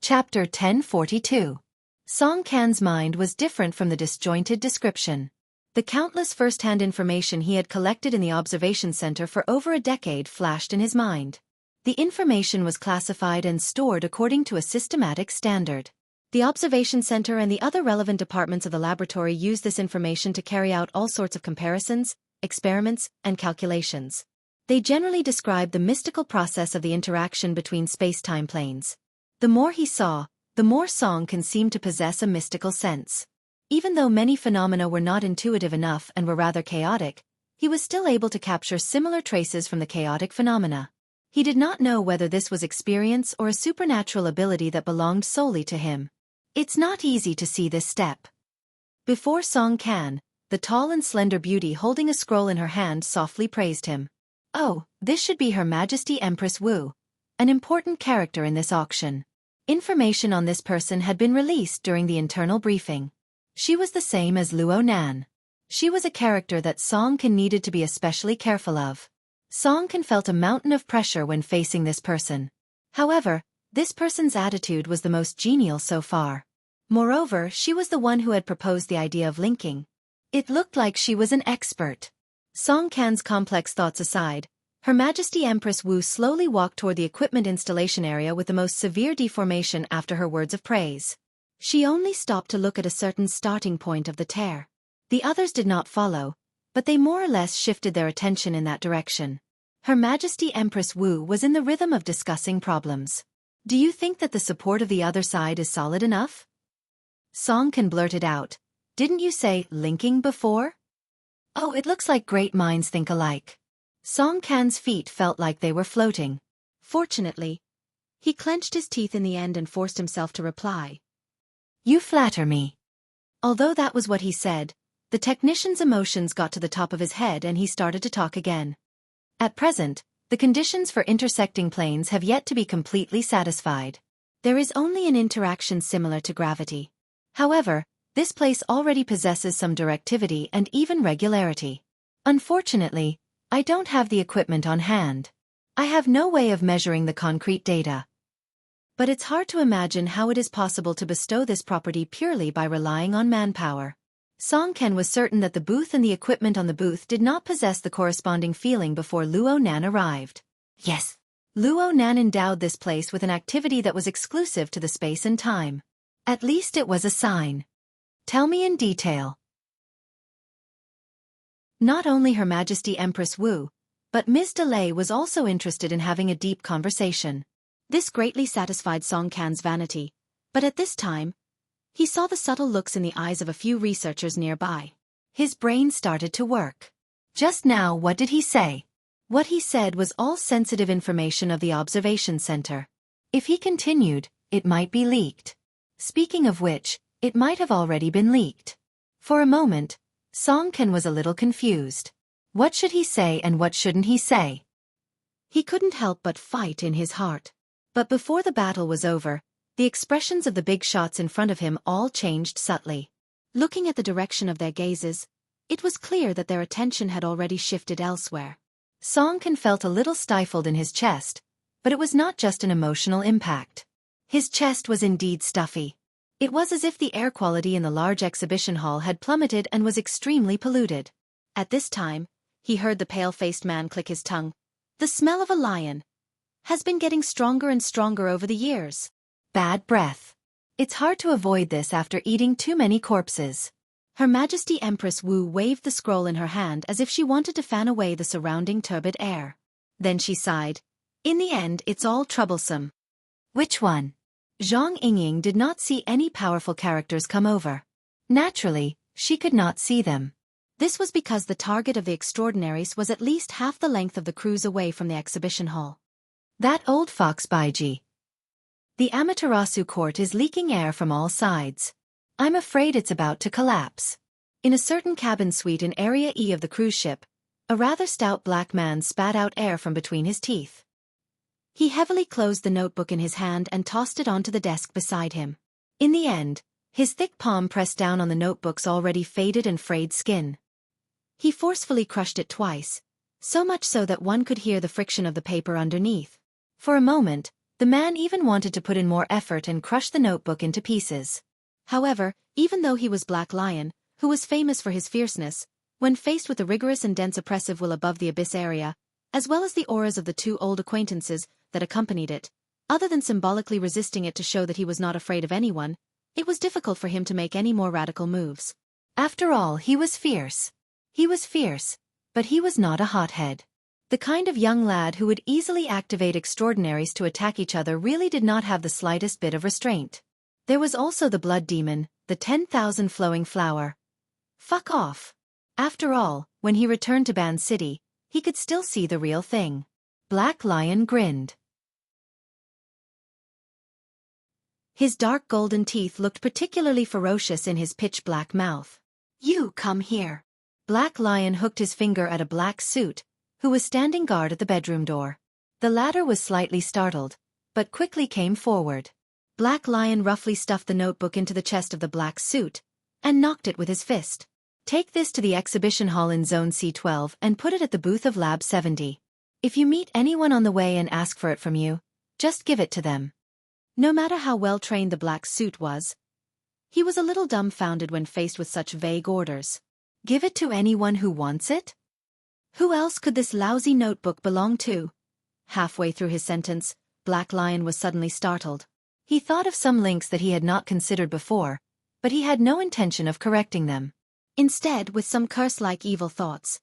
Chapter 1042. Song Kan's mind was different from the disjointed description. The countless first-hand information he had collected in the observation center for over a decade flashed in his mind. The information was classified and stored according to a systematic standard. The observation center and the other relevant departments of the laboratory use this information to carry out all sorts of comparisons, experiments, and calculations. They generally describe the mystical process of the interaction between space-time planes. The more he saw, the more Song Kan seemed to possess a mystical sense. Even though many phenomena were not intuitive enough and were rather chaotic, he was still able to capture similar traces from the chaotic phenomena. He did not know whether this was experience or a supernatural ability that belonged solely to him. It's not easy to see this step. Before Song Kan, the tall and slender beauty holding a scroll in her hand softly praised him. Oh, this should be Her Majesty Empress Wu, an important character in this auction. Information on this person had been released during the internal briefing. She was the same as Luo Nan. She was a character that Song Kan needed to be especially careful of. Song Kan felt a mountain of pressure when facing this person. However, this person's attitude was the most genial so far. Moreover, she was the one who had proposed the idea of linking. It looked like she was an expert. Song Kan's complex thoughts aside, Her Majesty Empress Wu slowly walked toward the equipment installation area with the most severe deformation after her words of praise. She only stopped to look at a certain starting point of the tear. The others did not follow, but they more or less shifted their attention in that direction. Her Majesty Empress Wu was in the rhythm of discussing problems. Do you think that the support of the other side is solid enough? Song Kan blurted out, didn't you say linking before? Oh, it looks like great minds think alike. Song Kan's feet felt like they were floating. Fortunately, he clenched his teeth in the end and forced himself to reply. You flatter me. Although that was what he said, the technician's emotions got to the top of his head and he started to talk again. At present, The conditions for intersecting planes have yet to be completely satisfied. There is only an interaction similar to gravity. However, this place already possesses some directivity and even regularity. Unfortunately, I don't have the equipment on hand. I have no way of measuring the concrete data. But it's hard to imagine how it is possible to bestow this property purely by relying on manpower. Song Ken was certain that the booth and the equipment on the booth did not possess the corresponding feeling before Luo Nan arrived. Yes, Luo Nan endowed this place with an activity that was exclusive to the space and time. At least it was a sign. Tell me in detail. Not only Her Majesty Empress Wu, but Ms. Delay was also interested in having a deep conversation. This greatly satisfied Song Kan's vanity, but at this time, he saw the subtle looks in the eyes of a few researchers nearby. His brain started to work. Just now, what did he say? What he said was all sensitive information of the observation center. If he continued, it might be leaked. Speaking of which, it might have already been leaked. For a moment, Song Ken was a little confused. What should he say and what shouldn't he say? He couldn't help but fight in his heart. But before the battle was over, the expressions of the big shots in front of him all changed subtly. Looking at the direction of their gazes, it was clear that their attention had already shifted elsewhere. Song Ken felt a little stifled in his chest, but it was not just an emotional impact. His chest was indeed stuffy. It was as if the air quality in the large exhibition hall had plummeted and was extremely polluted. At this time, he heard the pale-faced man click his tongue. The smell of a lion has been getting stronger and stronger over the years. Bad breath. It's hard to avoid this after eating too many corpses. Her Majesty Empress Wu waved the scroll in her hand as if she wanted to fan away the surrounding turbid air. Then she sighed. In the end, it's all troublesome. Which one? Zhang Yingying did not see any powerful characters come over. Naturally, she could not see them. This was because the target of the extraordinaries was at least half the length of the cruise away from the exhibition hall. That old fox Baiji. The Amaterasu court is leaking air from all sides. I'm afraid it's about to collapse. In a certain cabin suite in Area E of the cruise ship, a rather stout black man spat out air from between his teeth. He heavily closed the notebook in his hand and tossed it onto the desk beside him. In the end, his thick palm pressed down on the notebook's already faded and frayed skin. He forcefully crushed it twice, so much so that one could hear the friction of the paper underneath. For a moment, the man even wanted to put in more effort and crush the notebook into pieces. However, even though he was Black Lion, who was famous for his fierceness, when faced with the rigorous and dense oppressive will above the abyss area, as well as the auras of the two old acquaintances that accompanied it, other than symbolically resisting it to show that he was not afraid of anyone, it was difficult for him to make any more radical moves. After all, he was fierce. He was fierce, but he was not a hothead. The kind of young lad who would easily activate extraordinaries to attack each other really did not have the slightest bit of restraint. There was also the blood demon, the 10,000 flowing flower. Fuck off. After all, when he returned to Ban City, he could still see the real thing. Black Lion grinned. His dark golden teeth looked particularly ferocious in his pitch-black mouth. You come here. Black Lion hooked his finger at a black suit, who was standing guard at the bedroom door. The latter was slightly startled, but quickly came forward. Black Lion roughly stuffed the notebook into the chest of the black suit, and knocked it with his fist. Take this to the exhibition hall in Zone C12 and put it at the booth of Lab 70. If you meet anyone on the way and ask for it from you, just give it to them. No matter how well-trained the black suit was, he was a little dumbfounded when faced with such vague orders. Give it to anyone who wants it? Who else could this lousy notebook belong to? Halfway through his sentence, Black Lion was suddenly startled. He thought of some links that he had not considered before, but he had no intention of correcting them. Instead, with some curse-like evil thoughts,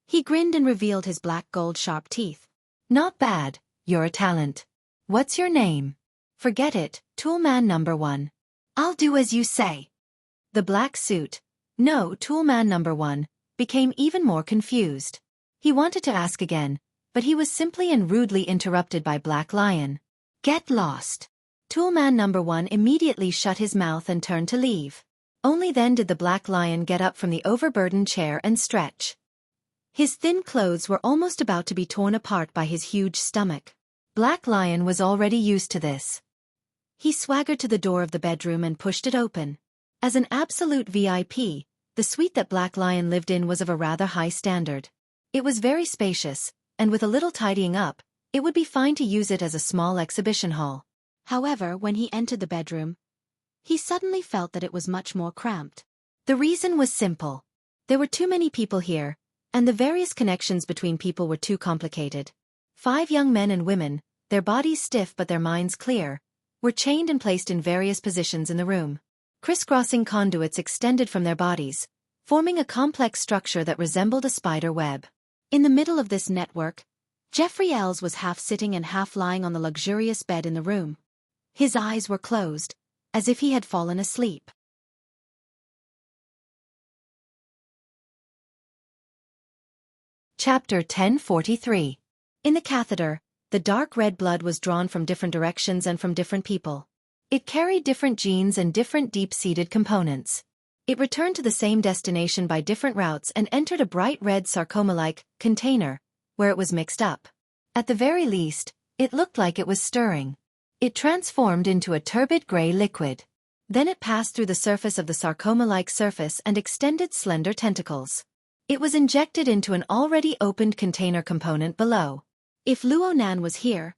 he grinned and revealed his black gold sharp teeth. Not bad, you're a talent. What's your name? Forget it, Toolman number 1. I'll do as you say. The black suit, no, Toolman number 1, became even more confused. He wanted to ask again, but he was simply and rudely interrupted by Black Lion. Get lost. Toolman number 1 immediately shut his mouth and turned to leave. Only then did the Black Lion get up from the overburdened chair and stretch. His thin clothes were almost about to be torn apart by his huge stomach. Black Lion was already used to this. He swaggered to the door of the bedroom and pushed it open. As an absolute VIP, the suite that Black Lion lived in was of a rather high standard. It was very spacious, and with a little tidying up, it would be fine to use it as a small exhibition hall. However, when he entered the bedroom, he suddenly felt that it was much more cramped. The reason was simple. There were too many people here, and the various connections between people were too complicated. 5 young men and women, their bodies stiff but their minds clear, were chained and placed in various positions in the room. Crisscrossing conduits extended from their bodies, forming a complex structure that resembled a spider web. In the middle of this network, Jeffrey Els was half sitting and half lying on the luxurious bed in the room. His eyes were closed, as if he had fallen asleep. Chapter 1043. In the catheter, the dark red blood was drawn from different directions and from different people. It carried different genes and different deep-seated components. It returned to the same destination by different routes and entered a bright red sarcoma-like container, where it was mixed up. At the very least, it looked like it was stirring. It transformed into a turbid gray liquid. Then it passed through the surface of the sarcoma-like surface and extended slender tentacles. It was injected into an already opened container component below. If Luo Nan was here,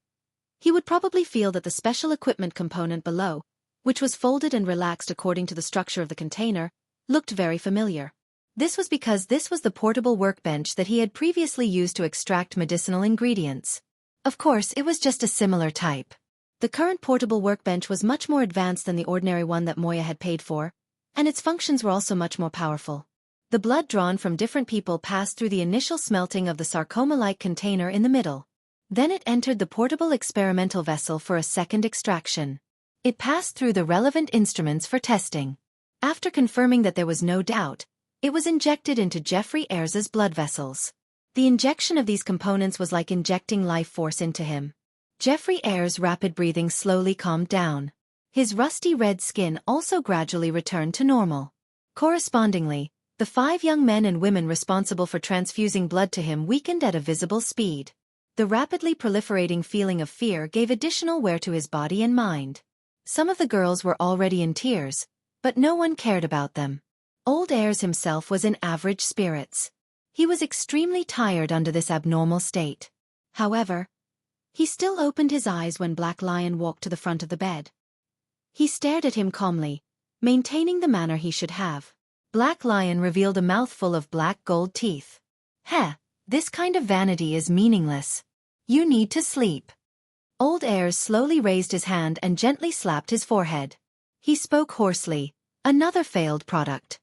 he would probably feel that the special equipment component below, which was folded and relaxed according to the structure of the container, looked very familiar. This was because this was the portable workbench that he had previously used to extract medicinal ingredients. Of course, it was just a similar type. The current portable workbench was much more advanced than the ordinary one that Moya had paid for, and its functions were also much more powerful. The blood drawn from different people passed through the initial smelting of the sarcoma-like container in the middle. Then it entered the portable experimental vessel for a second extraction. It passed through the relevant instruments for testing. After confirming that there was no doubt, it was injected into Jeffrey Ayres's blood vessels. The injection of these components was like injecting life force into him. Jeffrey Ayres' rapid breathing slowly calmed down. His rusty red skin also gradually returned to normal. Correspondingly, the 5 young men and women responsible for transfusing blood to him weakened at a visible speed. The rapidly proliferating feeling of fear gave additional wear to his body and mind. Some of the girls were already in tears, but no one cared about them. Old Ayres himself was in average spirits. He was extremely tired under this abnormal state. However, he still opened his eyes when Black Lion walked to the front of the bed. He stared at him calmly, maintaining the manner he should have. Black Lion revealed a mouthful of black gold teeth. Heh, this kind of vanity is meaningless. You need to sleep. Old Ayres slowly raised his hand and gently slapped his forehead. He spoke hoarsely. Another failed product.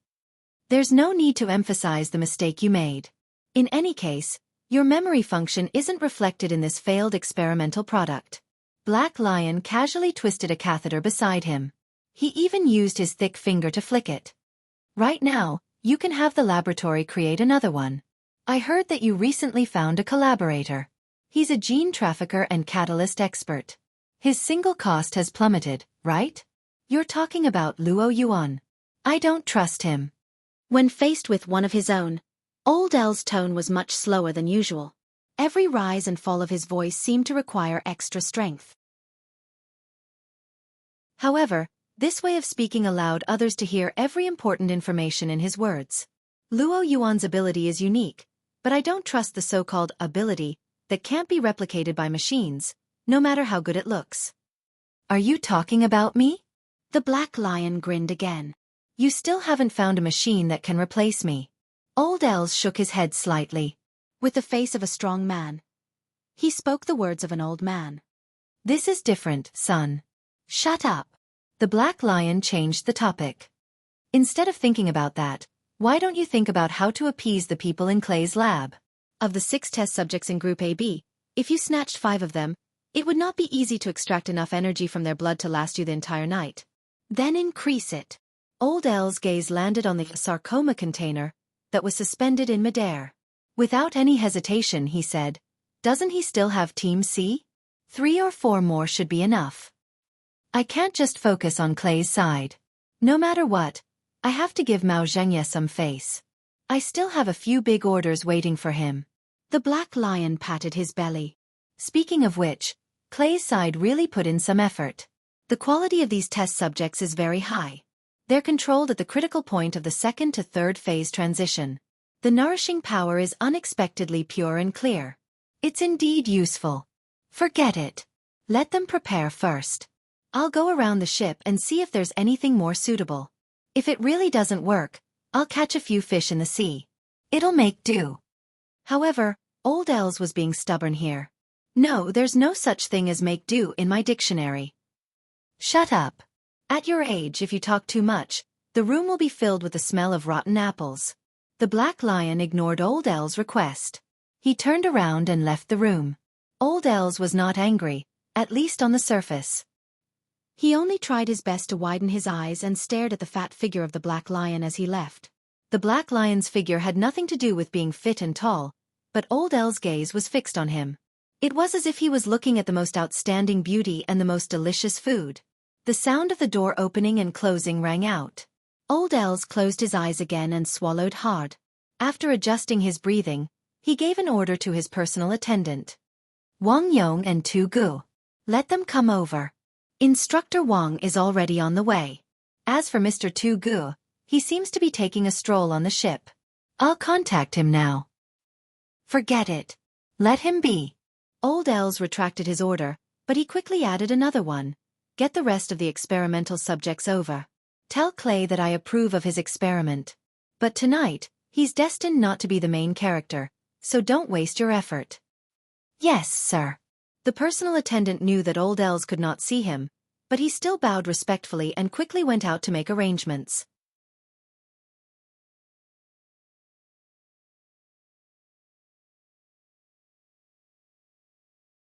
There's no need to emphasize the mistake you made. In any case, your memory function isn't reflected in this failed experimental product. Black Lion casually twisted a catheter beside him. He even used his thick finger to flick it. Right now, you can have the laboratory create another one. I heard that you recently found a collaborator. He's a gene trafficker and catalyst expert. His single cost has plummeted, right? You're talking about Luo Yuan. I don't trust him. When faced with one of his own, Old El's tone was much slower than usual. Every rise and fall of his voice seemed to require extra strength. However, this way of speaking allowed others to hear every important information in his words. Luo Yuan's ability is unique, but I don't trust the so-called ability that can't be replicated by machines, no matter how good it looks. Are you talking about me? The Black Lion grinned again. You still haven't found a machine that can replace me. Old Els shook his head slightly. With the face of a strong man, he spoke the words of an old man. This is different, son. Shut up. The Black Lion changed the topic. Instead of thinking about that, why don't you think about how to appease the people in Clay's lab? Of the 6 test subjects in Group AB, if you snatched 5 of them, it would not be easy to extract enough energy from their blood to last you the entire night. Then increase it. Old El's gaze landed on the sarcoma container that was suspended in midair. Without any hesitation, he said, "Doesn't he still have Team C? 3 or 4 more should be enough. I can't just focus on Clay's side. No matter what, I have to give Mao Zhengye some face." I still have a few big orders waiting for him. The Black Lion patted his belly. Speaking of which, Clay's side really put in some effort. The quality of these test subjects is very high. They're controlled at the critical point of the second to third phase transition. The nourishing power is unexpectedly pure and clear. It's indeed useful. Forget it. Let them prepare first. I'll go around the ship and see if there's anything more suitable. If it really doesn't work, I'll catch a few fish in the sea. It'll make do. However, old Els was being stubborn here. No, there's no such thing as make do in my dictionary. Shut up. At your age, if you talk too much, the room will be filled with the smell of rotten apples. The Black Lion ignored Old Els' request. He turned around and left the room. Old Els was not angry, at least on the surface. He only tried his best to widen his eyes and stared at the fat figure of the Black Lion as he left. The Black Lion's figure had nothing to do with being fit and tall, but Old Els' gaze was fixed on him. It was as if he was looking at the most outstanding beauty and the most delicious food. The sound of the door opening and closing rang out. Old Els closed his eyes again and swallowed hard. After adjusting his breathing, he gave an order to his personal attendant. Wang Yong and Tu Gu. Let them come over. Instructor Wang is already on the way. As for Mr. Tu Gu, he seems to be taking a stroll on the ship. I'll contact him now. Forget it. Let him be. Old Els retracted his order, but he quickly added another one. Get the rest of the experimental subjects over. Tell Clay that I approve of his experiment. But tonight, he's destined not to be the main character, so don't waste your effort. Yes, sir. The personal attendant knew that Old Els could not see him, but he still bowed respectfully and quickly went out to make arrangements.